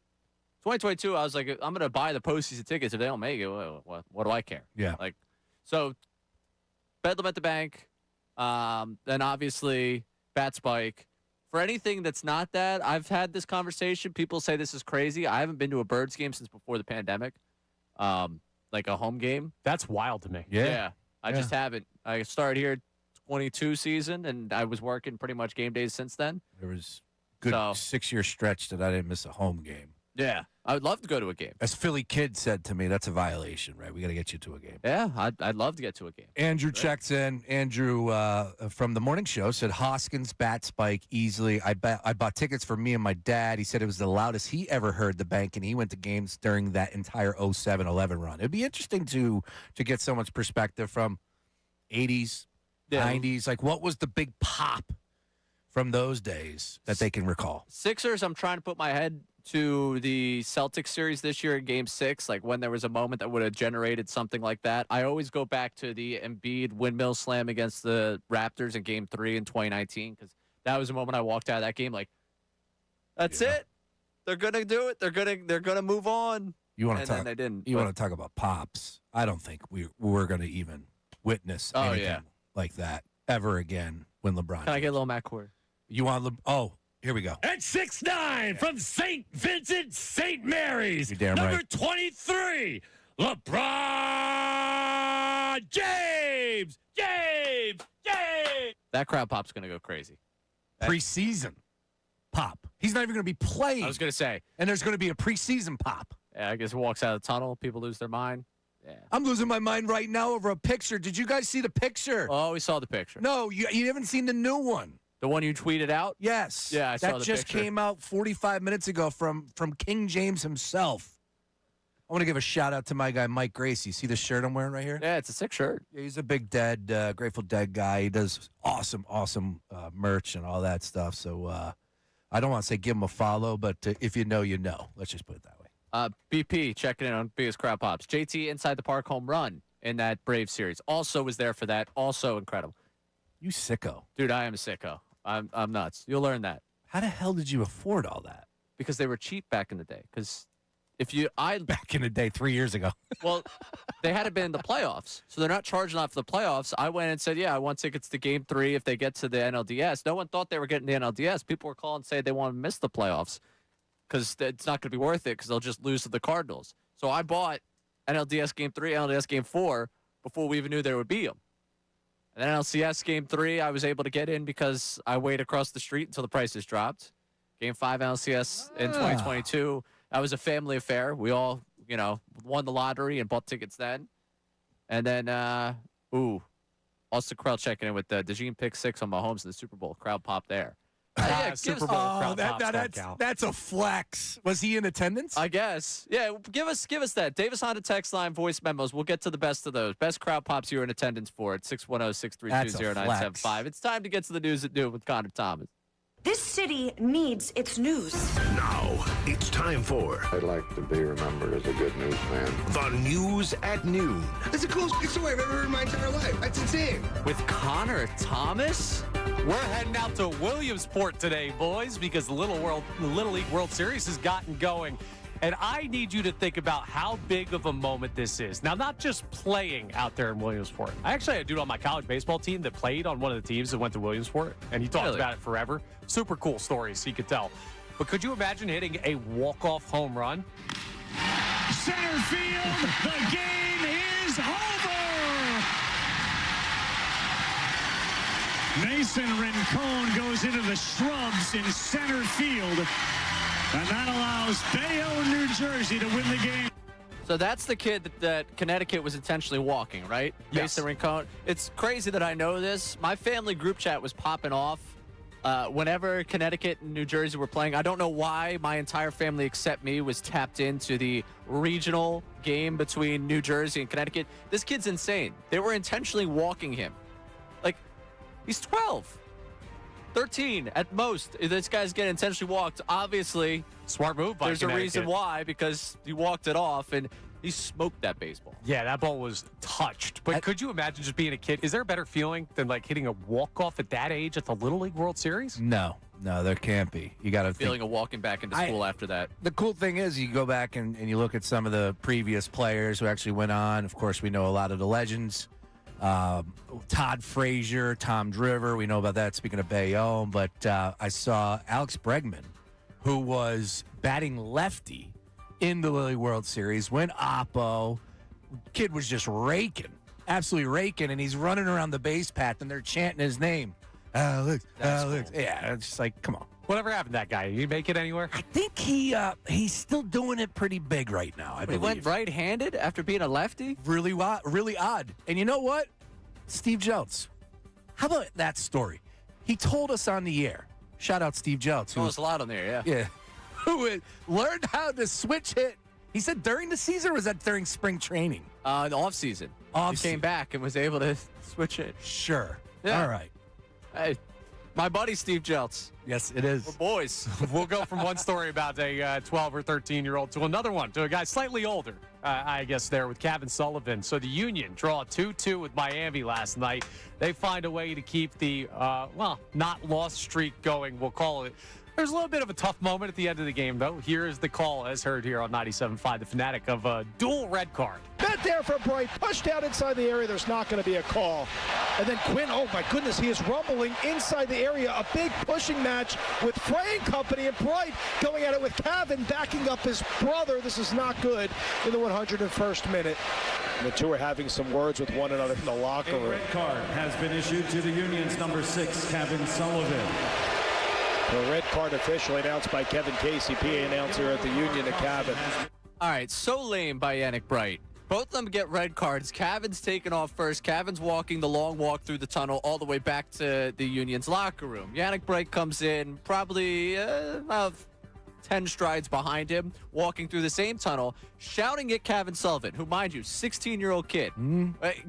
2022, I was like, I'm going to buy the postseason tickets. If they don't make it, what do I care? Yeah. So Bedlam at the Bank, then obviously Bat Spike. For anything that's not that, I've had this conversation. People say this is crazy. I haven't been to a Birds game since before the pandemic, like a home game. That's wild to me. Yeah. I just haven't. I started here 22 season, and I was working pretty much game days since then. There was a good 6-year stretch that I didn't miss a home game. Yeah, I would love to go to a game. As Philly Kid said to me, that's a violation, right? We got to get you to a game. Yeah, I'd love to get to a game. Andrew checks in. Andrew from the morning show said Hoskins, Bat Spike, easily. I bought tickets for me and my dad. He said it was the loudest he ever heard the Bank, and he went to games during that entire 07-11 run. It'd be interesting to get someone's perspective from 80s, 90s. Like, what was the big pop from those days that they can recall? Sixers, I'm trying to put my head to the Celtics series this year in Game 6, like when there was a moment that would have generated something like that. I always go back to the Embiid windmill slam against the Raptors in Game 3 in 2019, because that was a moment I walked out of that game like, that's it. They're gonna do it. They're gonna move on. You want to talk? Then they didn't. You want to talk about pops? I don't think we're going to even witness anything like that ever again when LeBron. Can I get a little Matt Corey? You want here we go. At 6'9" from St. Vincent, St. Mary's, You're damn number right. 23, LeBron James. That crowd pop's going to go crazy. Preseason pop. He's not even going to be playing. I was going to say. And there's going to be a preseason pop. Yeah, I guess he walks out of the tunnel. People lose their mind. Yeah. I'm losing my mind right now over a picture. Did you guys see the picture? Oh, we saw the picture. No, you haven't seen the new one. The one you tweeted out? Yes. Yeah, I saw the picture. That just came out 45 minutes ago from King James himself. I want to give a shout-out to my guy, Mike Gracie. See the shirt I'm wearing right here? Yeah, it's a sick shirt. Yeah, he's a big Grateful Dead guy. He does awesome merch and all that stuff. So I don't want to say give him a follow, but if you know, you know. Let's just put it that way. BP checking in on biggest crowd pops. JT inside the park home run in that Braves series. Also was there for that. Also incredible. You sicko. Dude, I am a sicko. I'm nuts. You'll learn that. How the hell did you afford all that? Because they were cheap back in the day. Because back in the day 3 years ago. Well, they hadn't been in the playoffs, so they're not charging off the playoffs. I went and said, yeah, I want tickets to Game 3 if they get to the NLDS. No one thought they were getting the NLDS. People were calling and saying they want to miss the playoffs because it's not going to be worth it because they'll just lose to the Cardinals. So I bought NLDS Game 3, NLDS Game 4 before we even knew there would be them. And then LCS Game 3, I was able to get in because I waited across the street until the prices dropped. Game 5 NLCS in 2022, that was a family affair. We all, won the lottery and bought tickets then. And then, Austin Krell checking in with the DeJean pick 6 on Mahomes in the Super Bowl. Crowd pop there. Yeah, Super Bowl crowd pops don't count. That's a flex. Was he in attendance? I guess. Yeah, give us that. Davis Honda text line voice memos. We'll get to the best of those. Best crowd pops you're in attendance for at 610-632-0975. It's time to get to the news at noon with Connor Thomas. This city needs its news. Now, it's time for... I'd like to be remembered as a good newsman. The News at Noon. That's the coolest story I've ever heard in my entire life. That's insane. With Connor Thomas? We're heading out to Williamsport today, boys, because the Little League World Series has gotten going. And I need you to think about how big of a moment this is. Now, not just playing out there in Williamsport. I actually had a dude on my college baseball team that played on one of the teams that went to Williamsport, and he talked about it forever. Super cool stories he could tell. But could you imagine hitting a walk-off home run? Center field, the game is over! Mason Rincon goes into the shrubs in center field. And that allows Bayonne, New Jersey to win the game. So that's the kid that Connecticut was intentionally walking, right? Yes. Mason Rincon. It's crazy that I know this. My family group chat was popping off whenever Connecticut and New Jersey were playing. I don't know why my entire family except me was tapped into the regional game between New Jersey and Connecticut. This kid's insane. They were intentionally walking him. Like, he's 12. 13 at most. This guy's getting intentionally walked. Obviously, smart move by There's Connecticut. a reason why, because he walked it off and he smoked that baseball. Yeah, that ball was touched. But could you imagine just being a kid? Is there a better feeling than like hitting a walk-off at that age at the Little League World Series? No, there can't be. You got to feeling of walking back into school after that. The cool thing is you go back and you look at some of the previous players who actually went on. Of course, we know a lot of the legends. Todd Frazier, Tom Driver, we know about that, speaking of Bayonne, but I saw Alex Bregman, who was batting lefty in the Little League World Series, went oppo. Kid was just raking, absolutely raking, and he's running around the base path, and they're chanting his name. Alex. Cool. Yeah, it's just like, come on. Whatever happened to that guy? Did he make it anywhere? I think he's still doing it pretty big right now, I believe. He went right-handed after being a lefty? Really odd. And you know what? Steve Jeltz. How about that story? He told us on the air. Shout out Steve Jeltz. Told us a lot on there, yeah. Yeah. Who had learned how to switch hit. He said during the season, or was that during spring training? The off-season. He came back and was able to switch it. Sure. Yeah. All right. Hey, my buddy Steve Jeltz. Yes, it is. We're boys. We'll go from one story about a 12 or 13-year-old to another one, to a guy slightly older, I guess, there with Kevin Sullivan. So the Union draw a 2-2 with Miami last night. They find a way to keep the, not lost streak going, we'll call it. There's a little bit of a tough moment at the end of the game, though. Here is the call, as heard here on 97.5, the Fanatic, of a dual red card. Bet there for Bright. Pushed out inside the area. There's not going to be a call. And then Quinn, oh my goodness, he is rumbling inside the area. A big pushing match with Frey and company, and Bright going at it with Cavan backing up his brother. This is not good in the 101st minute. And the two are having some words with one another in the locker room. A red card has been issued to the Union's number 6, Kevin Sullivan. The red card officially announced by Kevin Casey, PA announcer at the Union at Cavan. All right, so lame by Yannick Bright. Both of them get red cards. Cavan's taken off first. Cavan's walking the long walk through the tunnel all the way back to the Union's locker room. Yannick Bright comes in probably about 10 strides behind him, walking through the same tunnel, shouting at Kevin Sullivan, who, mind you, 16-year-old kid.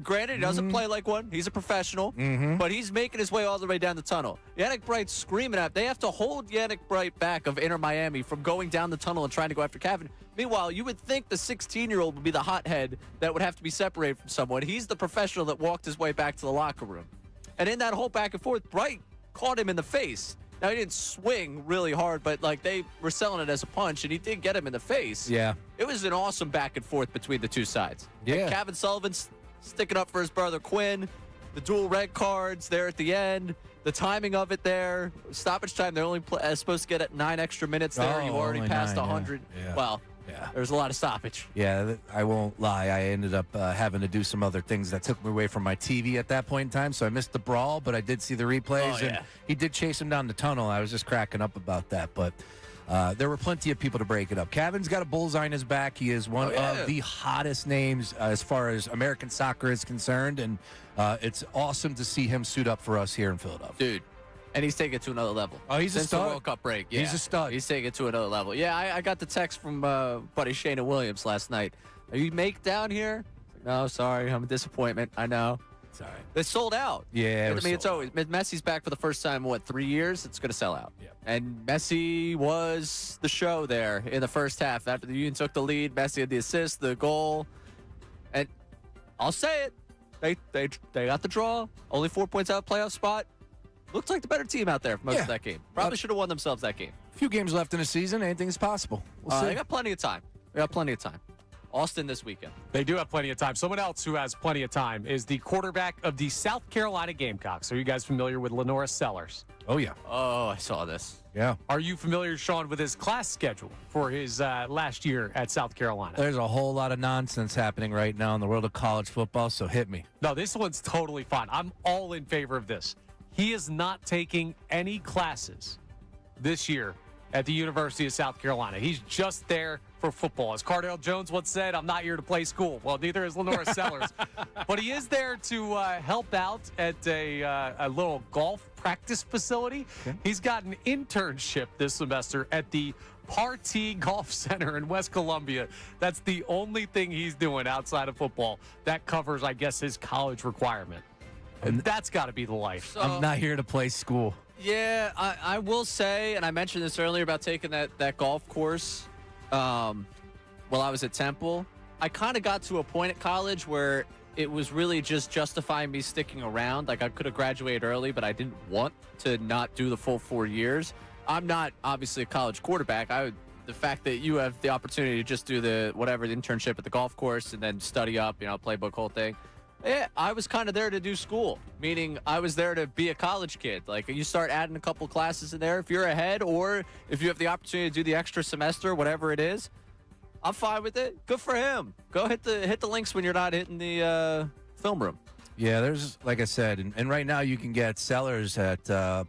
Granted, he doesn't play like one. He's a professional, but he's making his way all the way down the tunnel. Yannick Bright's screaming at. They have to hold Yannick Bright back of Inter Miami from going down the tunnel and trying to go after Kevin. Meanwhile, you would think the 16-year-old would be the hothead that would have to be separated from someone. He's the professional that walked his way back to the locker room. And in that whole back and forth, Bright caught him in the face. Now, he didn't swing really hard, but, like, they were selling it as a punch, and he did get him in the face. Yeah. It was an awesome back and forth between the two sides. Yeah. Like, Kevin Sullivan sticking up for his brother Quinn, the dual red cards there at the end, the timing of it there, stoppage time. They're only supposed to get at 9 extra minutes there. You already passed 100. Yeah. Well, there's a lot of stoppage. Yeah, I won't lie. I ended up having to do some other things that took me away from my TV at that point in time, so I missed the brawl, but I did see the replays, and he did chase him down the tunnel. I was just cracking up about that, but there were plenty of people to break it up. Kevin's got a bullseye in his back. He is one of the hottest names as far as American soccer is concerned, and it's awesome to see him suit up for us here in Philadelphia. Dude, and he's taking it to another level. Oh, he's Since a stud. the World Cup break. Yeah. He's a stud. He's taking it to another level. Yeah, I got the text from buddy Shayna Williams last night. Are you make down here? No, sorry. I'm a disappointment. I know. It's all right. It's sold out. Yeah, I mean, it's always Messi's back for the first time in 3 years. It's going to sell out. Yeah. And Messi was the show there in the first half. After the Union took the lead, Messi had the assist, the goal, and I'll say it, they got the draw. Only 4 points out of playoff spot. Looked like the better team out there for most of that game. Probably should have won themselves that game. A few games left in the season. Anything is possible. We'll see. They got plenty of time. They got plenty of time. Austin this weekend. They do have plenty of time. Someone else who has plenty of time is the quarterback of the South Carolina Gamecocks. Are you guys familiar with Lenora Sellers? Oh, yeah. Oh, I saw this. Yeah. Are you familiar, Sean, with his class schedule for his last year at South Carolina? There's a whole lot of nonsense happening right now in the world of college football, so hit me. No, this one's totally fine. I'm all in favor of this. He is not taking any classes this year at the University of South Carolina. He's just there for football. As Cardale Jones once said, I'm not here to play school. Well, neither is Lenora Sellers. But he is there to help out at a little golf practice facility. Okay. He's got an internship this semester at the Partee Golf Center in West Columbia. That's the only thing he's doing outside of football. That covers, I guess, his college requirement. And that's got to be the life. So, I'm not here to play school. Yeah, I will say, and I mentioned this earlier about taking that golf course while I was at Temple. I kind of got to a point at college where it was really just justifying me sticking around. Like, I could have graduated early, but I didn't want to not do the full 4 years. I'm not obviously a college quarterback. The fact that you have the opportunity to just do the internship at the golf course and then study up, playbook, whole thing. Yeah, I was kind of there to do school, meaning I was there to be a college kid. Like, you start adding a couple classes in there if you're ahead, or if you have the opportunity to do the extra semester, whatever it is, I'm fine with it. Good for him. Go hit the links when you're not hitting the film room. Yeah, there's, like I said, and right now you can get Sellers at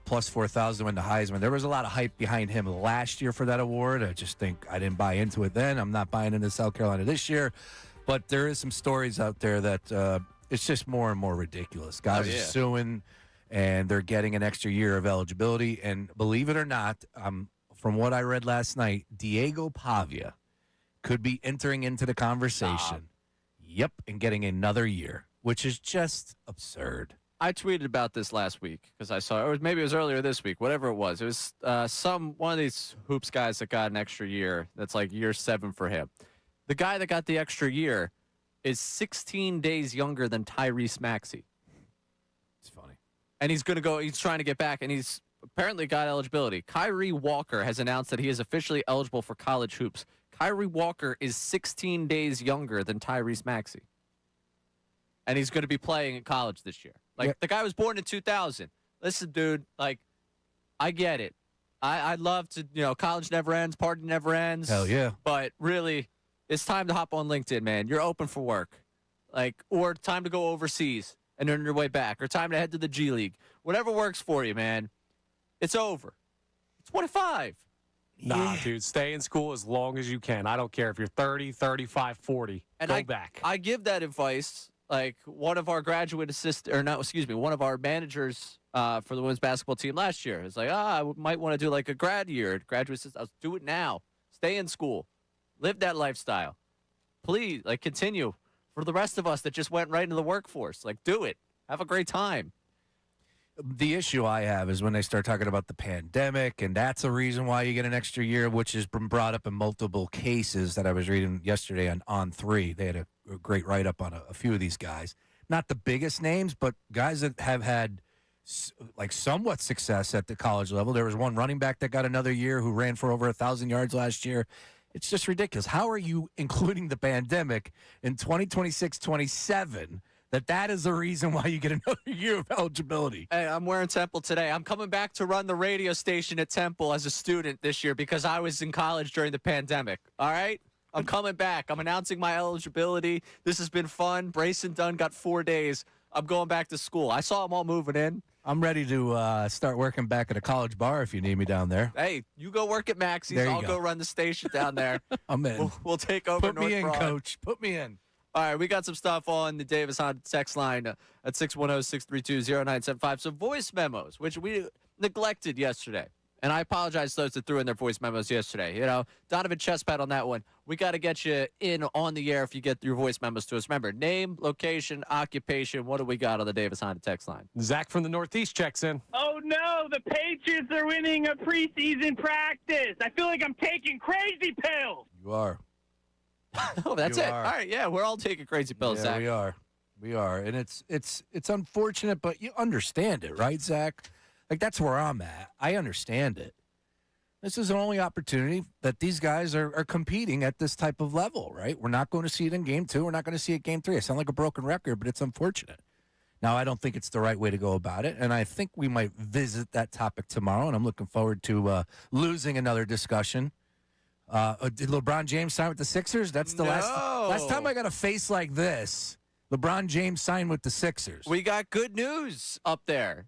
plus 4,000 to win the Heisman. There was a lot of hype behind him last year for that award. I just think I didn't buy into it then. I'm not buying into South Carolina this year. But there is some stories out there that it's just more and more ridiculous. Guys are suing, and they're getting an extra year of eligibility. And believe it or not, from what I read last night, Diego Pavia could be entering into the conversation. Yep, and getting another year, which is just absurd. I tweeted about this last week because I saw it, or maybe it was earlier this week, whatever it was. It was one of these hoops guys that got an extra year. That's like year 7 for him. The guy that got the extra year is 16 days younger than Tyrese Maxey. It's funny. And he's trying to get back, and he's apparently got eligibility. Kyrie Walker has announced that he is officially eligible for college hoops. Kyrie Walker is 16 days younger than Tyrese Maxey. And he's going to be playing in college this year. The guy was born in 2000. Listen, dude, I get it. I'd love to, college never ends, party never ends. Hell yeah. But really, it's time to hop on LinkedIn, man. You're open for work. Or time to go overseas and earn your way back. Or time to head to the G League. Whatever works for you, man. It's over. It's 25. Nah, dude. Stay in school as long as you can. I don't care if you're 30, 35, 40. And go back. I give that advice. One of our one of our managers for the women's basketball team last year is I might want to do a grad year, graduate assistant. I'll do it now. Stay in school. Live that lifestyle. Please, continue. For the rest of us that just went right into the workforce, do it. Have a great time. The issue I have is when they start talking about the pandemic, and that's a reason why you get an extra year, which has been brought up in multiple cases that I was reading yesterday on On3. They had a great write-up on a few of these guys. Not the biggest names, but guys that have had somewhat success at the college level. There was one running back that got another year who ran for over 1,000 yards last year. It's just ridiculous. How are you including the pandemic in 2026-27 that is the reason why you get another year of eligibility? Hey, I'm wearing Temple today. I'm coming back to run the radio station at Temple as a student this year because I was in college during the pandemic. All right? I'm coming back. I'm announcing my eligibility. This has been fun. Brace and Dunne got 4 days. I'm going back to school. I saw them all moving in. I'm ready to start working back at a college bar if you need me down there. Hey, you go work at Maxie's. There you I'll go. go run the station down there. I'm in. We'll take over Put North me in, Broad. Coach. Put me in. All right, we got some stuff on the Davis Honda text line at 610-632-0975. Some voice memos, which we neglected yesterday. And I apologize to those that threw in their voice memos yesterday. You know, Donovan Chestpat on that one. We got to get you in on the air if you get your voice memos to us. Remember, name, location, occupation. What do we got on the Davis Honda text line? Zach from the Northeast checks in. Oh, no, the Patriots are winning a preseason practice. I feel like I'm taking crazy pills. You are. Oh, that's You it. are. All right, yeah, we're all taking crazy pills, Yeah, Zach. we are. We are. And it's unfortunate, but you understand it, right, Zach? Like, that's where I'm at. I understand it. This is the only opportunity that these guys are competing at this type of level, right? We're not going to see it in game 2. We're not going to see it game 3. I sound like a broken record, but it's unfortunate. Now, I don't think it's the right way to go about it, and I think we might visit that topic tomorrow, and I'm looking forward to losing another discussion. Did LeBron James sign with the Sixers? That's the last time I got a face like this. LeBron James signed with the Sixers. We got good news up there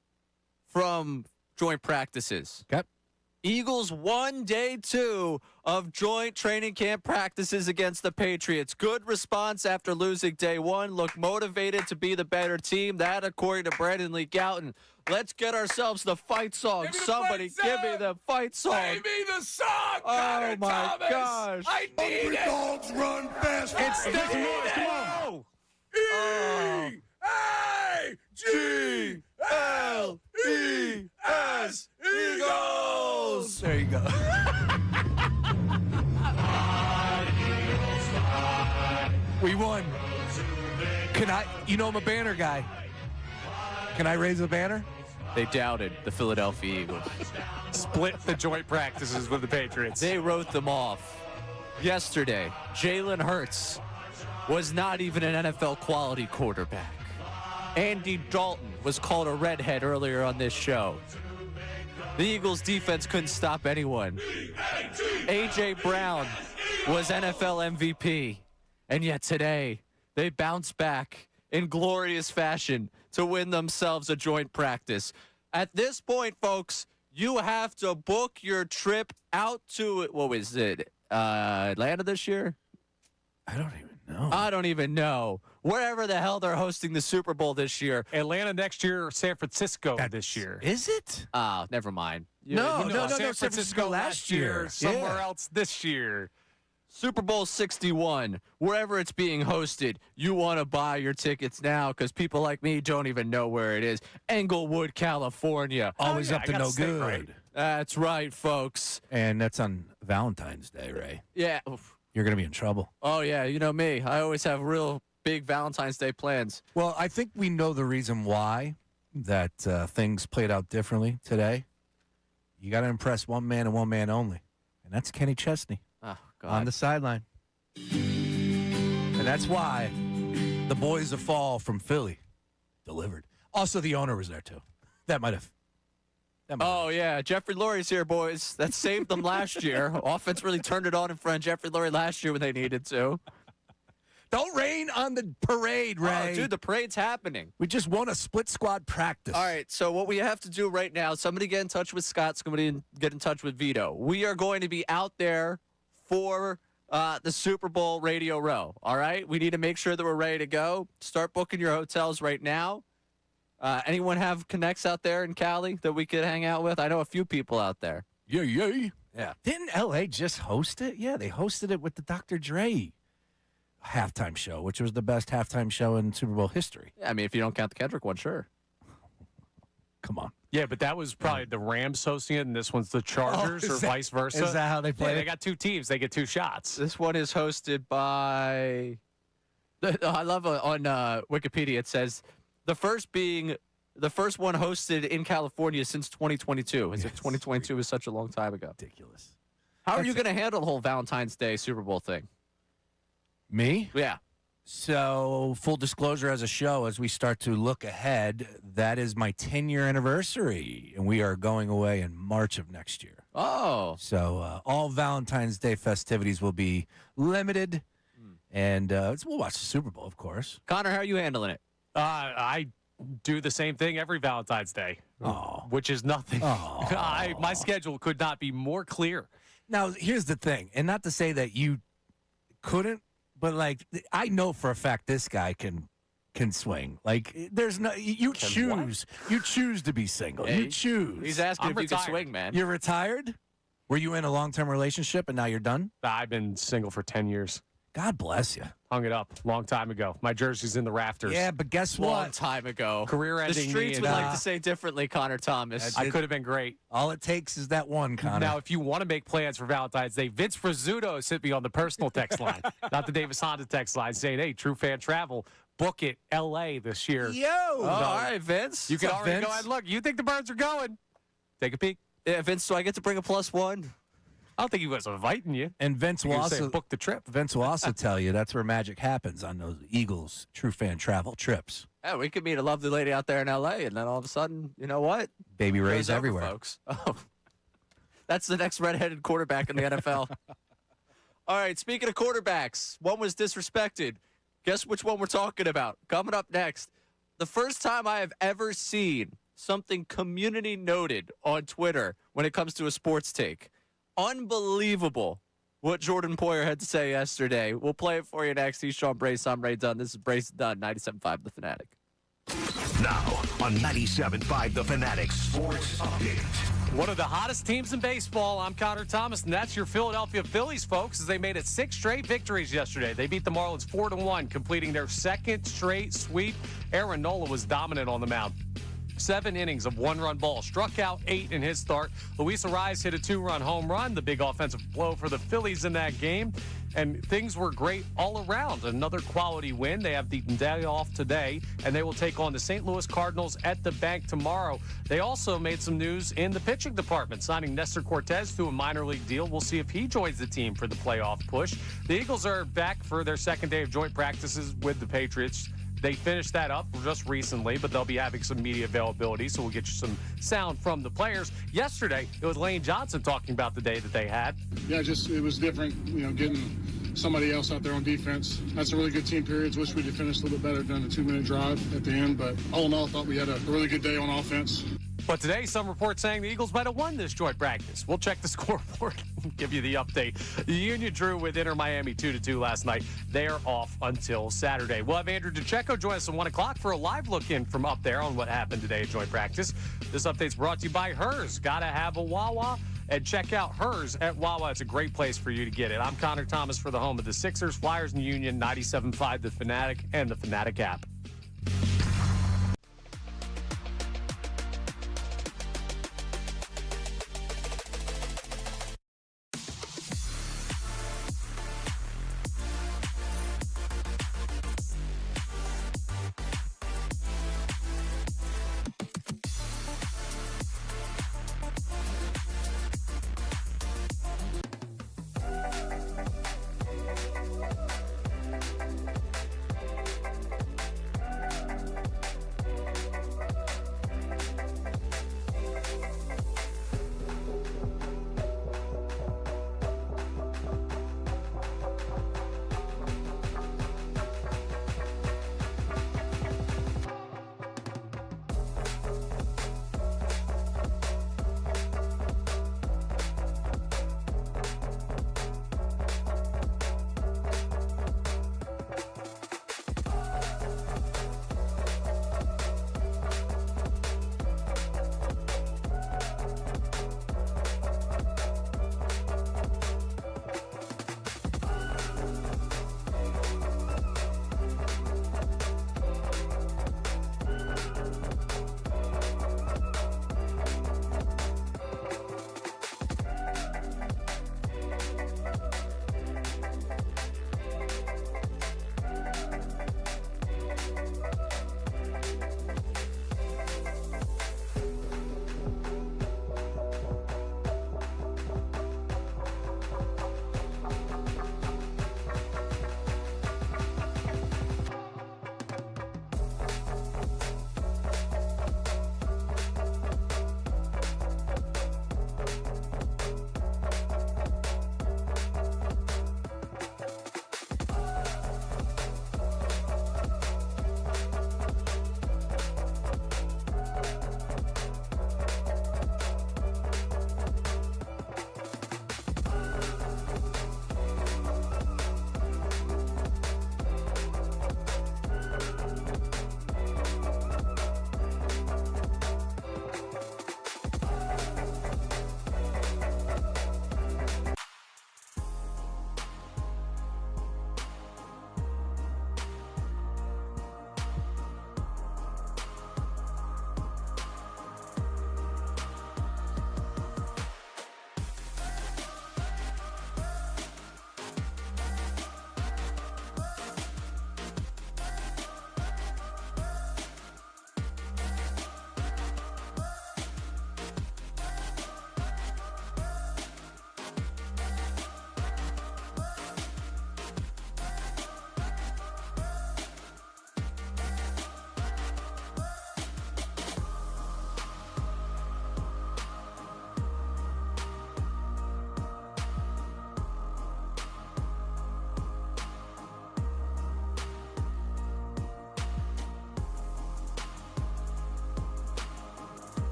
from joint practices. Okay. Eagles won day 2 of joint training camp practices against the Patriots. Good response after losing day 1. Look motivated to be the better team. That, according to Brandon Lee Gouton. Let's get ourselves the fight song. Somebody give me the fight song. Give me the song, Oh, Connor my Thomas. gosh. I need it. Dogs run fast. It's the Come on. E-A-G-L-E-S Eagles. There you go. We won. Can I? You know I'm a banner guy. Can I raise a banner? They doubted the Philadelphia Eagles. Split the joint practices with the Patriots. They wrote them off. Yesterday, Jalen Hurts was not even an NFL quality quarterback. Andy Dalton was called a redhead earlier on this show. The Eagles defense couldn't stop anyone. A.J. Brown was NFL MVP. And yet today, they bounced back in glorious fashion to win themselves a joint practice. At this point, folks, you have to book your trip out to, what was it, Atlanta this year? I don't even know. I don't even know. Wherever the hell they're hosting the Super Bowl this year. Atlanta next year or San Francisco this year. Is it? Never mind. No, San Francisco last year. Somewhere Yeah. else this year. Super Bowl 61, wherever it's being hosted, you want to buy your tickets now because people like me don't even know where it is. Englewood, California. Always up to no good. Right. That's right, folks. And that's on Valentine's Day, Ray. Yeah. Oof. You're going to be in trouble. Oh, yeah. You know me. I always have real big Valentine's Day plans. Well, I think we know the reason why that things played out differently today. You got to impress one man and one man only, and that's Kenny Chesney. Oh, God. On the sideline. And that's why the boys of fall from Philly delivered. Also, the owner was there, too. That might have. Oh, yeah. Jeffrey Lurie's here, boys. That saved them last year. Offense really turned it on in front of Jeffrey Lurie last year when they needed to. Don't rain on the parade, Ray. Oh, dude, the parade's happening. We just won a split squad practice. All right, so what we have to do right now, somebody get in touch with Scott, somebody get in touch with Vito. We are going to be out there for the Super Bowl Radio Row, all right? We need to make sure that we're ready to go. Start booking your hotels right now. Anyone have connects out there in Cali that we could hang out with? I know a few people out there. Yeah. Didn't L.A. just host it? Yeah, they hosted it with the Dr. Dre halftime show, which was the best halftime show in Super Bowl history. Yeah, I mean, if you don't count the Kendrick one, sure. Come on. Yeah, but that was probably the Rams hosting it, and this one's the Chargers, or vice versa. Is that how they play Yeah, it? they got two teams. They get two shots. This one is hosted by, I love on Wikipedia, it says, the first one hosted in California since 2022. As if 2022 was such a long time ago. Ridiculous. How are you going to handle the whole Valentine's Day Super Bowl thing? Me? Yeah. So, full disclosure as a show, as we start to look ahead, that is my 10-year anniversary, and we are going away in March of next year. Oh. So, all Valentine's Day festivities will be limited, and we'll watch the Super Bowl, of course. Connor, how are you handling it? I do the same thing every Valentine's Day, which is nothing. My schedule could not be more clear. Now, here's the thing, and not to say that you couldn't, but like I know for a fact this guy can swing. Like there's no you choose to be single. Yeah, you choose. He's asking if you can swing, man. You're retired? Were you in a long-term relationship and now you're done? I've been single for 10 years. God bless you. Hung it up long time ago. My jersey's in the rafters. Yeah, but guess what? Long time ago. Career ending. The streets would like to say differently, Connor Thomas. I could have been great. All it takes is that one, Connor. Now, if you want to make plans for Valentine's Day, Vince Rizzuto hit me on the personal text line, not the Davis Honda text line, saying, hey, True Fan Travel, book it L.A. this year. Yo! All right, Vince. You can already Vince? go ahead and look. You think the Birds are going? Take a peek. Yeah, Vince, do I get to bring a +1? I don't think he was inviting you. And Vince will also book the trip. Vince will also tell you that's where magic happens on those Eagles True Fan Travel trips. Yeah, we could meet a lovely lady out there in L.A., and then all of a sudden, you know what? Baby Ray's Goes over, everywhere. folks. Oh, that's the next redheaded quarterback in the NFL. All right, speaking of quarterbacks, one was disrespected. Guess which one we're talking about? Coming up next, the first time I have ever seen something community noted on Twitter when it comes to a sports take. Unbelievable what Jordan Poyer had to say yesterday. We'll play it for you next. He's Sean Brace. I'm Ray Dunn. This is Brace Dunn, 97.5 The Fanatic. Now on 97.5 The Fanatic Sports Update. One of the hottest teams in baseball. I'm Connor Thomas, and that's your Philadelphia Phillies, folks, as they made it 6 straight victories yesterday. They beat the Marlins 4-1, completing their second straight sweep. Aaron Nola was dominant on the mound. 7 innings of 1-run ball. Struck out 8 in his start. Luis Ariz hit a 2-run home run, the big offensive blow for the Phillies in that game. And things were great all around. Another quality win. They have the day off today, and they will take on the St. Louis Cardinals at the Bank tomorrow. They also made some news in the pitching department, signing Nestor Cortez to a minor league deal. We'll see if he joins the team for the playoff push. The Eagles are back for their second day of joint practices with the Patriots. They finished that up just recently, but they'll be having some media availability, so we'll get you some sound from the players. Yesterday, it was Lane Johnson talking about the day that they had. Yeah, it was different, getting somebody else out there on defense. Had some really good team periods. Wish we'd have finished a little bit better than the 2-minute drive at the end, but all in all, I thought we had a really good day on offense. But today, some reports saying the Eagles might have won this joint practice. We'll check the scoreboard and give you the update. The Union drew with Inter Miami 2-2 last night. They are off until Saturday. We'll have Andrew DeCecco join us at 1 o'clock for a live look in from up there on what happened today at joint practice. This update's brought to you by Hers. Gotta have a Wawa. And check out Hers at Wawa. It's a great place for you to get it. I'm Connor Thomas for the home of the Sixers, Flyers, and Union, 97.5 The Fanatic and the Fanatic app.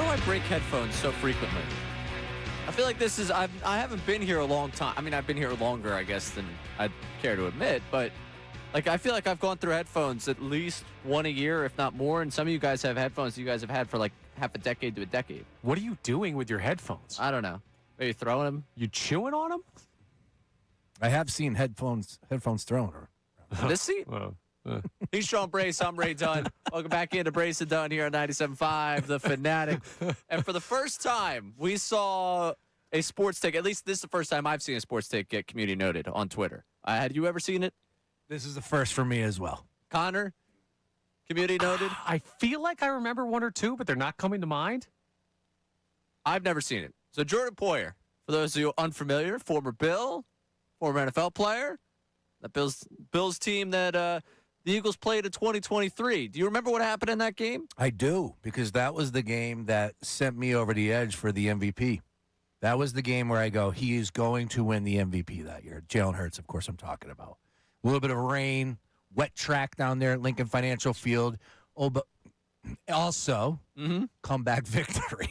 I break headphones so frequently? I feel like this is, I haven't been here a long time. I mean, I've been here longer, I guess, than I'd care to admit, but like, I feel like I've gone through headphones at least one a year, if not more. And some of you guys have headphones you guys have had for like half a decade to a decade. What are you doing with your headphones? I don't know. Maybe throwing them. You chewing on them? I have seen headphones thrown. This seat? He's Sean Brace. I'm Ray Dunne. Welcome back into Brace and Dunne here on 97.5, The Fanatic. And for the first time, we saw a sports take. At least this is the first time I've seen a sports take get community noted on Twitter. Had you ever seen it? This is the first for me as well. Connor, community noted? I feel like I remember one or two, but they're not coming to mind. I've never seen it. So Jordan Poyer, for those of you unfamiliar, former Bill, former NFL player, that Bills team that the Eagles played in 2023. Do you remember what happened in that game? I do, because that was the game that sent me over the edge for the MVP. That was the game where I go, he is going to win the MVP that year. Jalen Hurts, of course, I'm talking about. A little bit of rain, wet track down there at Lincoln Financial Field. Oh, but also, comeback victory.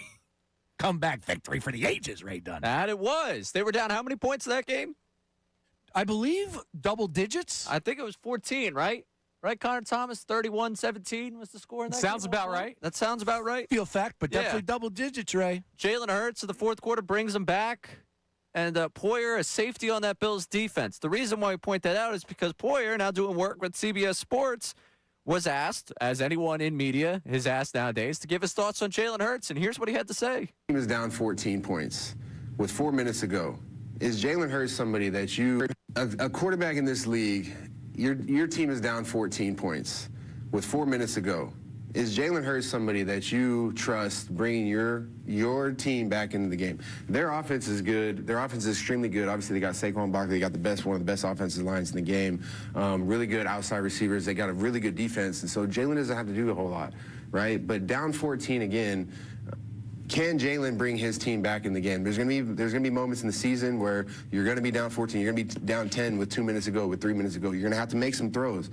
Comeback victory for the ages, Ray Dunne. That it was. They were down how many points in that game? I believe double digits. I think it was 14, right? Right, Connor Thomas? 31-17 was the score in that Sounds game? about right. That sounds about right. Feel fact, but definitely double digits, Ray. Jalen Hurts in the fourth quarter brings them back. And Poyer, a safety on that Bills defense. The reason why we point that out is because Poyer, now doing work with CBS Sports, was asked, as anyone in media is asked nowadays, to give his thoughts on Jalen Hurts. And here's what he had to say. He was down 14 points with 4 minutes to go. Is Jalen Hurts somebody that a quarterback in this league, your team is down 14 points with 4 minutes to go. Is Jalen Hurts somebody that you trust bringing your team back into the game? Their offense is good. Their offense is extremely good. Obviously, they got Saquon Barkley. They got one of the best offensive lines in the game. Really good outside receivers. They got a really good defense. And so Jalen doesn't have to do a whole lot, right? But down 14 again, can Jalen bring his team back in the game? There's gonna be moments in the season where you're gonna be down 14. You're gonna be down 10 with 2 minutes to go, with 3 minutes to go. You're gonna have to make some throws.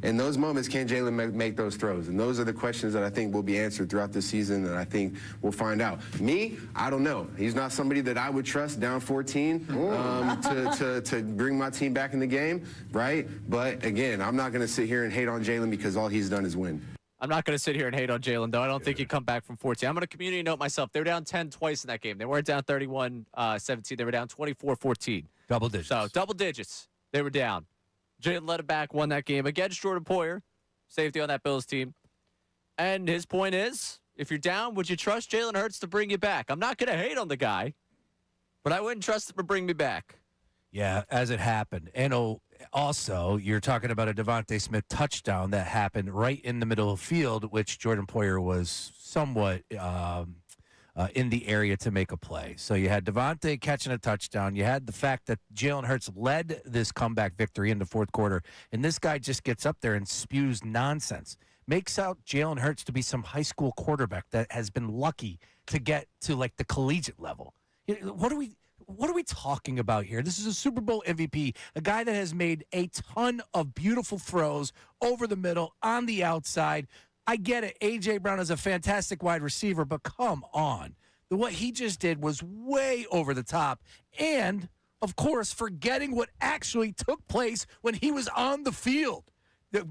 In those moments, can Jalen make those throws? And those are the questions that I think will be answered throughout the season, and I think we'll find out. Me, I don't know. He's not somebody that I would trust down 14 to bring my team back in the game, right? But again, I'm not going to sit here and hate on Jalen because all he's done is win. I'm not going to sit here and hate on Jalen, though. I don't think he'd come back from 14. I'm going to community note myself. They were down 10 twice in that game. They weren't down 31-17. They were down 24-14. Double digits. So double digits. They were down. Jalen led it back, won that game against Jordan Poyer, safety on that Bills team. And his point is, if you're down, would you trust Jalen Hurts to bring you back? I'm not going to hate on the guy, but I wouldn't trust him to bring me back. Yeah, as it happened. And also, you're talking about a Devontae Smith touchdown that happened right in the middle of the field, which Jordan Poyer was somewhat in the area to make a play. So you had Devontae catching a touchdown. You had the fact that Jalen Hurts led this comeback victory in the fourth quarter, and this guy just gets up there and spews nonsense. Makes out Jalen Hurts to be some high school quarterback that has been lucky to get to, like, the collegiate level. What are we talking about here? This is a Super Bowl MVP, a guy that has made a ton of beautiful throws over the middle, on the outside. I get it. A.J. Brown is a fantastic wide receiver, but come on. What he just did was way over the top. And, of course, forgetting what actually took place when he was on the field,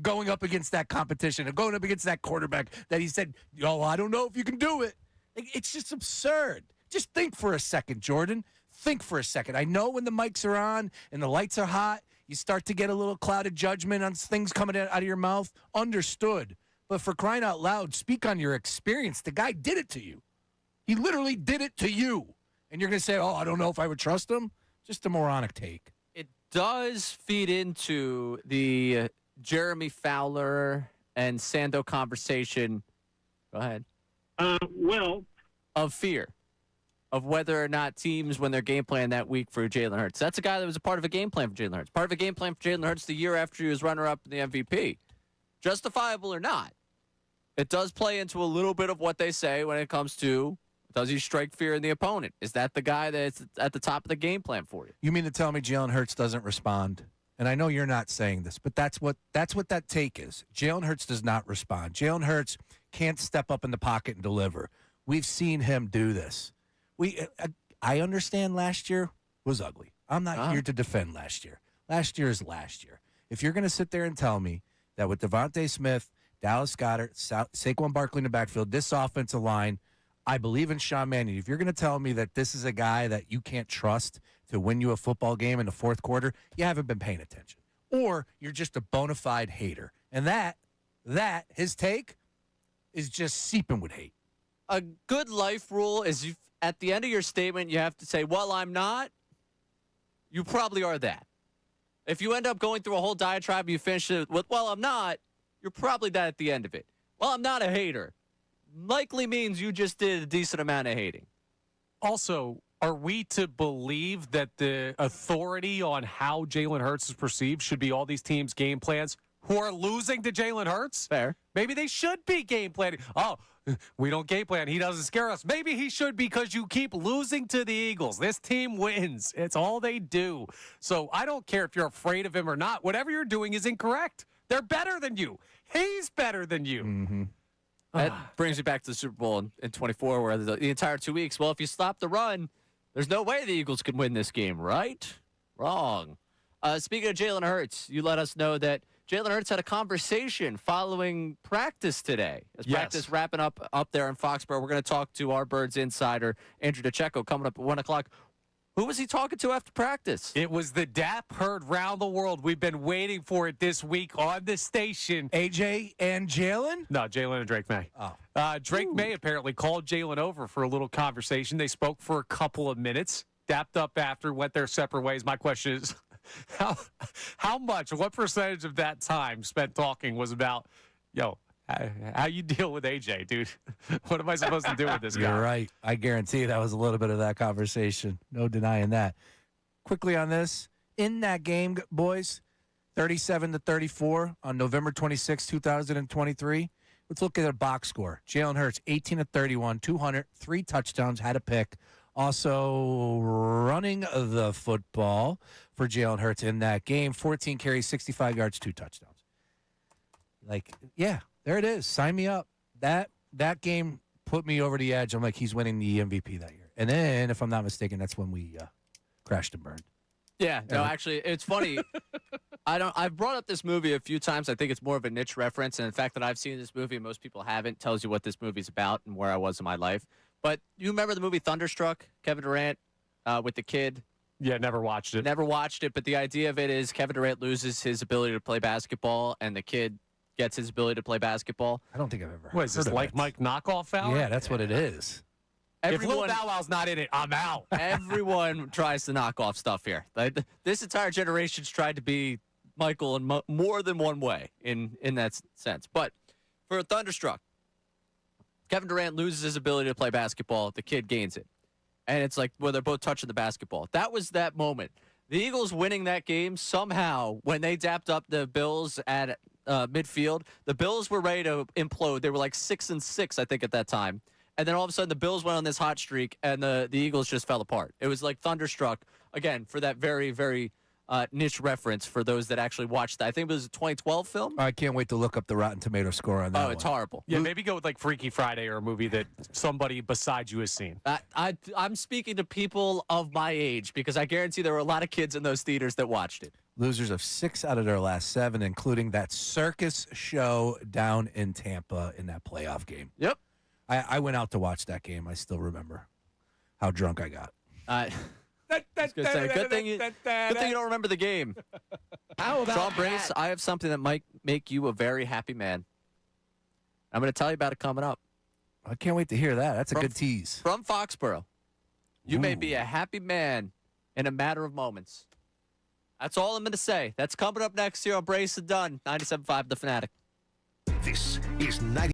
going up against that competition and going up against that quarterback that he said, I don't know if you can do it. It's just absurd. Just think for a second, Jordan. Think for a second. I know when the mics are on and the lights are hot, you start to get a little clouded judgment on things coming out of your mouth. Understood. But for crying out loud, speak on your experience. The guy did it to you. He literally did it to you. And you're going to say, I don't know if I would trust him? Just a moronic take. It does feed into the Jeremy Fowler and Sando conversation. Go ahead. Of fear. Of whether or not teams, when they're game planning that week for Jalen Hurts. That's a guy that was a part of a game plan for Jalen Hurts. Part of a game plan for Jalen Hurts the year after he was runner-up in the MVP. Justifiable or not, it does play into a little bit of what they say when it comes to, does he strike fear in the opponent? Is that the guy that's at the top of the game plan for you? You mean to tell me Jalen Hurts doesn't respond? And I know you're not saying this, but that's what that take is. Jalen Hurts does not respond. Jalen Hurts can't step up in the pocket and deliver. We've seen him do this. I understand last year was ugly. I'm not here to defend last year. Last year is last year. If you're going to sit there and tell me that with Devontae Smith, Dallas Goedert, Saquon Barkley in the backfield, this offensive line, I believe in Sean Mannion. If you're going to tell me that this is a guy that you can't trust to win you a football game in the fourth quarter, you haven't been paying attention. Or you're just a bona fide hater. And that his take is just seeping with hate. A good life rule is at the end of your statement, you have to say, well, I'm not. You probably are that. If you end up going through a whole diatribe, you finish it with, well, I'm not, you're probably that at the end of it. Well, I'm not a hater. Likely means you just did a decent amount of hating. Also, are we to believe that the authority on how Jalen Hurts is perceived should be all these teams' game plans who are losing to Jalen Hurts? Fair. Maybe they should be game planning. Oh, we don't game plan. He doesn't scare us. Maybe he should because you keep losing to the Eagles. This team wins. It's all they do. So I don't care if you're afraid of him or not. Whatever you're doing is incorrect. They're better than you. He's better than you. Mm-hmm. That brings you back to the Super Bowl in 24, where the entire 2 weeks, well, if you stop the run, there's no way the Eagles can win this game, right? Wrong. Speaking of Jalen Hurts, you let us know that Jalen Hurts had a conversation following practice today. As practice wrapping up there in Foxborough, we're going to talk to our Birds insider, Andrew DeCecco, coming up at 1 o'clock. Who was he talking to after practice? It was the DAP heard round the world. We've been waiting for it this week on the station. AJ and Jalen? No, Jalen and Drake May. Drake May apparently called Jalen over for a little conversation. They spoke for a couple of minutes, dapped up after, went their separate ways. My question is, how much, what percentage of that time spent talking was about, how you deal with AJ, dude? What am I supposed to do with this guy? You're right. I guarantee that was a little bit of that conversation. No denying that. Quickly on this, in that game, boys, 37-34 on November 26, 2023. Let's look at a box score. Jalen Hurts, 18-31, 200, 3 touchdowns, had a pick. Also running the football for Jalen Hurts in that game, 14 carries, 65 yards, 2 touchdowns. There it is. Sign me up. That game put me over the edge. I'm like, he's winning the MVP that year. And then, if I'm not mistaken, that's when we crashed and burned. Yeah, no, actually, it's funny. I've brought up this movie a few times. I think it's more of a niche reference, and the fact that I've seen this movie and most people haven't tells you what this movie's about and where I was in my life. But you remember the movie Thunderstruck, Kevin Durant with the kid? Yeah, never watched it. Never watched it, but the idea of it is Kevin Durant loses his ability to play basketball, and the kid gets his ability to play basketball. I don't think I've ever What is this, like Mike knockoff hour? Yeah, that's what it is. If Lil Bow Wow's not in it, I'm out. Everyone tries to knock off stuff here. This entire generation's tried to be Michael in more than one way in that sense. But for Thunderstruck, Kevin Durant loses his ability to play basketball. The kid gains it. And it's like, well, they're both touching the basketball. That was that moment. The Eagles winning that game somehow, when they dapped up the Bills at midfield, the Bills were ready to implode. They were like 6-6, I think, at that time. And then all of a sudden, the Bills went on this hot streak, and the Eagles just fell apart. It was like Thunderstruck, again, for that very, very niche reference for those that actually watched that. I think it was a 2012 film. I can't wait to look up the Rotten Tomato score on that. Oh, it's horrible. Yeah, maybe go with like Freaky Friday or a movie that somebody besides you has seen. I'm speaking to people of my age because I guarantee there were a lot of kids in those theaters that watched it. Losers of 6 out of their last 7, including that circus show down in Tampa in that playoff game. Yep. I went out to watch that game. I still remember how drunk I got. I was gonna say, good thing you don't remember the game. How about Sean Brace, I have something that might make you a very happy man. I'm going to tell you about it coming up. I can't wait to hear that. That's a good tease. From Foxborough. You may be a happy man in a matter of moments. That's all I'm going to say. That's coming up next here on Brace and Dunne, 97.5 The Fanatic. This is 90.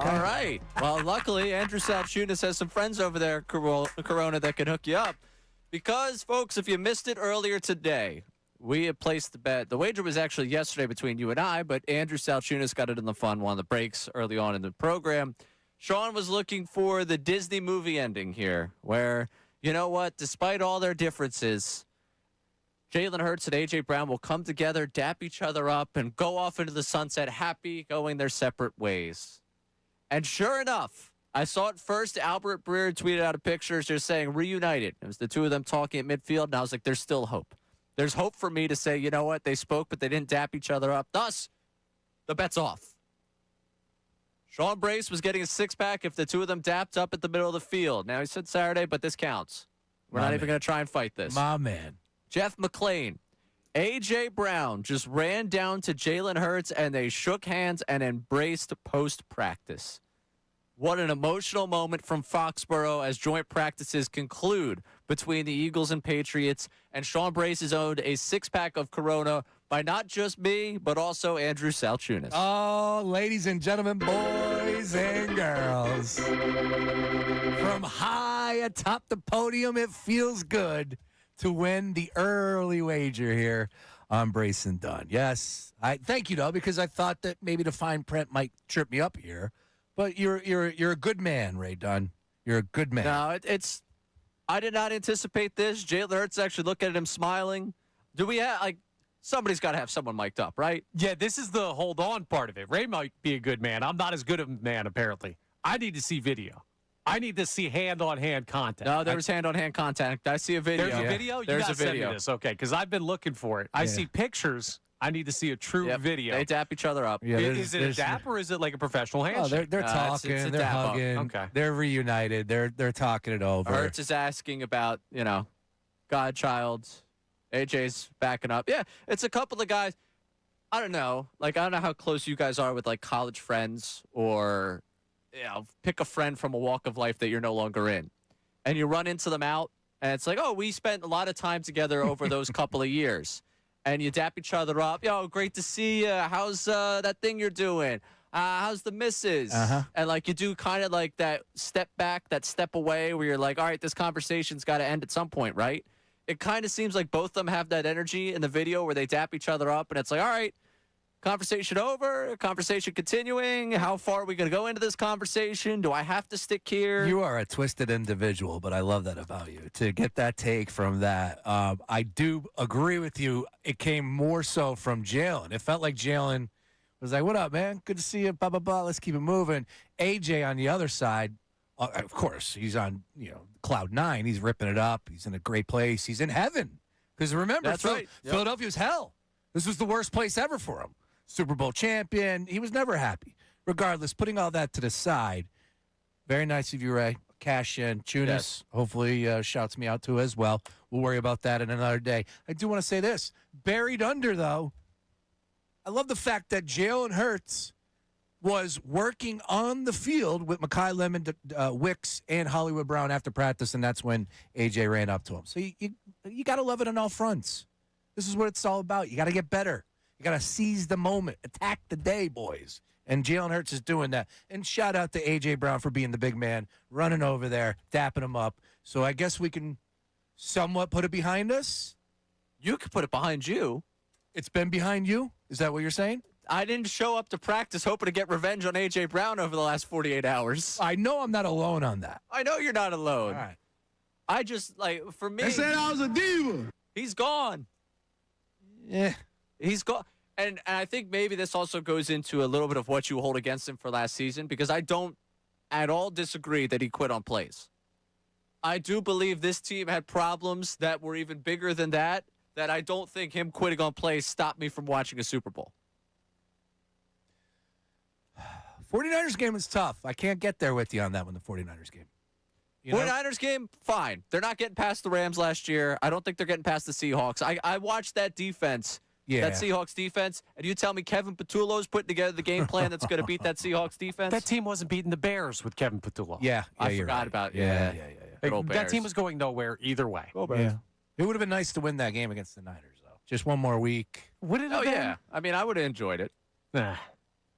Okay. All right. Well, luckily, Andrew Salciunas has some friends over there, Corona, that can hook you up. Because, folks, if you missed it earlier today, we had placed the bet. The wager was actually yesterday between you and I, but Andrew Salciunas got it in the fun one of the breaks early on in the program. Sean was looking for the Disney movie ending here, where, you know what, despite all their differences, Jalen Hurts and A.J. Brown will come together, dap each other up, and go off into the sunset happy, going their separate ways. And sure enough, I saw it first. Albert Breer tweeted out a picture just saying reunited. It was the two of them talking at midfield, and I was like, there's still hope. There's hope for me to say, you know what, they spoke, but they didn't dap each other up. Thus, the bet's off. Sean Brace was getting a six-pack if the two of them dapped up at the middle of the field. Now, he said Saturday, but this counts. We're not even going to try and fight this. My man. Jeff McClain. A.J. Brown just ran down to Jalen Hurts, and they shook hands and embraced post-practice. What an emotional moment from Foxborough as joint practices conclude between the Eagles and Patriots. And Sean Brace has owned a six-pack of Corona by not just me, but also Andrew Salciunas. Oh, ladies and gentlemen, boys and girls. From high atop the podium, it feels good to win the early wager here on Brace and Dunne. Yes, I thank you, though, because I thought that maybe the fine print might trip me up here. But you're a good man, Ray Dunne. You're a good man. No, it's. I did not anticipate this. Jalen Hurts actually looked at him smiling. Do we have somebody's got to have someone mic'd up, right? Yeah, this is the hold on part of it. Ray might be a good man. I'm not as good of a man, apparently. I need to see video. I need to see hand-on-hand contact. No, there was hand-on-hand contact. I see a video. There's a video? There's you a video. Send me this. Okay, because I've been looking for it. I see pictures. I need to see a true video. They dap each other up. Yeah, is it a dap or is it like a professional handshake? They're talking. It's a they're dap up. hugging. Okay. They're reunited. They're talking it over. Hurts is asking about, godchild. AJ's backing up. Yeah, it's a couple of guys. I don't know. I don't know how close you guys are with, college friends or, pick a friend from a walk of life that you're no longer in. And you run into them out, and it's like, oh, we spent a lot of time together over those couple of years. And you dap each other up. Yo, great to see you. How's that thing you're doing? How's the missus? Uh-huh. And, you do kind of that step back, that step away where you're like, all right, this conversation's got to end at some point, right? It kind of seems like both of them have that energy in the video where they dap each other up, and it's like, all right, conversation over, conversation continuing. How far are we going to go into this conversation? Do I have to stick here? You are a twisted individual, but I love that about you. To get that take from that, I do agree with you. It came more so from Jalen. It felt like Jalen was like, what up, man? Good to see you, blah, blah, blah. Let's keep it moving. AJ on the other side, of course, he's on cloud nine. He's ripping it up. He's in a great place. He's in heaven. Because remember, That's right. Yep. Philadelphia was hell. This was the worst place ever for him. Super Bowl champion. He was never happy. Regardless, putting all that to the side, very nice of you, Ray. Cash in. Chunas, hopefully shouts me out too as well. We'll worry about that in another day. I do want to say this. Buried under, though, I love the fact that Jalen Hurts was working on the field with Mekhi Lemon, Wicks, and Hollywood Brown after practice, and that's when A.J. ran up to him. So you got to love it on all fronts. This is what it's all about. You got to get better. You got to seize the moment. Attack the day, boys. And Jalen Hurts is doing that. And shout out to A.J. Brown for being the big man, running over there, dapping him up. So I guess we can somewhat put it behind us. You could put it behind you. It's been behind you? Is that what you're saying? I didn't show up to practice hoping to get revenge on A.J. Brown over the last 48 hours. I know I'm not alone on that. I know you're not alone. All right. I just, for me. They said I was a diva. He's gone. Yeah. He's gone. And I think maybe this also goes into a little bit of what you hold against him for last season, because I don't at all disagree that he quit on plays. I do believe this team had problems that were even bigger than that I don't think him quitting on plays stopped me from watching a Super Bowl. 49ers game was tough. I can't get there with you on that one, the 49ers game. 49ers game, fine. They're not getting past the Rams last year. I don't think they're getting past the Seahawks. I watched that defense, that Seahawks defense, and you tell me Kevin Patullo's putting together the game plan that's going to beat that Seahawks defense? That team wasn't beating the Bears with Kevin Patullo. Yeah, I forgot about it. That team was going nowhere either way. Yeah. It would have been nice to win that game against the Niners, though. Just one more week. Would it have been? Yeah. I mean, I would have enjoyed it. Nah.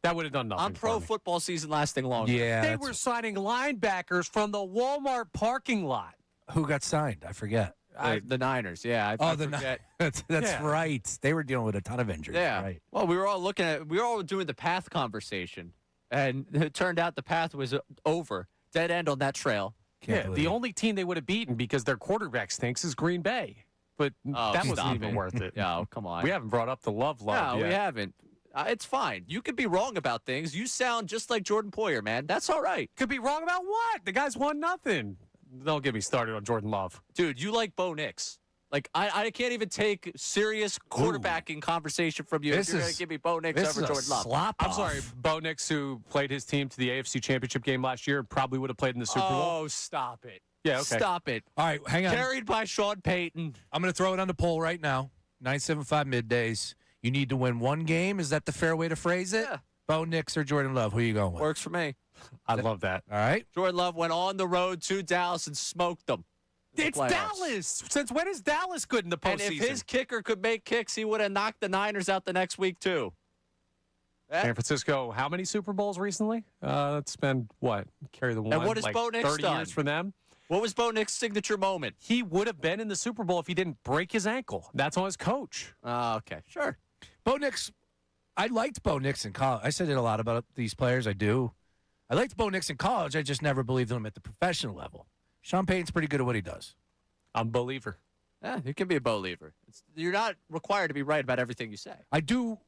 That would have done nothing. I'm pro football season lasting longer. Yeah. They were signing linebackers from the Walmart parking lot. Who got signed? I forget. The Niners, yeah. I forget. That's right. They were dealing with a ton of injuries. Yeah. Right. Well, we were all doing the path conversation, and it turned out the path was over, dead end on that trail. The only team they would have beaten because their quarterback stinks is Green Bay. But that wasn't even worth it. No, come on. We haven't brought up the love No, yet. we haven't. It's fine. You could be wrong about things. You sound just like Jordan Poyer, man. That's all right. Could be wrong about what? The guy's won nothing. Don't get me started on Jordan Love. Dude, you like Bo Nix. Like, I can't even take serious quarterbacking conversation from you if you're going to give me Bo Nix over Jordan Love. I'm sorry, Bo Nix, who played his team to the AFC Championship game last year, probably would have played in the Super Bowl. Oh, stop it. Yeah, okay. Stop it. All right, hang on. Carried by Sean Payton. I'm going to throw it on the poll right now. 975 middays. You need to win one game. Is that the fair way to phrase it? Yeah. Bo Nix or Jordan Love? Who are you going with? Works for me. I love that. All right. Jordan Love went on the road to Dallas and smoked them. It's Dallas. Since when is Dallas good in the postseason? And if his kicker could make kicks, he would have knocked the Niners out the next week, too. San Francisco, how many Super Bowls recently? It's been, what? Carry the one. And what has Bo Nix 30 done? years for them. What was Bo Nix's signature moment? He would have been in the Super Bowl if he didn't break his ankle. That's on his coach. Okay, sure. Bo Nix, I liked Bo Nix in college. I said it a lot about these players. I do. I liked Bo Nix in college. I just never believed in him at the professional level. Sean Payton's pretty good at what he does. I'm a believer. Yeah, you can be a believer. You're not required to be right about everything you say. I do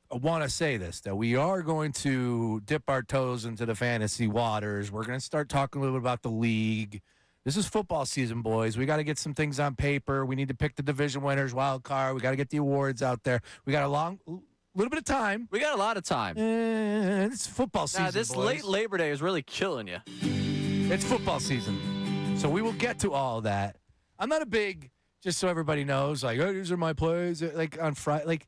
want to say this, that we are going to dip our toes into the fantasy waters. We're going to start talking a little bit about the league. This is football season, boys. We got to get some things on paper. We need to pick the division winners, wild card. We got to get the awards out there. We got a little bit of time. We got a lot of time. It's football season, this boys. late Labor Day is really killing you. It's football season. So we will get to all that. I'm not a big, just so everybody knows, like, oh, these are my plays. Like, on Friday, like,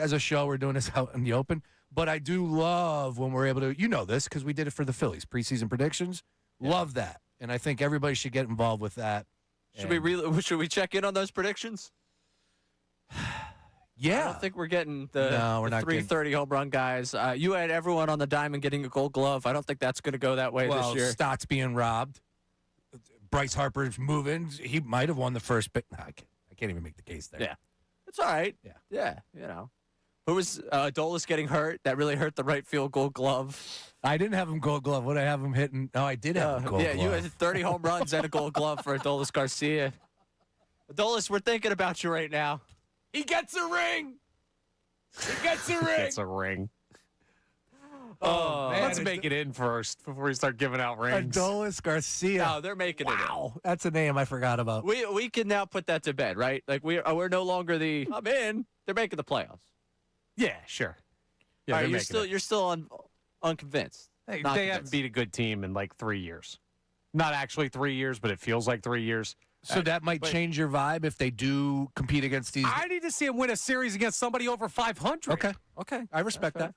as a show, we're doing this out in the open. But I do love when we're able to, you know this, because we did it for the Phillies, preseason predictions. Yeah. Love that. And I think everybody should get involved with that. Should we check in on those predictions? Yeah. I don't think we're getting the 330 home run guys. You had everyone on the diamond getting a Gold Glove. I don't think that's going to go that way this year. Stott's being robbed. Bryce Harper's moving. He might have won the first pick. No, I can't even make the case there. Yeah. It's all right. Yeah, you know. Who was Adolis getting hurt? That really hurt the right field Gold Glove. I didn't have him Gold Glove. What did I have him hitting? No, I did have him Gold Glove. Yeah, you had 30 home runs and a Gold Glove for Adolis Garcia. Adolis, we're thinking about you right now. He gets a ring. He gets a ring. Gets a ring. Oh, man. Let's make it in first before we start giving out rings. Adolis Garcia. No, they're making it in. Wow. That's a name I forgot about. We can now put that to bed, right? Like we're no longer I'm in. They're making the playoffs. Yeah, sure. Yeah, all right, you're still unconvinced. They haven't beat a good team in like 3 years. Not actually 3 years, but it feels like 3 years. So that might change your vibe if they do compete against these. I need to see them win a series against somebody over 500. Okay. I respect that.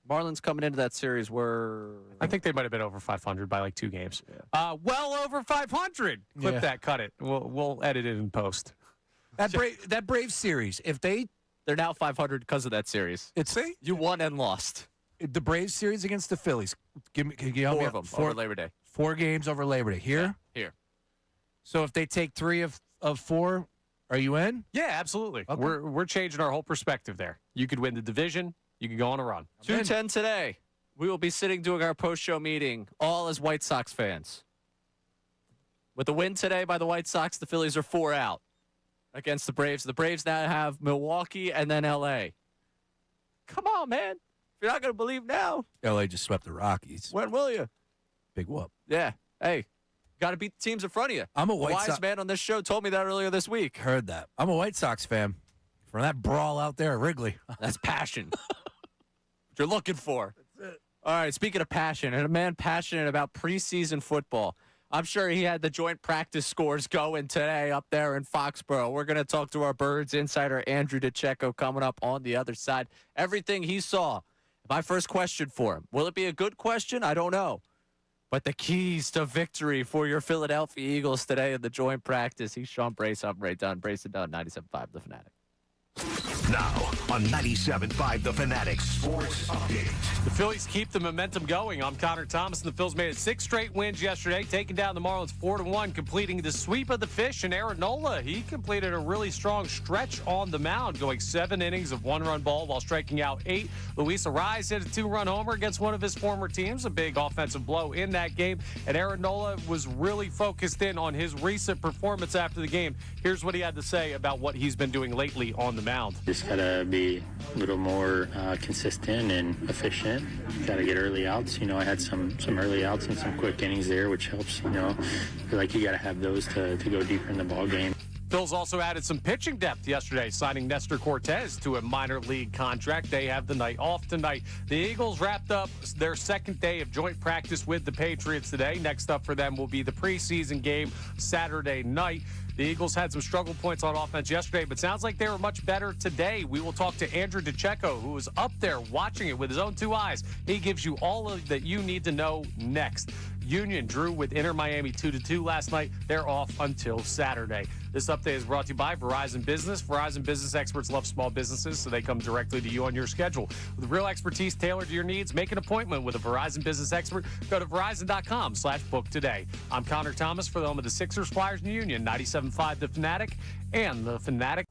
Marlins coming into that series I think they might have been over 500 by like 2 games. Yeah. Well over 500. Clip that, cut it. We'll edit it in post. That Braves series, if they're now 500 because of that series. You won and lost. The Braves series against the Phillies. Can you help me out? 4 of them over Labor Day. 4 games over Labor Day. Here? Yeah, here. So if they take 3 of 4, are you in? Yeah, absolutely. Okay. We're changing our whole perspective there. You could win the division. You could go on a run. 2:10 today. We will be sitting doing our post-show meeting, all as White Sox fans. With the win today by the White Sox, the Phillies are 4 out against the Braves. The Braves now have Milwaukee and then L.A. Come on, man. If you're not going to believe now. L.A. just swept the Rockies. When will you? Big whoop. Yeah. Hey, got to beat the teams in front of you. I'm a wise man on this show told me that earlier this week. Heard that. I'm a White Sox fan. From that brawl out there at Wrigley. That's passion. What you're looking for. That's it. All right, speaking of passion, and a man passionate about preseason football, I'm sure he had the joint practice scores going today up there in Foxborough. We're going to talk to our Birds insider, Andrew DeCecco, coming up on the other side. Everything he saw. My first question for him. Will it be a good question? I don't know. But the keys to victory for your Philadelphia Eagles today in the joint practice. He's Sean Brace. I'm Ray Dunne. Brace and Dunne, 97.5 The Fanatic. Now on 97.5 The Fanatic Sports Update. The Phillies keep the momentum going. I'm Connor Thomas, and the Phils made it 6 straight wins yesterday, taking down the Marlins 4-1, completing the sweep of the fish. And Aaron Nola, he completed a really strong stretch on the mound, going 7 innings of 1-run ball while striking out 8. Luis Arraez hit a 2-run homer against one of his former teams, a big offensive blow in that game. And Aaron Nola was really focused in on his recent performance after the game. Here's what he had to say about what he's been doing lately on the mound. Just gotta be a little more consistent and efficient. Gotta get early outs. I had some early outs and some quick innings there, which helps. I feel like you gotta have those to go deeper in the ball game. Phils also added some pitching depth yesterday, signing Nestor Cortez to a minor league contract. They have the night off tonight. The Eagles wrapped up their second day of joint practice with the Patriots today. Next up for them will be the preseason game Saturday night. The Eagles had some struggle points on offense yesterday, but sounds like they were much better today. We will talk to Andrew Salciunas, who was up there watching it with his own 2 eyes. He gives you all of that you need to know next. Union drew with Inter Miami 2-2 last night. They're off until Saturday. This update is brought to you by Verizon Business. Verizon Business experts love small businesses, so they come directly to you on your schedule. With real expertise tailored to your needs, make an appointment with a Verizon Business expert. Go to Verizon.com/book today. I'm Connor Thomas for the home of the Sixers, Flyers, and Union, 97.5 The Fanatic and The Fanatic.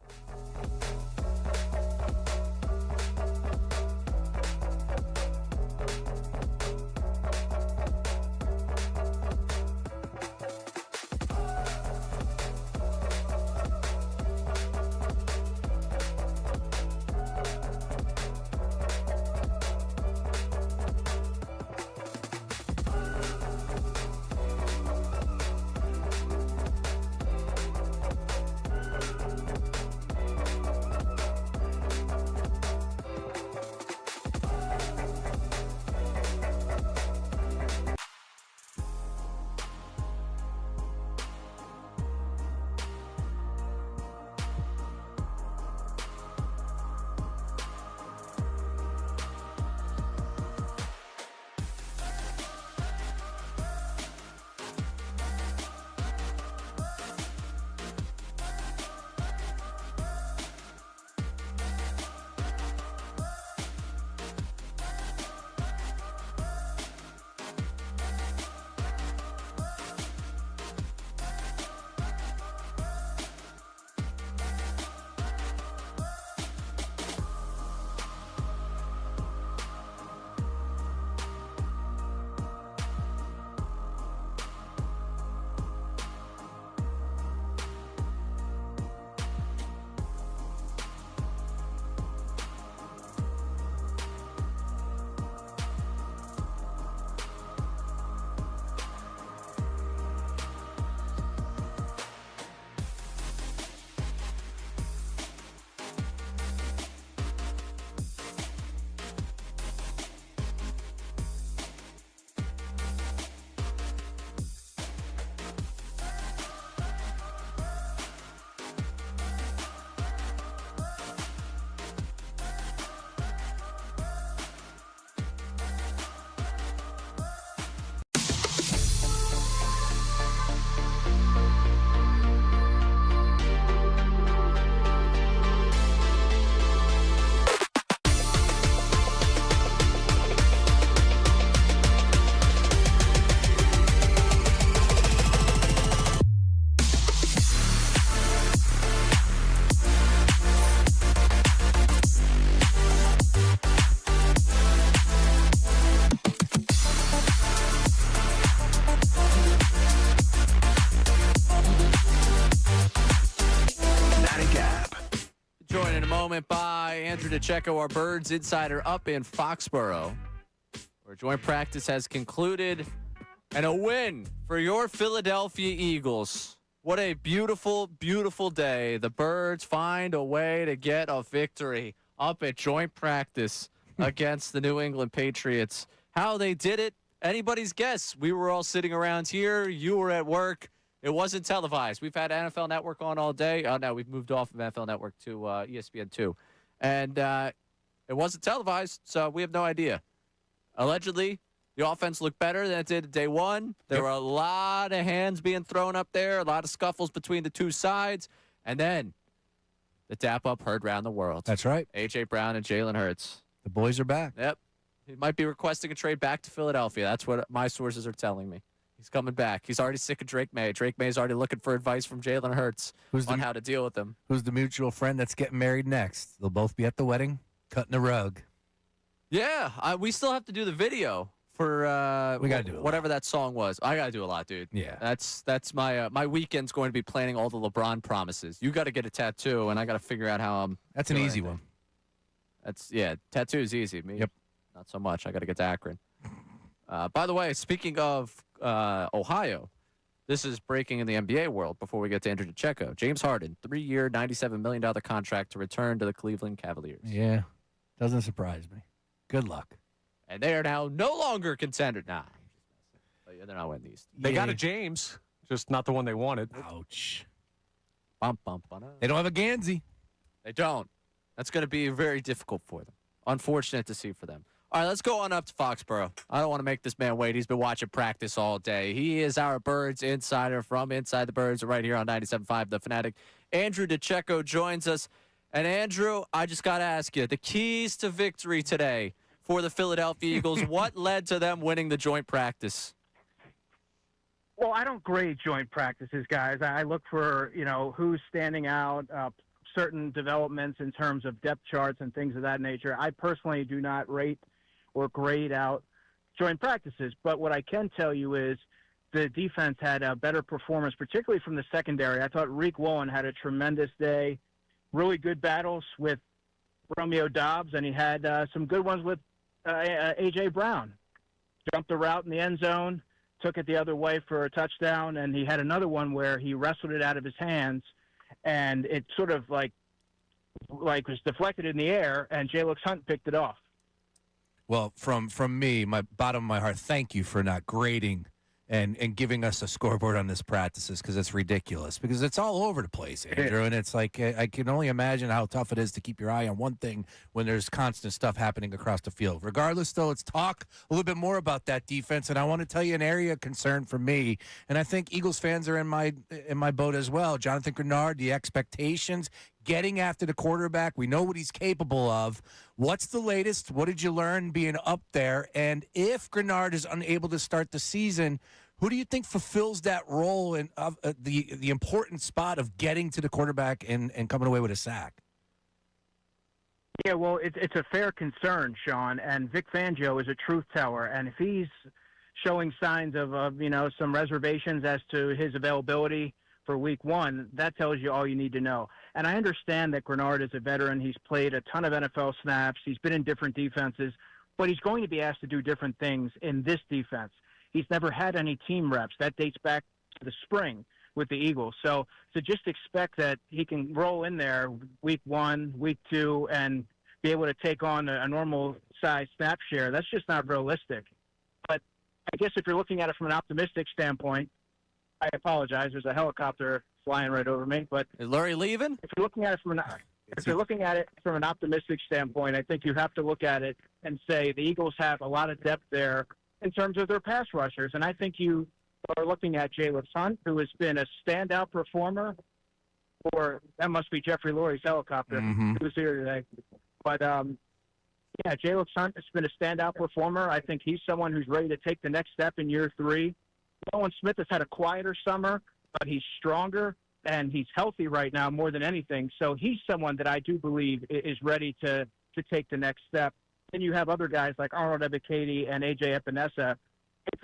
By Andrew Salciunas, our Birds insider up in Foxborough, where joint practice has concluded, and a win for your Philadelphia Eagles. What a beautiful, beautiful day. The Birds find a way to get a victory up at joint practice against the New England Patriots. How they did it, anybody's guess. We were all sitting around here. You were at work. It wasn't televised. We've had NFL Network on all day. Oh, no, we've moved off of NFL Network to ESPN2. And it wasn't televised, so we have no idea. Allegedly, the offense looked better than it did day one. There were a lot of hands being thrown up there, a lot of scuffles between the two sides. And then The dap-up heard round the world. That's right. A.J. Brown and Jalen Hurts. The boys are back. Yep. He might be requesting a trade back to Philadelphia. That's what my sources are telling me. He's coming back. He's already sick of Drake May. Drake May's already looking for advice from Jalen Hurts on how to deal with him. Who's the mutual friend that's getting married next? They'll both be at the wedding, cutting a rug. Yeah, we still have to do the video for we gotta do whatever that song was. I gotta do a lot, dude. Yeah, that's my my weekend's going to be planning all the LeBron promises. You got to get a tattoo, and I got to figure out how I'm. That's an easy one. Tattoo is easy. Me, yep, not so much. I got to get to Akron. By the way, speaking of Ohio, this is breaking in the NBA world. Before we get to Andrew DeCecco, James Harden, 3-year, $97 million contract to return to the Cleveland Cavaliers. Yeah, doesn't surprise me. Good luck. And they are now no longer contender. Nah, but yeah, they're not winning the East. They got a James, just not the one they wanted. Ouch. Bum, bum, bum, they don't have a Gansey. They don't. That's going to be very difficult for them. Unfortunate to see for them. All right, let's go on up to Foxborough. I don't want to make this man wait. He's been watching practice all day. He is our Birds insider from Inside the Birds right here on 97.5 The Fanatic. Andrew DeCecco joins us. And, Andrew, I just got to ask you, the keys to victory today for the Philadelphia Eagles, what led to them winning the joint practice? Well, I don't grade joint practices, guys. I look for, who's standing out, certain developments in terms of depth charts and things of that nature. I personally do not rate or grade out joint practices. But what I can tell you is the defense had a better performance, particularly from the secondary. I thought Reek Woolen had a tremendous day, really good battles with Romeo Dobbs, and he had some good ones with A.J. Brown. Jumped the route in the end zone, took it the other way for a touchdown, and he had another one where he wrestled it out of his hands, and it sort of like was deflected in the air, and Jalix Hunt picked it off. Well, from me, my bottom of my heart, thank you for not grading and giving us a scoreboard on this practices, because it's ridiculous, because it's all over the place, Andrew, and it's like I can only imagine how tough it is to keep your eye on one thing when there's constant stuff happening across the field. Regardless, though, let's talk a little bit more about that defense, and I want to tell you an area of concern for me, and I think Eagles fans are in my boat as well. Jonathan Grenard, the expectations, getting after the quarterback. We know what he's capable of. What's the latest? What did you learn being up there? And if Grenard is unable to start the season, who do you think fulfills that role in the important spot of getting to the quarterback and coming away with a sack? Yeah, well, it's a fair concern, Sean, and Vic Fangio is a truth teller, and if he's showing signs of some reservations as to his availability for week one, that tells you all you need to know. And I understand that Grenard is a veteran. He's played a ton of NFL snaps. He's been in different defenses, but he's going to be asked to do different things in this defense. He's never had any team reps. That dates back to the spring with the Eagles. So just expect that he can roll in there week one, week two, and be able to take on a normal size snap share. That's just not realistic. But I guess if you're looking at it from an optimistic standpoint, I apologize. There's a helicopter flying right over me. But is Lurie leaving? If you're looking at it from an optimistic standpoint, I think you have to look at it and say the Eagles have a lot of depth there in terms of their pass rushers. And I think you are looking at Jalix Hunt, who has been a standout performer. Or that must be Jeffrey Lurie's helicopter who's here today. But Jalix Hunt has been a standout performer. I think he's someone who's ready to take the next step in year three. Nolan Smith has had a quieter summer, but he's stronger and he's healthy right now more than anything. So he's someone that I do believe is ready to take the next step. Then you have other guys like Arnold Ebiketie and A.J. Epinesa.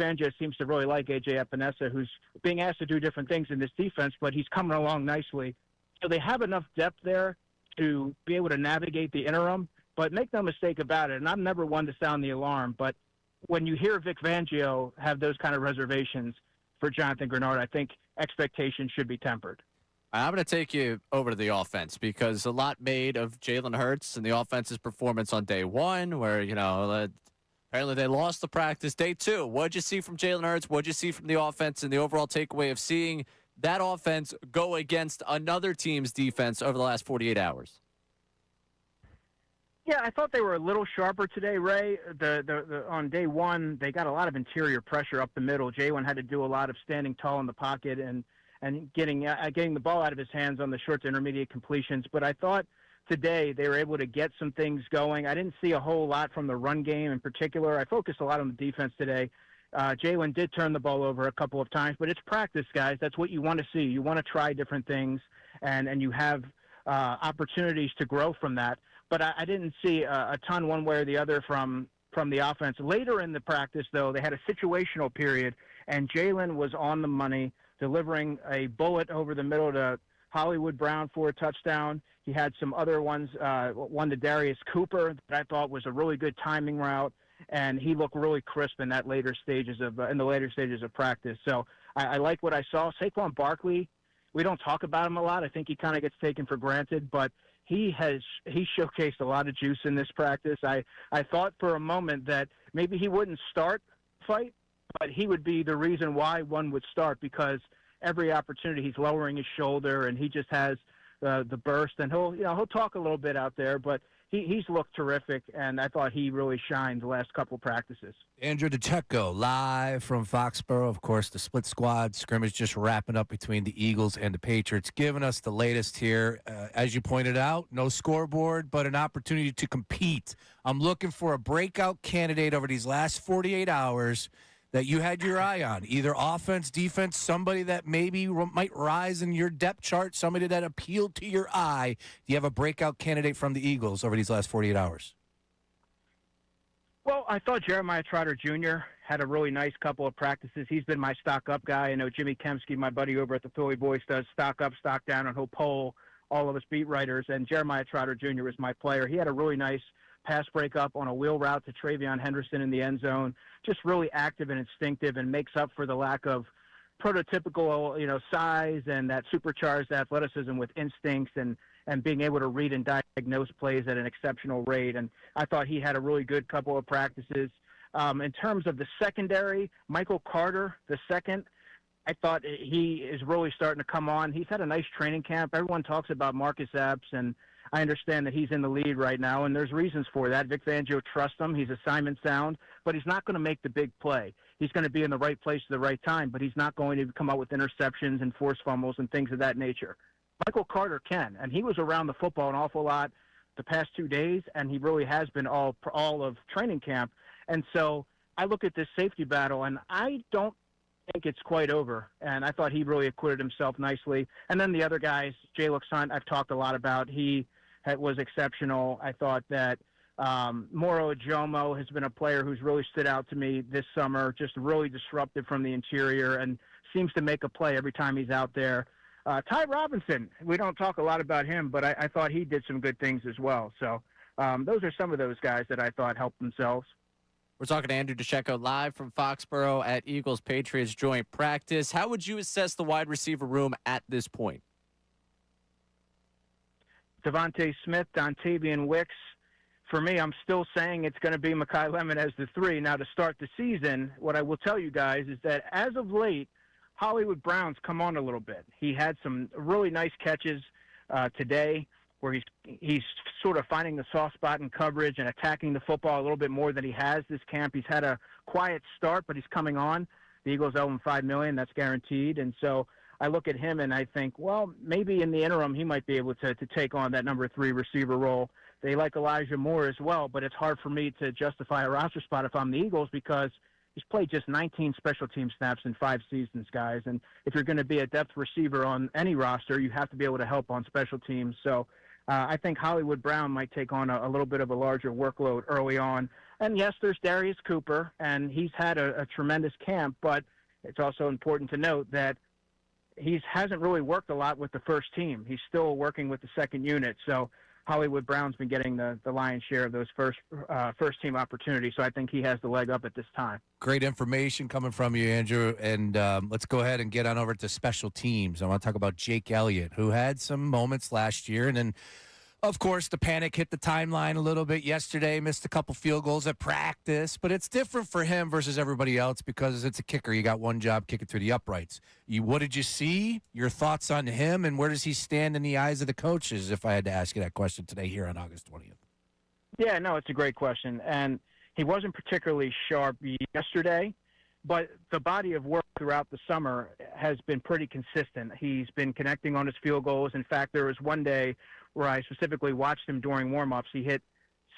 Fangio seems to really like A.J. Epinesa, who's being asked to do different things in this defense, but he's coming along nicely. So they have enough depth there to be able to navigate the interim. But make no mistake about it, and I'm never one to sound the alarm, but when you hear Vic Fangio have those kind of reservations for Jonathan Grenard, I think expectations should be tempered. I'm going to take you over to the offense because a lot made of Jalen Hurts and the offense's performance on day one where, apparently they lost the practice. Day two, what'd you see from Jalen Hurts? What'd you see from the offense and the overall takeaway of seeing that offense go against another team's defense over the last 48 hours? Yeah, I thought they were a little sharper today, Ray. On day one, they got a lot of interior pressure up the middle. Jalen had to do a lot of standing tall in the pocket and and getting the ball out of his hands on the short to intermediate completions. But I thought today they were able to get some things going. I didn't see a whole lot from the run game in particular. I focused a lot on the defense today. Jalen did turn the ball over a couple of times, but it's practice, guys. That's what you want to see. You want to try different things, and you have opportunities to grow from that. But I didn't see a ton one way or the other from the offense. Later in the practice, though, they had a situational period, and Jalen was on the money, delivering a bullet over the middle to Hollywood Brown for a touchdown. He had some other ones, one to Darius Cooper that I thought was a really good timing route, and he looked really crisp in the later stages of practice. So I like what I saw. Saquon Barkley, we don't talk about him a lot. I think he kind of gets taken for granted, but he showcased a lot of juice in this practice. I thought for a moment that maybe he wouldn't start the fight, but he would be the reason why one would start, because every opportunity he's lowering his shoulder and he just has the burst, and he'll talk a little bit out there, but he's looked terrific, and I thought he really shined the last couple of practices. Andrew DeCecco, live from Foxborough. Of course, the split squad scrimmage just wrapping up between the Eagles and the Patriots, giving us the latest here. As you pointed out, no scoreboard, but an opportunity to compete. I'm looking for a breakout candidate over these last 48 hours that you had your eye on, either offense, defense, somebody that maybe might rise in your depth chart, somebody that appealed to your eye. Do you have a breakout candidate from the Eagles over these last 48 hours? Well, I thought Jeremiah Trotter Jr. had a really nice couple of practices. He's been my stock-up guy. I know Jimmy Kemsky, my buddy over at the Philly Voice, does stock-up, stock-down, and he'll poll all of us beat writers, and Jeremiah Trotter Jr. is my player. He had a really nice pass breakup on a wheel route to Travion Henderson in the end zone. Just really active and instinctive, and makes up for the lack of prototypical, size and that supercharged athleticism with instincts and being able to read and diagnose plays at an exceptional rate. And I thought he had a really good couple of practices. In terms of the secondary, Michael Carter, the second, I thought he is really starting to come on. He's had a nice training camp. Everyone talks about Marcus Epps, and I understand that he's in the lead right now, and there's reasons for that. Vic Fangio trusts him. He's assignment sound, but he's not going to make the big play. He's going to be in the right place at the right time, but he's not going to come out with interceptions and forced fumbles and things of that nature. Michael Carter can, and he was around the football an awful lot the past 2 days, and he really has been all of training camp. And so I look at this safety battle, and I don't think it's quite over, and I thought he really acquitted himself nicely. And then the other guys, Jalen Hunt, I've talked a lot about. He was exceptional. I thought that Moro Ajomo has been a player who's really stood out to me this summer, just really disruptive from the interior and seems to make a play every time he's out there. Ty Robinson, we don't talk a lot about him, but I thought he did some good things as well. So those are some of those guys that I thought helped themselves. We're talking to Andrew DeCecco live from Foxborough at Eagles-Patriots joint practice. How would you assess the wide receiver room at this point? Devontae Smith, Dontavian Wicks. For me, I'm still saying it's going to be Mekhi Lemon as the 3. Now, to start the season, what I will tell you guys is that as of late, Hollywood Brown's come on a little bit. He had some really nice catches today where he's sort of finding the soft spot in coverage and attacking the football a little bit more than he has this camp. He's had a quiet start, but he's coming on. The Eagles owe him $5 million. That's guaranteed. And so I look at him and I think, well, maybe in the interim he might be able to take on that number 3 receiver role. They like Elijah Moore as well, but it's hard for me to justify a roster spot if I'm the Eagles because he's played just 19 special team snaps in 5 seasons, guys. And if you're going to be a depth receiver on any roster, you have to be able to help on special teams. So I think Hollywood Brown might take on a little bit of a larger workload early on. And, yes, there's Darius Cooper, and he's had a tremendous camp, but it's also important to note that he hasn't really worked a lot with the first team. He's still working with the second unit. So Hollywood Brown's been getting the lion's share of those first team opportunities. So I think he has the leg up at this time. Great information coming from you, Andrew. And let's go ahead and get on over to special teams. I want to talk about Jake Elliott, who had some moments last year. And then, of course, the panic hit the timeline a little bit yesterday, missed a couple field goals at practice, but it's different for him versus everybody else because it's a kicker. You got one job, kick it through the uprights. What did you see? Your thoughts on him, and where does he stand in the eyes of the coaches, if I had to ask you that question today here on August 20th? Yeah, no, it's a great question. And he wasn't particularly sharp yesterday, but the body of work throughout the summer has been pretty consistent. He's been connecting on his field goals. In fact, there was one day where I specifically watched him during warm-ups. He hit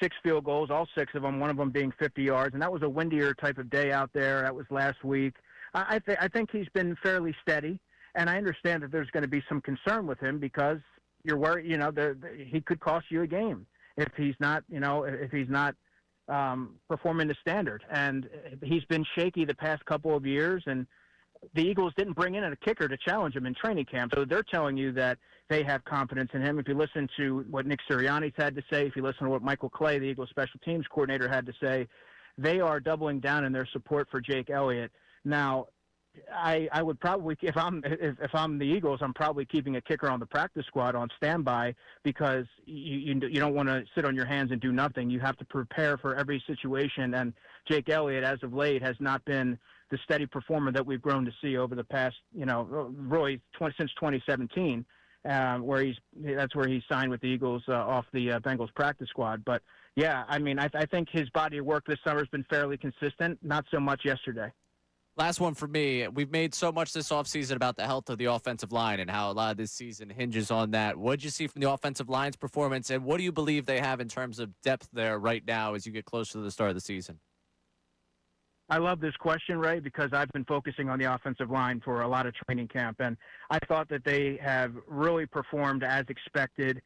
6 field goals, all 6 of them, one of them being 50 yards, and that was a windier type of day out there. That was last week. I think he's been fairly steady, and I understand that there's going to be some concern with him because you're worried, he could cost you a game if he's not, performing the standard. And he's been shaky the past couple of years, and the Eagles didn't bring in a kicker to challenge him in training camp. So they're telling you that they have confidence in him. If you listen to what Nick Sirianni's had to say, if you listen to what Michael Clay, the Eagles special teams coordinator, had to say, they are doubling down in their support for Jake Elliott. Now, I would probably, if I'm the Eagles, I'm probably keeping a kicker on the practice squad on standby because you don't want to sit on your hands and do nothing. You have to prepare for every situation. And Jake Elliott, as of late, has not been the steady performer that we've grown to see over the past, really since 2017, where that's where he signed with the Eagles off the Bengals practice squad. But yeah, I mean, I think his body of work this summer has been fairly consistent. Not so much yesterday. Last one for me. We've made so much this offseason about the health of the offensive line and how a lot of this season hinges on that. What did you see from the offensive line's performance, and what do you believe they have in terms of depth there right now as you get closer to the start of the season? I love this question, Ray, because I've been focusing on the offensive line for a lot of training camp, and I thought that they have really performed as expected.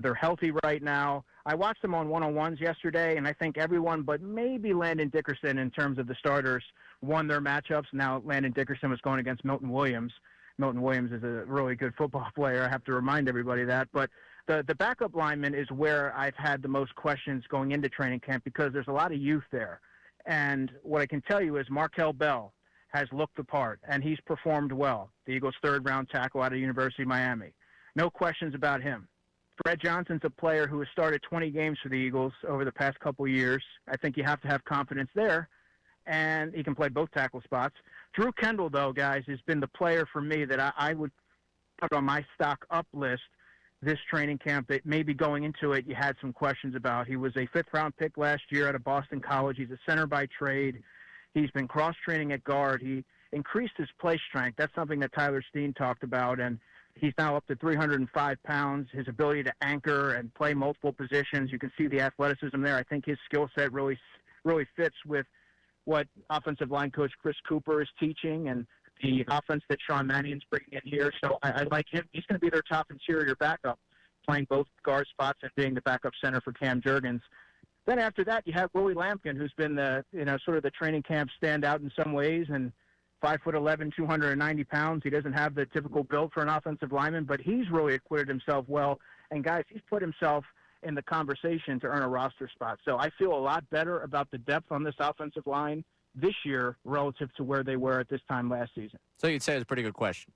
They're healthy right now. I watched them on one-on-ones yesterday, and I think everyone but maybe Landon Dickerson in terms of the starters won their matchups. Now Landon Dickerson was going against Milton Williams. Milton Williams is a really good football player. I have to remind everybody that. But the backup lineman is where I've had the most questions going into training camp because there's a lot of youth there. And what I can tell you is Markel Bell has looked the part, and he's performed well. The Eagles' third-round tackle out of University of Miami. No questions about him. Fred Johnson's a player who has started 20 games for the Eagles over the past couple years. I think you have to have confidence there, and he can play both tackle spots. Drew Kendall, though, guys, has been the player for me that I would put on my stock up list this training camp that maybe going into it you had some questions about. He was a 5th-round pick last year out of Boston College. He's a center by trade. He's been cross-training at guard. He increased his play strength. That's something that Tyler Steen talked about, and he's now up to 305 pounds. His ability to anchor and play multiple positions, you can see the athleticism there. I think his skill set really fits with what offensive line coach Chris Cooper is teaching and the offense that Sean Mannion's bringing in here. So I like him. He's going to be their top interior backup, playing both guard spots and being the backup center for Cam Jurgens. Then after that, you have Willie Lampkin, who's been the sort of the training camp standout in some ways, and 5'11", 290 pounds. He doesn't have the typical build for an offensive lineman, but he's really acquitted himself well. And guys, he's put himself in the conversation to earn a roster spot. So I feel a lot better about the depth on this offensive line this year relative to where they were at this time last season. So you'd say it's a pretty good question.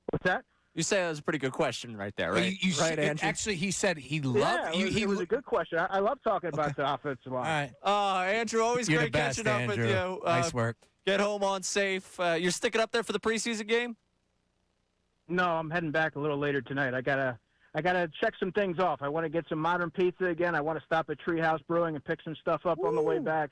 What's that? You say that was a pretty good question right there, right? Right, Andrew? Actually, he said he loved you. It was a good question. I love talking about the offensive line. All right. Andrew, always You're great the best, catching up Andrew. with you. Nice work. Get home on safe. You're sticking up there for the preseason game? No, I'm heading back a little later tonight. I gotta check some things off. I want to get some modern pizza again. I want to stop at Treehouse Brewing and pick some stuff up on the way back.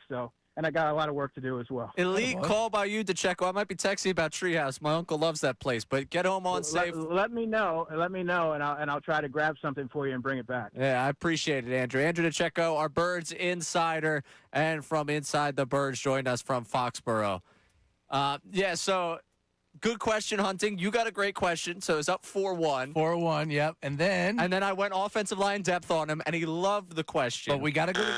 And I got a lot of work to do as well. Elite call by you, DeCecco. I might be texting you about Treehouse. My uncle loves that place. But get home on safe. Let me know, and I'll try to grab something for you and bring it back. Yeah, I appreciate it, Andrew. Andrew DeCecco, our Birds insider, and from Inside the Birds, joined us from Foxborough. So good question, Hunting. You got a great question, so it's up 4-1. 4-1, yep. And then I went offensive line depth on him, and he loved the question. But we got to go to...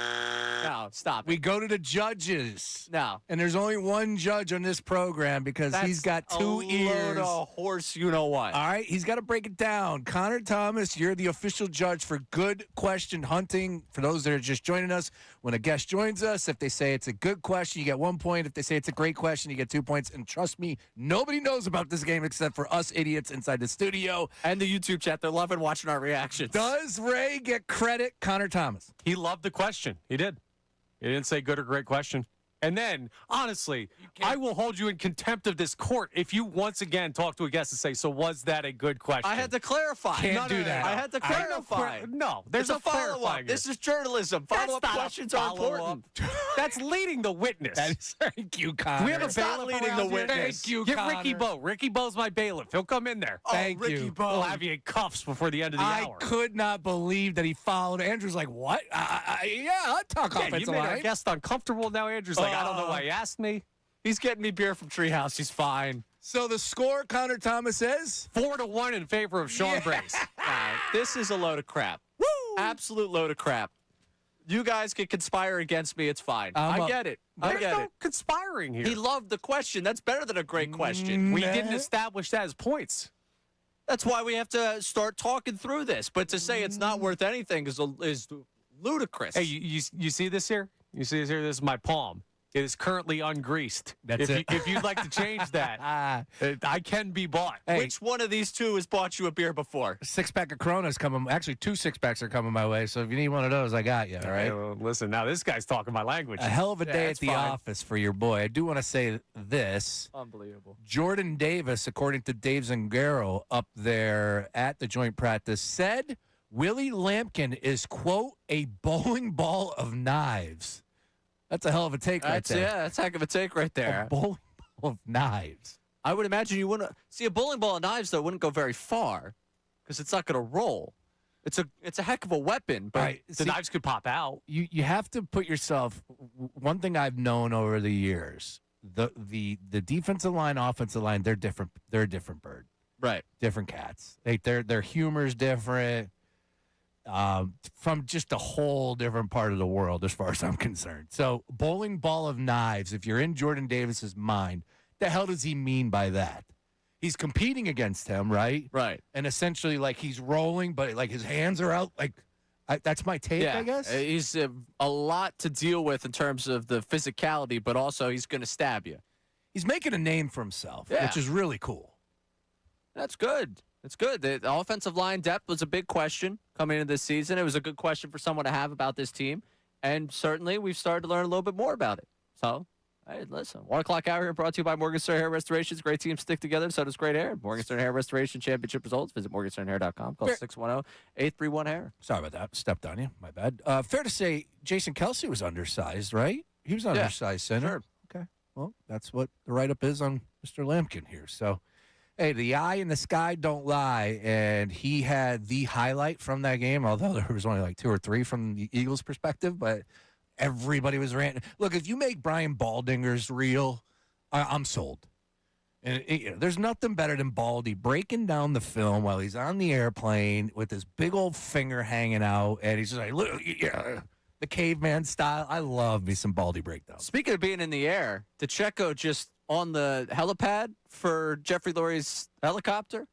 No, stop. We go to the judges. No. And there's only one judge on this program because he's got 2 ears. Load of horse, you know what. All right, he's got to break it down. Connor Thomas, you're the official judge for good question hunting. For those that are just joining us, when a guest joins us, if they say it's a good question, you get 1 point. If they say it's a great question, you get 2 points. And trust me, nobody knows about this game except for us idiots inside the studio. And the YouTube chat. They're loving watching our reactions. Does Ray get credit, Connor Thomas? He loved the question. He did. He didn't say good or great question. And then, honestly, I will hold you in contempt of this court if you once again talk to a guest and say, so was that a good question? I had to clarify. Can't do that. I had to clarify. No, there's It's a a follow-up. clarifying This here. is journalism. That's Follow-up not a questions are follow-up. important. That's leading the witness. Thank you, Connor. Do we have a It's not bailiff leading around the here? witness. Thank you, Get Connor. Ricky Bo. Ricky Bo's my bailiff. He'll come in there. Thank Ricky you. Bo. We'll have you in cuffs before the end of the I hour. could not believe that he followed. Andrew's like, what? Yeah, I'll talk Yeah, you offensive made our line. guest uncomfortable. Now Andrew's like, I don't know why he asked me. He's getting me beer from Treehouse. He's fine. So the score, Connor Thomas is? 4-1 in favor of Sean Brace. This is a load of crap. Woo! Absolute load of crap. You guys can conspire against me. It's fine. I get it. I There's get no it. conspiring here. He loved the question. That's better than a great question. We didn't establish that as points. That's why we have to start talking through this. But to say it's not worth anything is ludicrous. Hey, you see this here? You see this here? This is my palm. It is currently ungreased. That's it. If you'd like to change that, I can be bought. Hey. Which one of these two has bought you a beer before? 6-pack of Corona's coming. Actually, 2 6-packs are coming my way. So if you need one of those, I got you. All right. Hey, well, listen, now this guy's talking my language. A hell of a day at it's the fine. office for your boy. I do want to say this. Unbelievable. Jordan Davis, according to Dave Zangaro up there at the joint practice, said Willie Lampkin is, quote, a bowling ball of knives. That's a hell of a take right there. Yeah, that's a heck of a take right there. A bowling ball of knives. I would imagine you wouldn't see a bowling ball of knives though wouldn't go very far because it's not going to roll. It's a heck of a weapon, but Right. The knives could pop out. You have to put yourself. One thing I've known over the years, the defensive line, offensive line, they're different. They're a different bird. right. Different cats. Their humor's different. From just a whole different part of the world, as far as I'm concerned. So, bowling ball of knives. If you're in Jordan Davis's mind, the hell does he mean by that? He's competing against him, right? Right. And essentially, like he's rolling, but like his hands are out. Like that's my take, Yeah, I guess. he's a lot to deal with in terms of the physicality, but also he's going to stab you. He's making a name for himself, Yeah. which is really cool. That's good. It's good. The offensive line depth was a big question coming into this season. It was a good question for someone to have about this team. And certainly we've started to learn a little bit more about it. So, hey, listen. 1 o'clock hour here brought to you by Morgenstern Hair Restorations. Great teams stick together. So does great hair. Morgenstern Hair Restoration Championship results. Visit morgensternhair.com. Call 610-831-HAIR. Sorry about that. Stepped on you. My bad. Fair to say, Jason Kelsey was undersized, right? He was undersized center. Sure. Okay. Well, that's what the write-up is on Mr. Lampkin here. So, hey, the eye in the sky don't lie, and he had the highlight from that game, although there was only like 2 or 3 from the Eagles' perspective, but everybody was ranting. Look, if you make Brian Baldinger's reel, I'm sold. And there's nothing better than Baldy breaking down the film while he's on the airplane with his big old finger hanging out, and he's just like, look, yeah, the caveman style. I love me some Baldy breakdowns. Speaking of being in the air, DeCecco just on the helipad for Jeffrey Lurie's helicopter?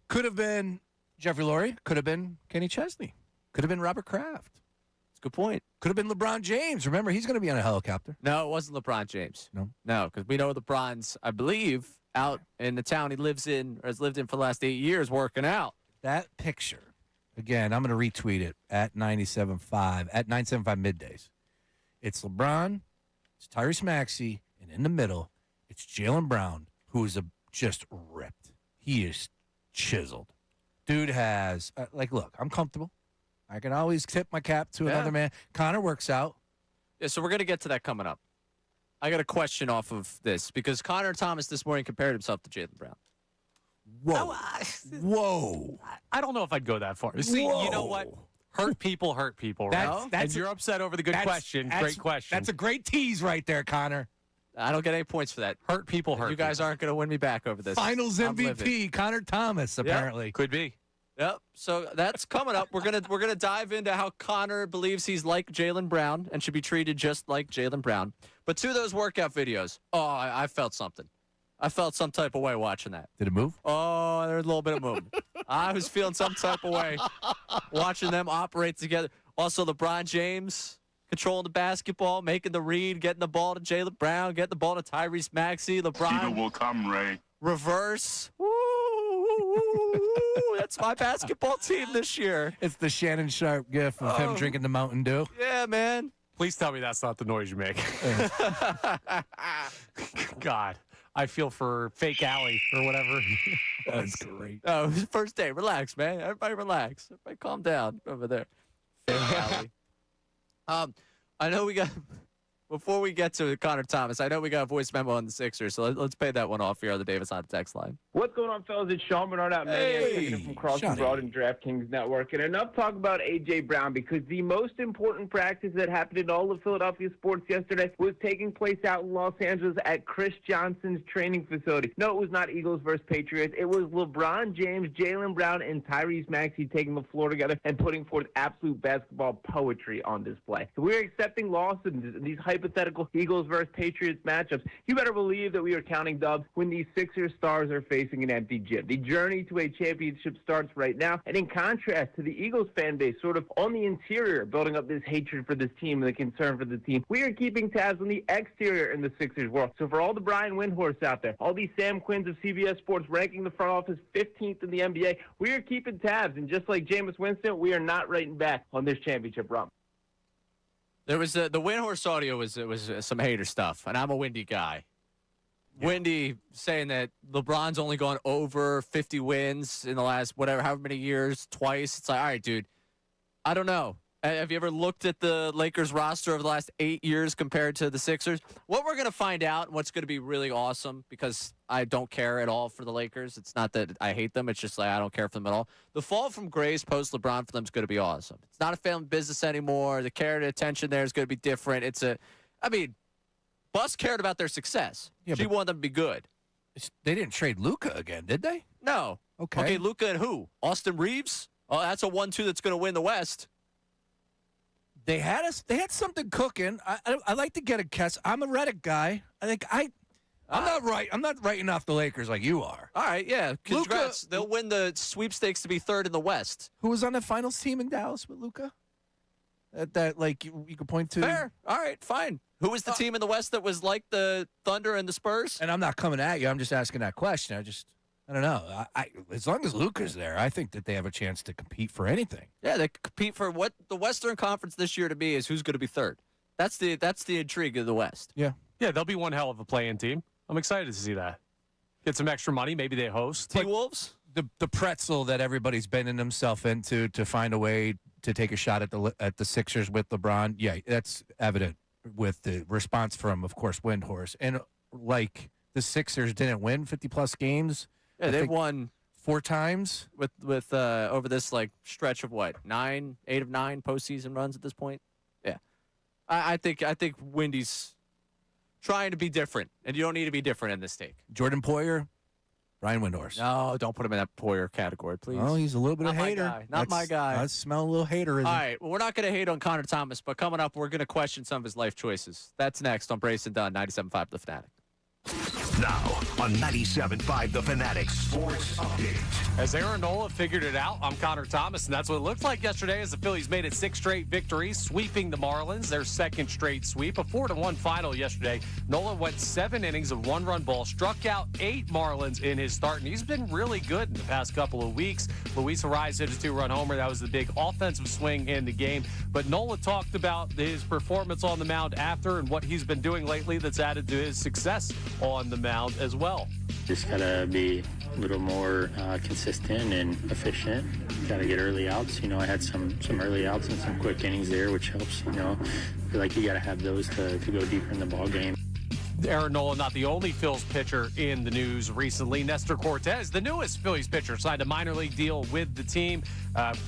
Could have been Jeffrey Lurie. Could have been Kenny Chesney. Could have been Robert Kraft. That's a good point. Could have been LeBron James. Remember, he's going to be on a helicopter. No, it wasn't LeBron James. No? No, because we know LeBron's, I believe, out in the town he lives in or has lived in for the last 8 years working out. That picture, again, I'm going to retweet it at 97.5, at 975 Middays. It's LeBron, it's Tyrese Maxey, and in the middle, it's Jaylen Brown, who is just ripped. He is chiseled. Dude has, look, I'm comfortable. I can always tip my cap to another man. Connor works out. Yeah, so we're going to get to that coming up. I got a question off of this because Connor Thomas this morning compared himself to Jaylen Brown. Whoa. Whoa. I don't know if I'd go that far. See, you know what? Hurt people, right? And you're upset over the good question. Great question. That's a great tease right there, Connor. I don't get any points for that. Hurt people, You guys aren't going to win me back over this. Finals I'm livid. MVP, Connor Thomas, apparently. Could be. Yep. So that's coming up. We're gonna dive into how Connor believes he's like Jaylen Brown and should be treated just like Jaylen Brown. But to those workout videos, I felt something. I felt some type of way watching that. Did it move? Oh, there's a little bit of movement. I was feeling some type of way watching them operate together. Also, LeBron James controlling the basketball, making the read, getting the ball to Jaylen Brown, getting the ball to Tyrese Maxey. LeBron will come, Ray. Reverse. Woo, that's my basketball team this year. It's the Shannon Sharp gif of him drinking the Mountain Dew. Yeah, man. Please tell me that's not the noise you make. God, I feel for Fake Alley or whatever. That's great. Oh, first day. Relax, man. Everybody relax. Everybody calm down over there. Fake Alley. I know we got, before we get to Connor Thomas, I know we got a voice memo on the Sixers, so let's pay that one off here on the Davis on the text line. What's going on, fellas? It's Sean Bernard out from Crossing Broad and DraftKings Network. And enough talk about A.J. Brown, because the most important practice that happened in all of Philadelphia sports yesterday was taking place out in Los Angeles at Chris Johnson's training facility. No, it was not Eagles versus Patriots. It was LeBron James, Jaylen Brown, and Tyrese Maxey taking the floor together and putting forth absolute basketball poetry on display. So we're accepting losses in these hypothetical Eagles versus Patriots matchups. You better believe that we are counting dubs when these Sixers stars are facing an empty gym. The journey to a championship starts right now, and in contrast to the Eagles fan base sort of on the interior building up this hatred for this team and the concern for the team, we are keeping tabs on the exterior in the Sixers world. So for all the Brian Windhorst out there, all these Sam Quinns of CBS Sports ranking the front office 15th in the NBA, we are keeping tabs, and just like Jameis Winston, we are not writing back on this championship run. There was the Windhorst audio was some hater stuff, and I'm a Windy guy. Yeah. Windy saying that LeBron's only gone over 50 wins in the last however many years, twice. It's like, all right, dude, I don't know. Have you ever looked at the Lakers roster over the last 8 years compared to the Sixers? What we're going to find out, and what's going to be really awesome, because I don't care at all for the Lakers. It's not that I hate them. It's just like I don't care for them at all. The fall from grace post-LeBron for them is going to be awesome. It's not a family business anymore. The care and attention there is going to be different. Bus cared about their success. Yeah, she wanted them to be good. They didn't trade Luka again, did they? No. Okay, Luka and who? Austin Reeves? Oh, that's a 1-2 that's going to win the West. They had something cooking. I like to get a guess. I'm a Reddit guy. I'm not writing off the Lakers like you are. All right, yeah. Congrats. They'll win the sweepstakes to be third in the West. Who was on the finals team in Dallas with Luka? That you could point to. Fair. All right, fine. Who was the team in the West that was like the Thunder and the Spurs? And I'm not coming at you. I'm just asking that question. I don't know. As long as Luka's there, I think that they have a chance to compete for anything. Yeah, they compete for what the Western Conference this year to me is who's going to be third. That's the intrigue of the West. Yeah. Yeah, they'll be one hell of a play-in team. I'm excited to see that. Get some extra money. Maybe they host. T-Wolves? The pretzel that everybody's bending themselves into to find a way to take a shot at the Sixers with LeBron. Yeah, that's evident with the response from, of course, Windhorst. And like the Sixers didn't win 50-plus games. Yeah, they've won 4 times with over this stretch of 8 of 9 postseason runs at this point. Yeah, I think Windy's trying to be different, and you don't need to be different in this take. Jordan Poyer, Brian Windhorst. No, don't put him in that Poyer category, please. Oh, he's a little bit of a hater. Not my guy. I smell a little haterism. All right, well, we're not going to hate on Connor Thomas, but coming up, we're going to question some of his life choices. That's next on Brace and Dunne, 97.5 The Fanatic. Now on 97.5 The Fanatic Sports Update. As Aaron Nola figured it out, I'm Connor Thomas, and that's what it looked like yesterday as the Phillies made it 6 straight victories, sweeping the Marlins, their second straight sweep, a 4-1 final yesterday. Nola went 7 innings of 1-run ball, struck out 8 Marlins in his start, and he's been really good in the past couple of weeks. Luis Ariz hit a 2-run homer. That was the big offensive swing in the game. But Nola talked about his performance on the mound after and what he's been doing lately that's added to his success on the mound as well. Just gotta be a little more consistent and efficient. Gotta get early outs. I had some early outs and some quick innings there, which helps. I feel like you gotta have those to go deeper in the ball game. Aaron Nola, not the only Phillies pitcher in the news recently. Nestor Cortez, the newest Phillies pitcher, signed a minor league deal with the team.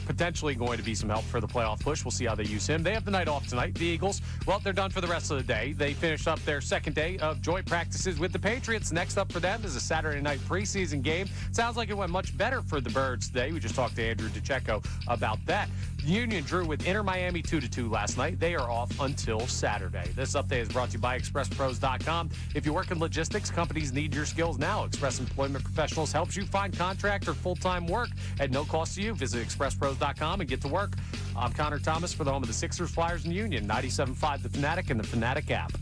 Potentially going to be some help for the playoff push. We'll see how they use him. They have the night off tonight. The Eagles, well, they're done for the rest of the day. They finished up their second day of joint practices with the Patriots. Next up for them is a Saturday night preseason game. Sounds like it went much better for the Birds today. We just talked to Andrew DeCecco about that. The Union drew with Inter Miami 2-2 last night. They are off until Saturday. This update is brought to you by ExpressPros.com. If you work in logistics, companies need your skills now. Express Employment Professionals helps you find contract or full-time work at no cost to you. Visit ExpressPros.com and get to work. I'm Connor Thomas for the home of the Sixers, Flyers, and Union. 97.5 The Fanatic and the Fanatic app.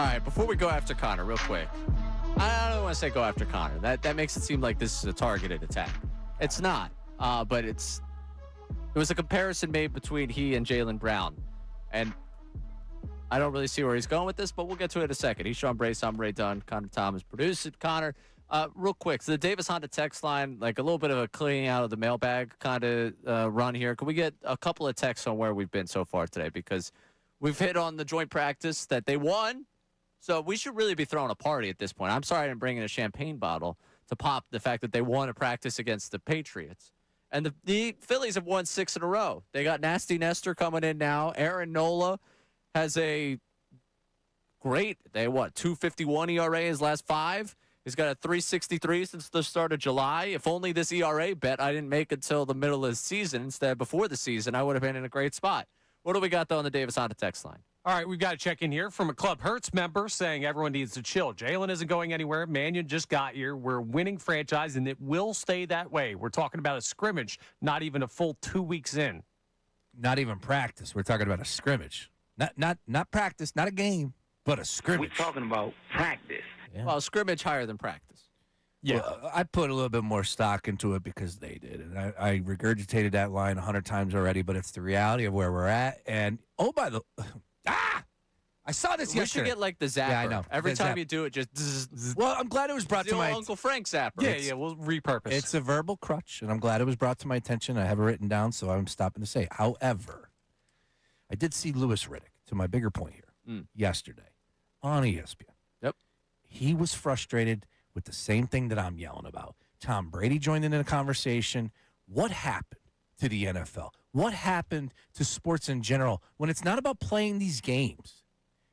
All right, before we go after Connor, real quick. I don't want to say go after Connor. That makes it seem like this is a targeted attack. It's not, but it was a comparison made between he and Jaylen Brown. And I don't really see where he's going with this, but we'll get to it in a second. He's Sean Brace. I'm Ray Dunn. Connor Thomas produced it. Connor, real quick. So the Davis Honda text line, like a little bit of a cleaning out of the mailbag kind of run here. Can we get a couple of texts on where we've been so far today? Because we've hit on the joint practice that they won. So we should really be throwing a party at this point. I'm sorry I didn't bring in a champagne bottle to pop the fact that they won a practice against the Patriots. And the Phillies have won 6 in a row. They got Nasty Nestor coming in now. Aaron Nola has a great, 2.51 ERA his last 5. He's got a 3.63 since the start of July. If only this ERA bet I didn't make until the middle of the season instead before the season, I would have been in a great spot. What do we got, though, on the Davis Honda text line? All right, we've got a check-in here from a Club Hertz member saying everyone needs to chill. Jaylen isn't going anywhere. Mannion just got here. We're a winning franchise, and it will stay that way. We're talking about a scrimmage, not even a full 2 weeks in. Not even practice. We're talking about a scrimmage. Not practice, not a game, but a scrimmage. We're talking about practice. Yeah. Well, scrimmage higher than practice. Yeah. Well, I put a little bit more stock into it because they did. And I regurgitated that line 100 times already, but it's the reality of where we're at. And, I saw this yesterday. We should get like the zapper. Yeah, I know. Every time you do it, just zzz. Well, I'm glad it was brought to my Uncle Frank zapper. Yeah, we'll repurpose. It's a verbal crutch, and I'm glad it was brought to my attention. I have it written down, so I'm stopping to say. However, I did see Louis Riddick, to my bigger point here, yesterday on ESPN. Yep. He was frustrated with the same thing that I'm yelling about. Tom Brady joined in a conversation. What happened to the NFL? What happened to sports in general when it's not about playing these games?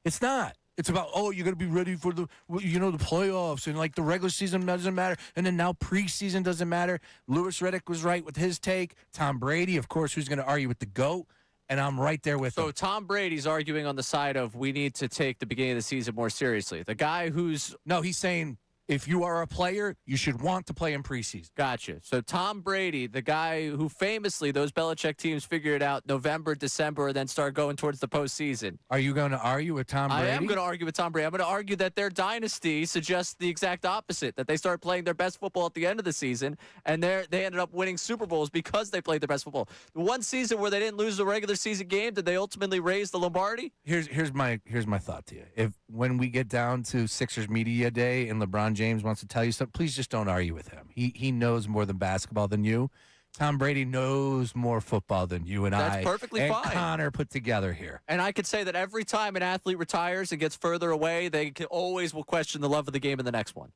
It's not. It's about, you're going to be ready for the playoffs, and like the regular season doesn't matter, and then now preseason doesn't matter. Louis Riddick was right with his take. Tom Brady, of course, who's going to argue with the GOAT, and I'm right there with him. So Tom Brady's arguing on the side of we need to take the beginning of the season more seriously. The guy who's... No, he's saying if you are a player, you should want to play in preseason. Gotcha. So Tom Brady, the guy who famously those Belichick teams figured out November, December, and then start going towards the postseason. Are you going to argue with Tom Brady? I am going to argue with Tom Brady. I'm going to argue that their dynasty suggests the exact opposite, that they started playing their best football at the end of the season, and they ended up winning Super Bowls because they played their best football. The one season where they didn't lose a regular season game, did they ultimately raise the Lombardi? Here's my thought to you. If when we get down to Sixers Media Day and LeBron James wants to tell you something, please just don't argue with him. He knows more than basketball than you. Tom Brady knows more football than you and That's perfectly and fine. Connor put together here. And I could say that every time an athlete retires and gets further away, they always will question the love of the game in the next one.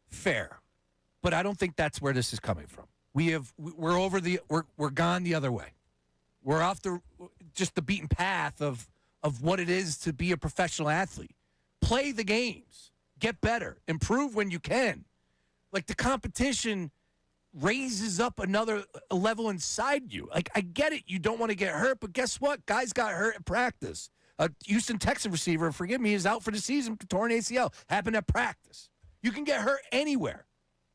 Fair. But I don't think that's where this is coming from. We're gone the other way. We're off the beaten path of what it is to be a professional athlete. Play the games. Get better. Improve when you can. Like, the competition raises up another level inside you. Like, I get it. You don't want to get hurt, but guess what? Guys got hurt at practice. A Houston Texans receiver, forgive me, is out for the season, torn ACL. Happened at practice. You can get hurt anywhere.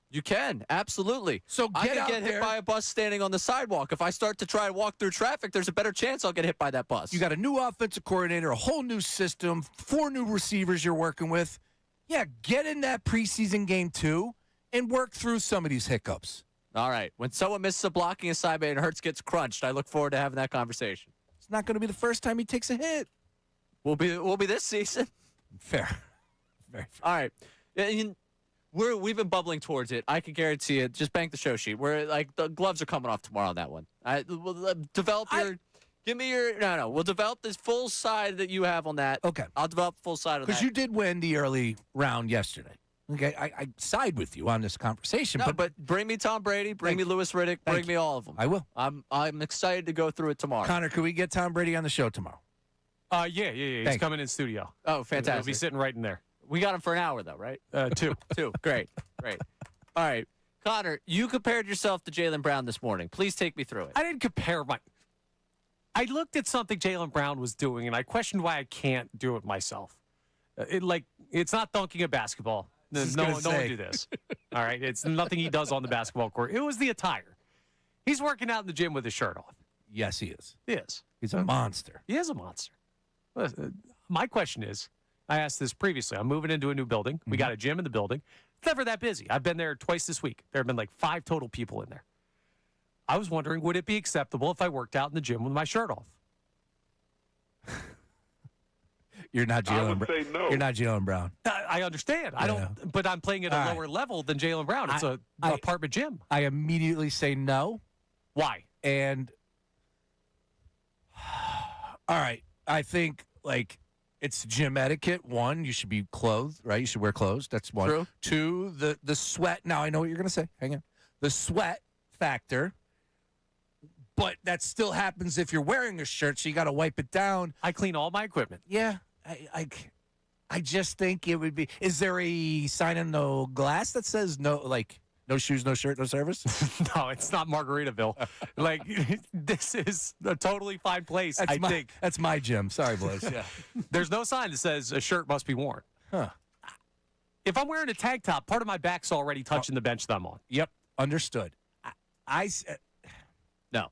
You can, absolutely. So I could get hit by a bus standing on the sidewalk. If I start to try and walk through traffic, there's a better chance I'll get hit by that bus. You got a new offensive coordinator, a whole new system, 4 new receivers you're working with. Yeah, get in that preseason game, too, and work through some of these hiccups. All right. When someone misses a blocking assignment and Hurts gets crunched, I look forward to having that conversation. It's not going to be the first time he takes a hit. We'll be this season. Fair. Very fair. All right. We've been bubbling towards it. I can guarantee it. Just bank the show sheet. We're like the gloves are coming off tomorrow on that one. We'll develop your. Give me your. No. We'll develop this full side that you have on that. Okay. I'll develop the full side of that. Because you did win the early round yesterday. Okay. I side with you on this conversation. No, but bring me Tom Brady. Bring me Louis Riddick. Bring me all of them. I will. I'm excited to go through it tomorrow. Connor, can we get Tom Brady on the show tomorrow? Yeah. He's coming in studio. Oh, fantastic. He'll be sitting right in there. We got him for an hour, though, right? 2. 2. Great. All right. Connor, you compared yourself to Jaylen Brown this morning. Please take me through it. I didn't compare I looked at something Jaylen Brown was doing, and I questioned why I can't do it myself. It's not dunking a basketball. No one do this. All right? It's nothing he does on the basketball court. It was the attire. He's working out in the gym with his shirt off. Yes, he is. He is. He's a monster. He is a monster. My question is, I asked this previously. I'm moving into a new building. We got a gym in the building. It's never that busy. I've been there twice this week. There have been like 5 total people in there. I was wondering, would it be acceptable if I worked out in the gym with my shirt off? You're not Jaylen. I would say no. You're not Jaylen Brown. I understand. I don't, but I'm playing at a lower level than Jaylen Brown. It's an apartment gym. I immediately say no. Why? And all right, I think like it's gym etiquette. 1, you should be clothed, right? You should wear clothes. That's 1. True. 2, the sweat. Now I know what you're gonna say. Hang on. The sweat factor. But that still happens if you're wearing a shirt, so you got to wipe it down. I clean all my equipment. Yeah, I just think it would be. Is there a sign in the glass that says no, like no shoes, no shirt, no service? No, it's not Margaritaville. Like this is a totally fine place. I think that's my gym. Sorry, boys. Yeah. There's no sign that says a shirt must be worn. Huh. If I'm wearing a tank top, part of my back's already touching the bench that I'm on. Yep, understood. I no.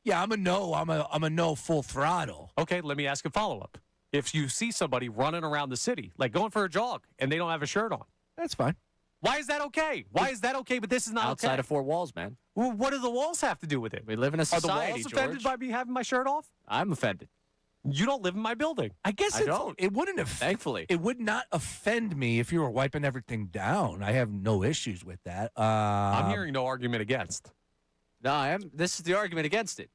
Yeah, I'm a no. I'm a no full throttle. Okay, let me ask a follow-up. If you see somebody running around the city, like going for a jog, and they don't have a shirt on, that's fine. Why is that okay? Why is that okay, but this is not outside okay? of 4 walls, man. Well, what do the walls have to do with it? We live in a society, Are the walls offended by me having my shirt off? I'm offended. You don't live in my building. I guess I don't. It wouldn't have. Thankfully, it would not offend me if you were wiping everything down. I have no issues with that. I'm hearing no argument against. No, I am. This is the argument against it.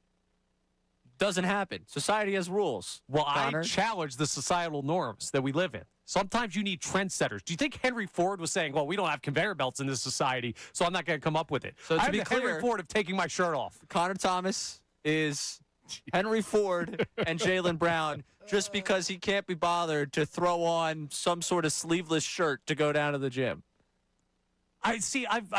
Doesn't happen. Society has rules. Well, Connor. I challenge the societal norms that we live in. Sometimes you need trendsetters. Do you think Henry Ford was saying, well, we don't have conveyor belts in this society, so I'm not going to come up with it? So to I'm be the clear, Henry Ford of taking my shirt off. Connor Thomas is Henry Ford and Jaylen Brown just because he can't be bothered to throw on some sort of sleeveless shirt to go down to the gym. I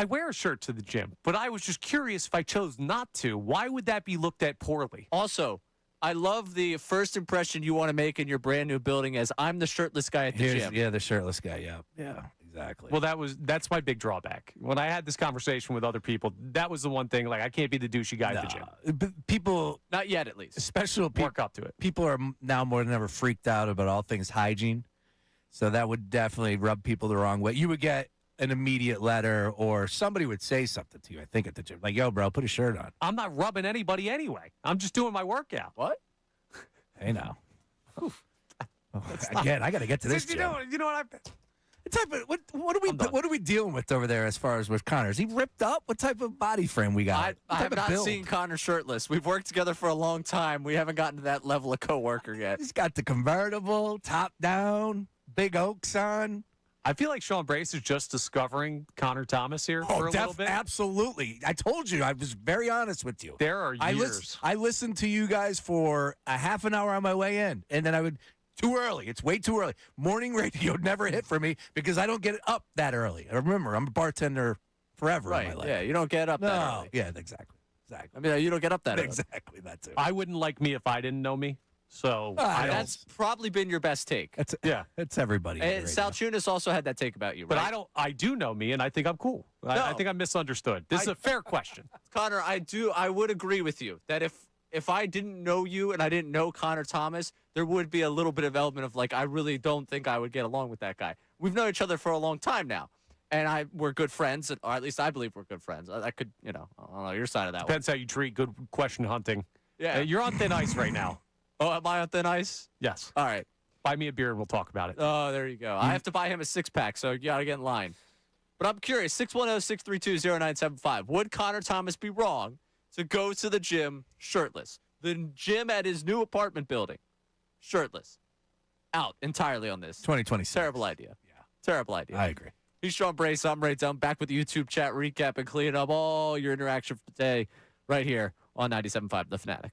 wear a shirt to the gym, but I was just curious if I chose not to. Why would that be looked at poorly? Also, I love the first impression you want to make in your brand new building as I'm the shirtless guy at the gym. Yeah, the shirtless guy. Yeah. Yeah, exactly. Well, that's my big drawback. When I had this conversation with other people, that was the one thing, like, I can't be the douchey guy at the gym. But people, not yet at least. Special work up to it. People are now more than ever freaked out about all things hygiene. So that would definitely rub people the wrong way. You would get an immediate letter or somebody would say something to you, I think, at the gym. Like, yo, bro, put a shirt on. I'm not rubbing anybody anyway. I'm just doing my workout. What? Hey, now. Again, I got to get to this. You know what What are we dealing with over there as far as with Connor? Is he ripped up? What type of body frame we got? I have not seen Connor shirtless. We've worked together for a long time. We haven't gotten to that level of coworker yet. He's got the convertible, top down, big oaks on. I feel like Sean Brace is just discovering Connor Thomas here for a little bit. Absolutely. I told you. I was very honest with you. There are years. I listened to you guys for a half an hour on my way in, and then I would too early. It's way too early. Morning radio never hit for me because I don't get up that early. Remember, I'm a bartender forever in my life. Yeah, you don't get up that early. Yeah, exactly. I mean, you don't get up that early. Exactly, that too. I wouldn't like me if I didn't know me. So that's probably been your best take. It's everybody. And Salciunas also had that take about you, right? But I do know me, and I think I'm cool. I think I'm misunderstood. This is a fair question. Connor, I would agree with you that if I didn't know you and I didn't know Connor Thomas, there would be a little bit of element of like, I really don't think I would get along with that guy. We've known each other for a long time now. And we're good friends, or at least I believe we're good friends. I could, I don't know, your side of that Depends how you treat good question hunting. Yeah. You're on thin ice right now. Oh, am I on thin ice? Yes. All right. Buy me a beer and we'll talk about it. Oh, there you go. I have to buy him a 6-pack, so you got to get in line. But I'm curious, 610-632-0975. Would Connor Thomas be wrong to go to the gym shirtless? The gym at his new apartment building, shirtless. Out entirely on this. 2026. Terrible idea. Yeah. Terrible idea. I agree. He's Sean Brace. I'm Ray Dunne. Back with the YouTube chat recap and cleaning up all your interaction for today right here on 97.5 The Fanatic.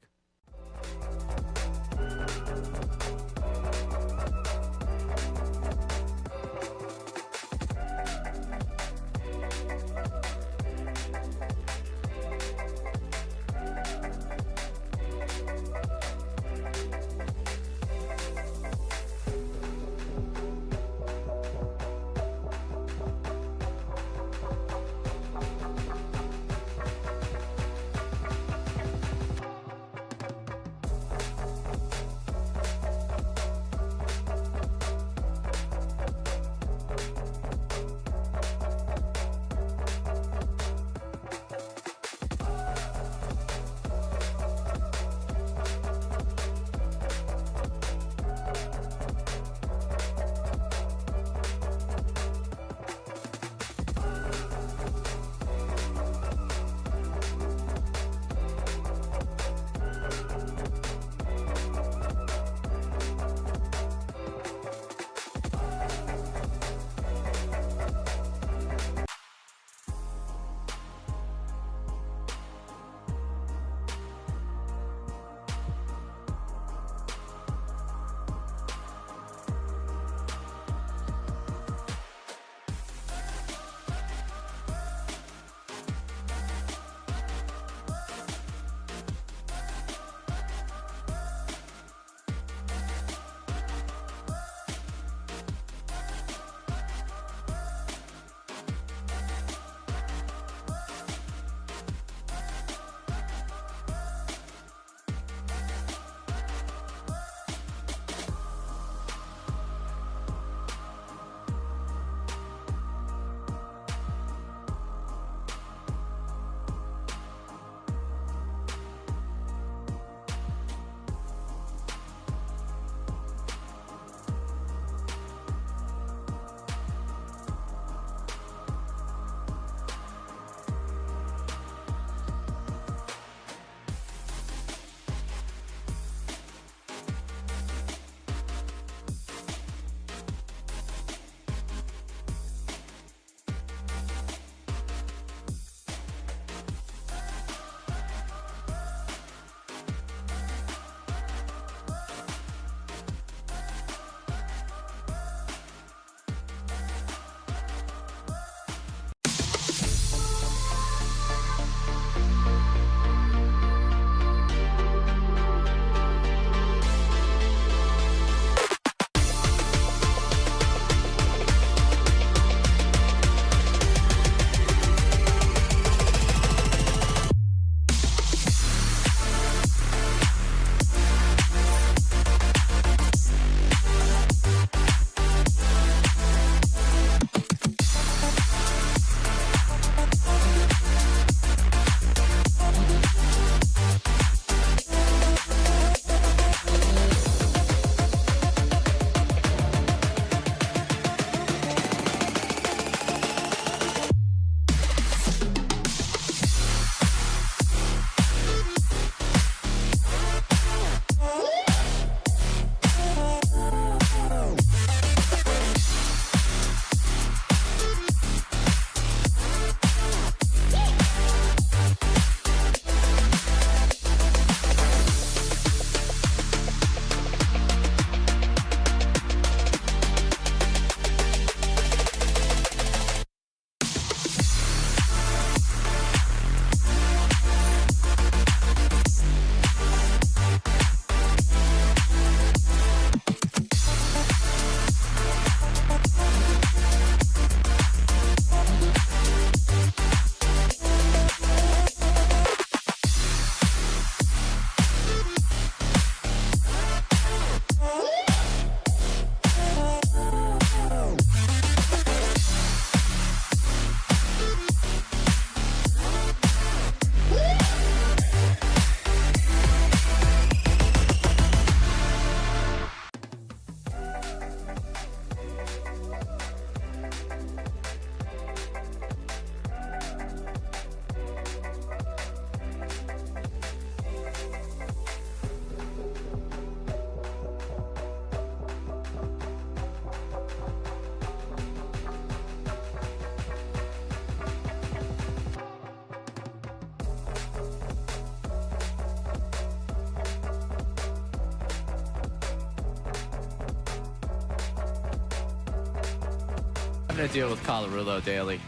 I'm going to deal with Colarulo daily.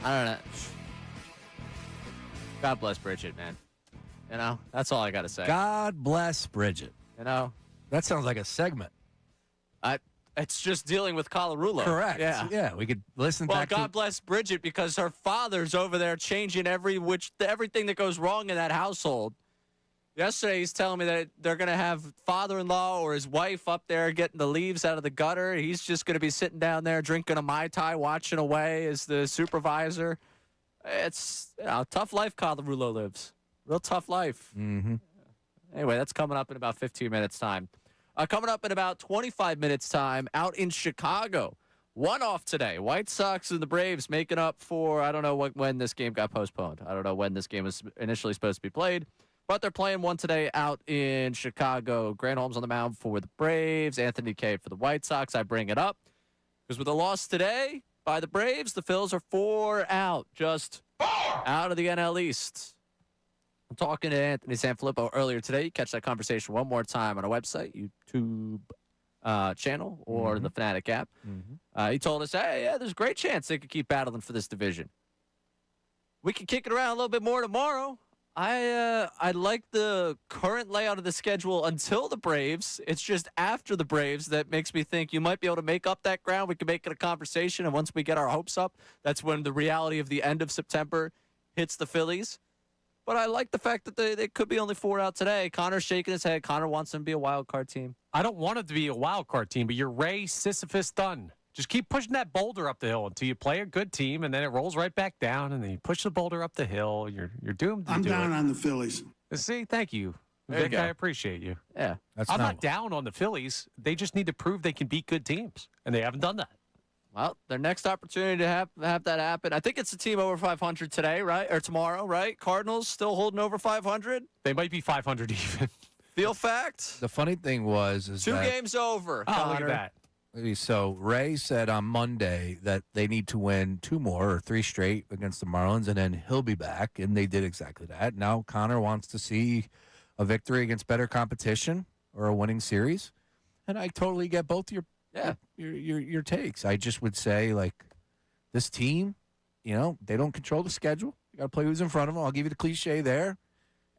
I don't know. God bless Bridget, man. You know, that's all I got to say. God bless Bridget. You know, that sounds like a segment. It's just dealing with Colarulo. Correct. Yeah. Yeah, we could listen well, back God bless Bridget because her father's over there changing everything that goes wrong in that household. Yesterday, he's telling me that they're going to have father-in-law or his wife up there getting the leaves out of the gutter. He's just going to be sitting down there drinking a Mai Tai, watching away as the supervisor. It's a tough life Colarulo lives. Real tough life. Mm-hmm. Anyway, that's coming up in about 15 minutes' time. Coming up in about 25 minutes' time, out in Chicago. One off today. White Sox and the Braves making up for, I don't know when this game got postponed. I don't know when this game was initially supposed to be played. But they're playing one today out in Chicago. Granholm's on the mound for the Braves. Anthony Kay for the White Sox. I bring it up because with a loss today by the Braves, the Phils are 4 out. Just out of the NL East. I'm talking to Anthony Sanfilippo earlier today. You catch that conversation one more time on our website, YouTube channel, or the Fanatic app. He told us, hey, yeah, there's a great chance they could keep battling for this division. We can kick it around a little bit more tomorrow. I like the current layout of the schedule until the Braves. It's just after the Braves that makes me think you might be able to make up that ground. We can make it a conversation, and once we get our hopes up, that's when the reality of the end of September hits the Phillies. But I like the fact that they could be only 4 out today. Connor's shaking his head. Connor wants them to be a wild card team. I don't want it to be a wild card team, but you're Ray Sisyphus Dunne. Just keep pushing that boulder up the hill until you play a good team, and then it rolls right back down, and then you push the boulder up the hill. You're doomed to I'm do down it. on the Phillies. See, thank you. There you Vic, go. I appreciate you. Yeah. I'm not down on the Phillies. They just need to prove they can beat good teams, and they haven't done that. Well, their next opportunity to have that happen. I think it's a team over 500 today, right? Or tomorrow, right? Cardinals still holding over 500. They might be 500 even. Feel fact. The funny thing was Two games over. Oh, Connor. look at that. So Ray said on Monday that they need to win 2 more or 3 straight against the Marlins, and then he'll be back, and they did exactly that. Now Connor wants to see a victory against better competition or a winning series, and I totally get both your takes. I just would say, like, this team, they don't control the schedule. You got to play who's in front of them. I'll give you the cliche there.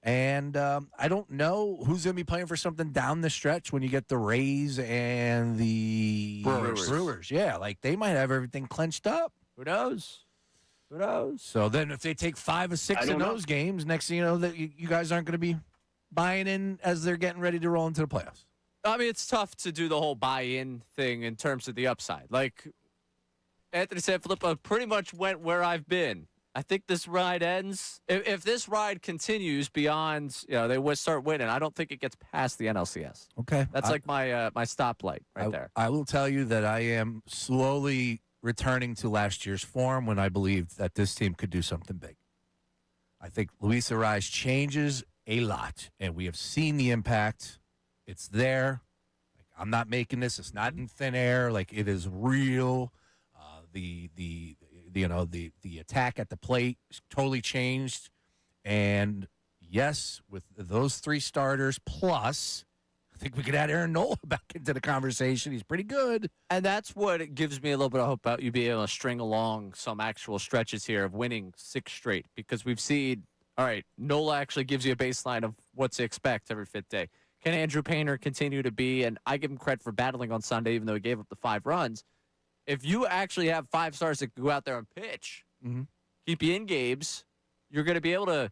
And I don't know who's going to be playing for something down the stretch when you get the Rays and the Brewers. Yeah, like they might have everything clenched up. Who knows? Who knows? So then if they take 5 or 6 in those games, next thing you know, that you guys aren't going to be buying in as they're getting ready to roll into the playoffs. I mean, it's tough to do the whole buy-in thing in terms of the upside. Like, Anthony Sanfilippo pretty much went where I've been. I think this ride ends. If this ride continues beyond, they would start winning, I don't think it gets past the NLCS. Okay. That's like my stoplight right there. I will tell you that I am slowly returning to last year's form when I believed that this team could do something big. I think Luis Arraez changes a lot, and we have seen the impact. It's there. I'm not making this. It's not in thin air. Like, it is real. The attack at the plate is totally changed. And yes, with those 3 starters plus, I think we could add Aaron Nola back into the conversation. He's pretty good. And that's what it gives me a little bit of hope about you being able to string along some actual stretches here of winning 6 straight, because we've seen, all right, Nola actually gives you a baseline of what to expect every 5th day. Can Andrew Painter continue to be, and I give him credit for battling on Sunday, even though he gave up the 5 runs. If you actually have 5 stars that go out there and pitch, keep you in games, you're going to be able to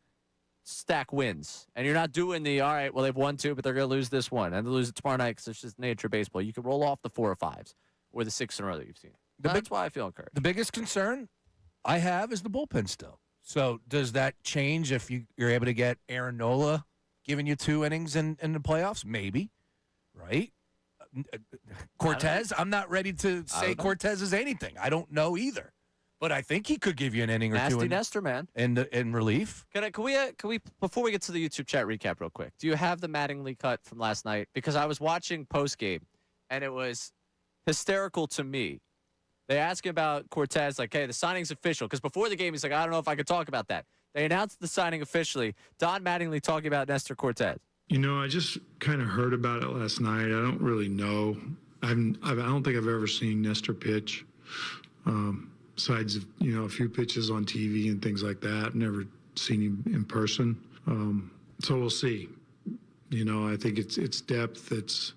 stack wins. And you're not doing the, all right, well, they've won 2, but they're going to lose this one. And they lose it tomorrow night because it's just nature of baseball. You can roll off the 4 or 5s or the 6 in a row that you've seen. That's why I feel encouraged. The biggest concern I have is the bullpen still. So does that change if you're able to get Aaron Nola giving you 2 innings in the playoffs? Maybe, right? Cortez, I'm not ready to say Cortez is anything. I don't know either. But I think he could give you an inning or 2 Nasty Nestor, man. In relief. Can we before we get to the YouTube chat recap real quick, do you have the Mattingly cut from last night? Because I was watching postgame, and it was hysterical to me. They asked him about Cortez, like, hey, the signing's official. Because before the game, he's like, I don't know if I could talk about that. They announced the signing officially. Don Mattingly talking about Nestor Cortez. I just kind of heard about it last night. I don't really know. I don't think I've ever seen Nestor pitch. Besides, a few pitches on TV and things like that. Never seen him in person. So we'll see. I think it's depth. It's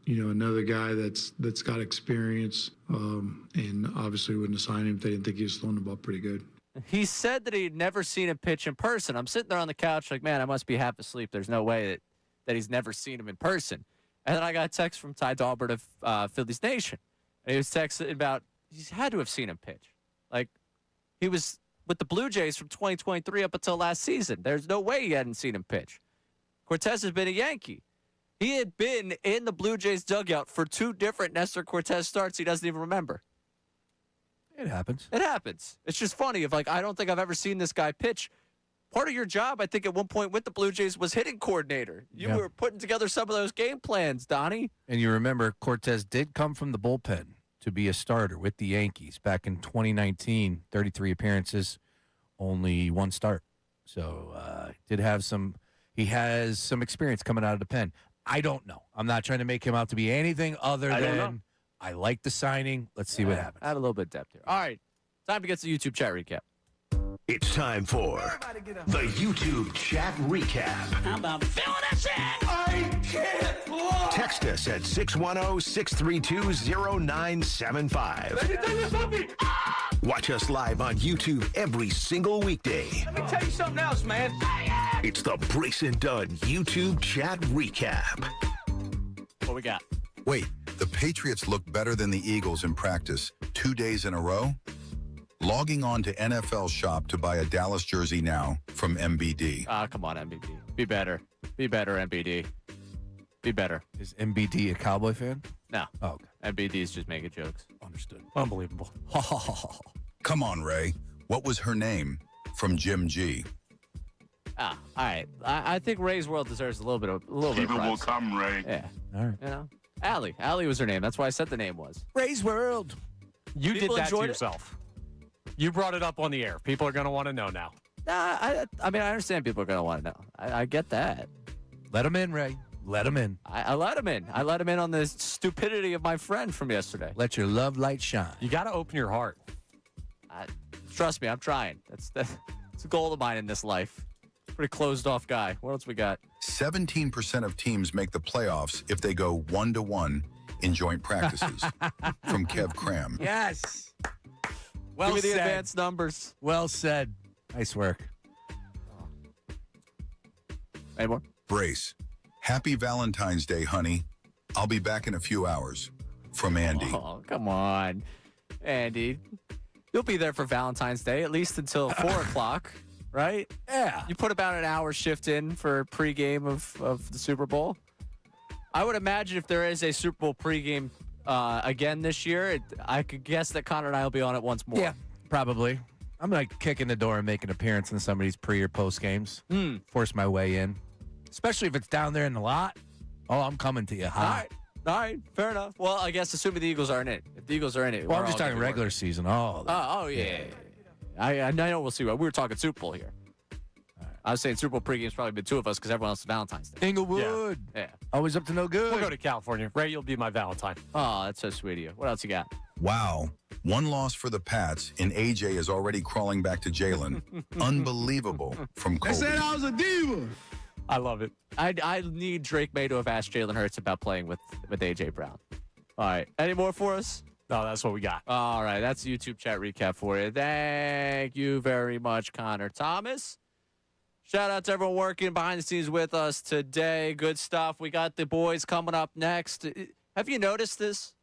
another guy that's got experience. And obviously wouldn't have signed him if they didn't think he was throwing the ball pretty good. He said that he'd never seen him pitch in person. I'm sitting there on the couch like, man, I must be half asleep. There's no way that he's never seen him in person. And then I got a text from Ty Daubert of Phillies Nation. And he was texting about he's had to have seen him pitch. Like, he was with the Blue Jays from 2023 up until last season. There's no way he hadn't seen him pitch. Cortez has been a Yankee. He had been in the Blue Jays dugout for 2 different Nestor Cortez starts he doesn't even remember. It happens. It happens. It's just funny. I don't think I've ever seen this guy pitch. Part of your job, I think, at one point with the Blue Jays was hitting coordinator. You were putting together some of those game plans, Donnie. And you remember Cortez did come from the bullpen to be a starter with the Yankees back in 2019, 33 appearances, only 1 start. So he has some experience coming out of the pen. I don't know. I'm not trying to make him out to be anything other than I like the signing. Let's see what happens. Add a little bit of depth here. All right. Time to get to the YouTube chat recap. It's time for the YouTube chat recap. How about filling us in? I can't lie. Text us at 610-632-0975. Watch us live on YouTube every single weekday. Let me tell you something else, man. It's the Brace and Dunne YouTube chat recap. What we got? Wait, the Patriots look better than the Eagles in practice 2 days in a row? Logging on to NFL Shop to buy a Dallas jersey now from MBD. Come on, MBD. Be better. Be better, MBD. Be better. Is MBD a Cowboy fan? No. Oh, okay. MBD is just making jokes. Understood. Unbelievable. Come on, Ray. What was her name? From Jim G. All right. I think Ray's World deserves a little bit of People will privacy. come, Ray. Yeah. All right. Allie. Allie was her name. That's why I said the name was. Ray's World. You People did that to enjoyed it? yourself. You brought it up on the air. People are going to want to know now. Nah, I mean, I understand people are going to want to know. I get that. Let him in, Ray. Let him in. I let him in. I let him in on the stupidity of my friend from yesterday. Let your love light shine. You got to open your heart. Trust me, I'm trying. That's a goal of mine in this life. Pretty closed off guy. What else we got? 17% of teams make the playoffs if they go 1-to-1 in joint practices. From Kev Cram. Yes. Well Give me the said. advanced numbers. Well said. Nice work. Any more? Brace. Happy Valentine's Day, honey. I'll be back in a few hours. From Andy. Oh, come on. Andy, you'll be there for Valentine's Day, at least until 4 o'clock, right? Yeah. You put about an hour shift in for pregame of the Super Bowl. I would imagine if there is a Super Bowl pregame again this year, I could guess that Connor and I will be on it once more. Yeah, probably. I'm like kicking the door and make an appearance in somebody's pre or post games. Force my way in. Especially if it's down there in the lot. Oh, I'm coming to you. Hi. All right. Fair enough. Well, I guess assuming the Eagles are in it. If the Eagles are in it. Well, I'm we're just all talking gonna be regular working. season. Oh, Yeah. I know we'll see. We were talking Super Bowl here. I was saying Super Bowl pregame's probably been 2 of us because everyone else is Valentine's Day. Inglewood. Yeah. Always up to no good. We'll go to California. Ray, you'll be my Valentine. Oh, that's so sweet of you. What else you got? Wow. 1 loss for the Pats, and AJ is already crawling back to Jalen. Unbelievable. From Colby. They said I was a diva. I love it. I need Drake May to have asked Jalen Hurts about playing with A.J. Brown. All right. Any more for us? No, that's what we got. All right. That's the YouTube chat recap for you. Thank you very much, Connor Thomas. Shout out to everyone working behind the scenes with us today. Good stuff. We got the boys coming up next. Have you noticed this?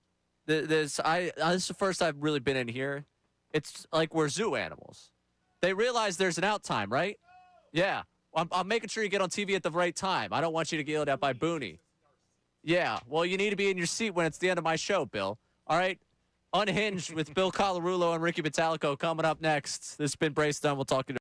This is the first I've really been in here. It's like we're zoo animals. They realize there's an out time, right? Yeah. I'm making sure you get on TV at the right time. I don't want you to get yelled at by Booney. Yeah. Well, you need to be in your seat when it's the end of my show, Bill. All right? Unhinged with Bill Colarulo and Ricky Metallico coming up next. This has been Brace Dunne. We'll talk to you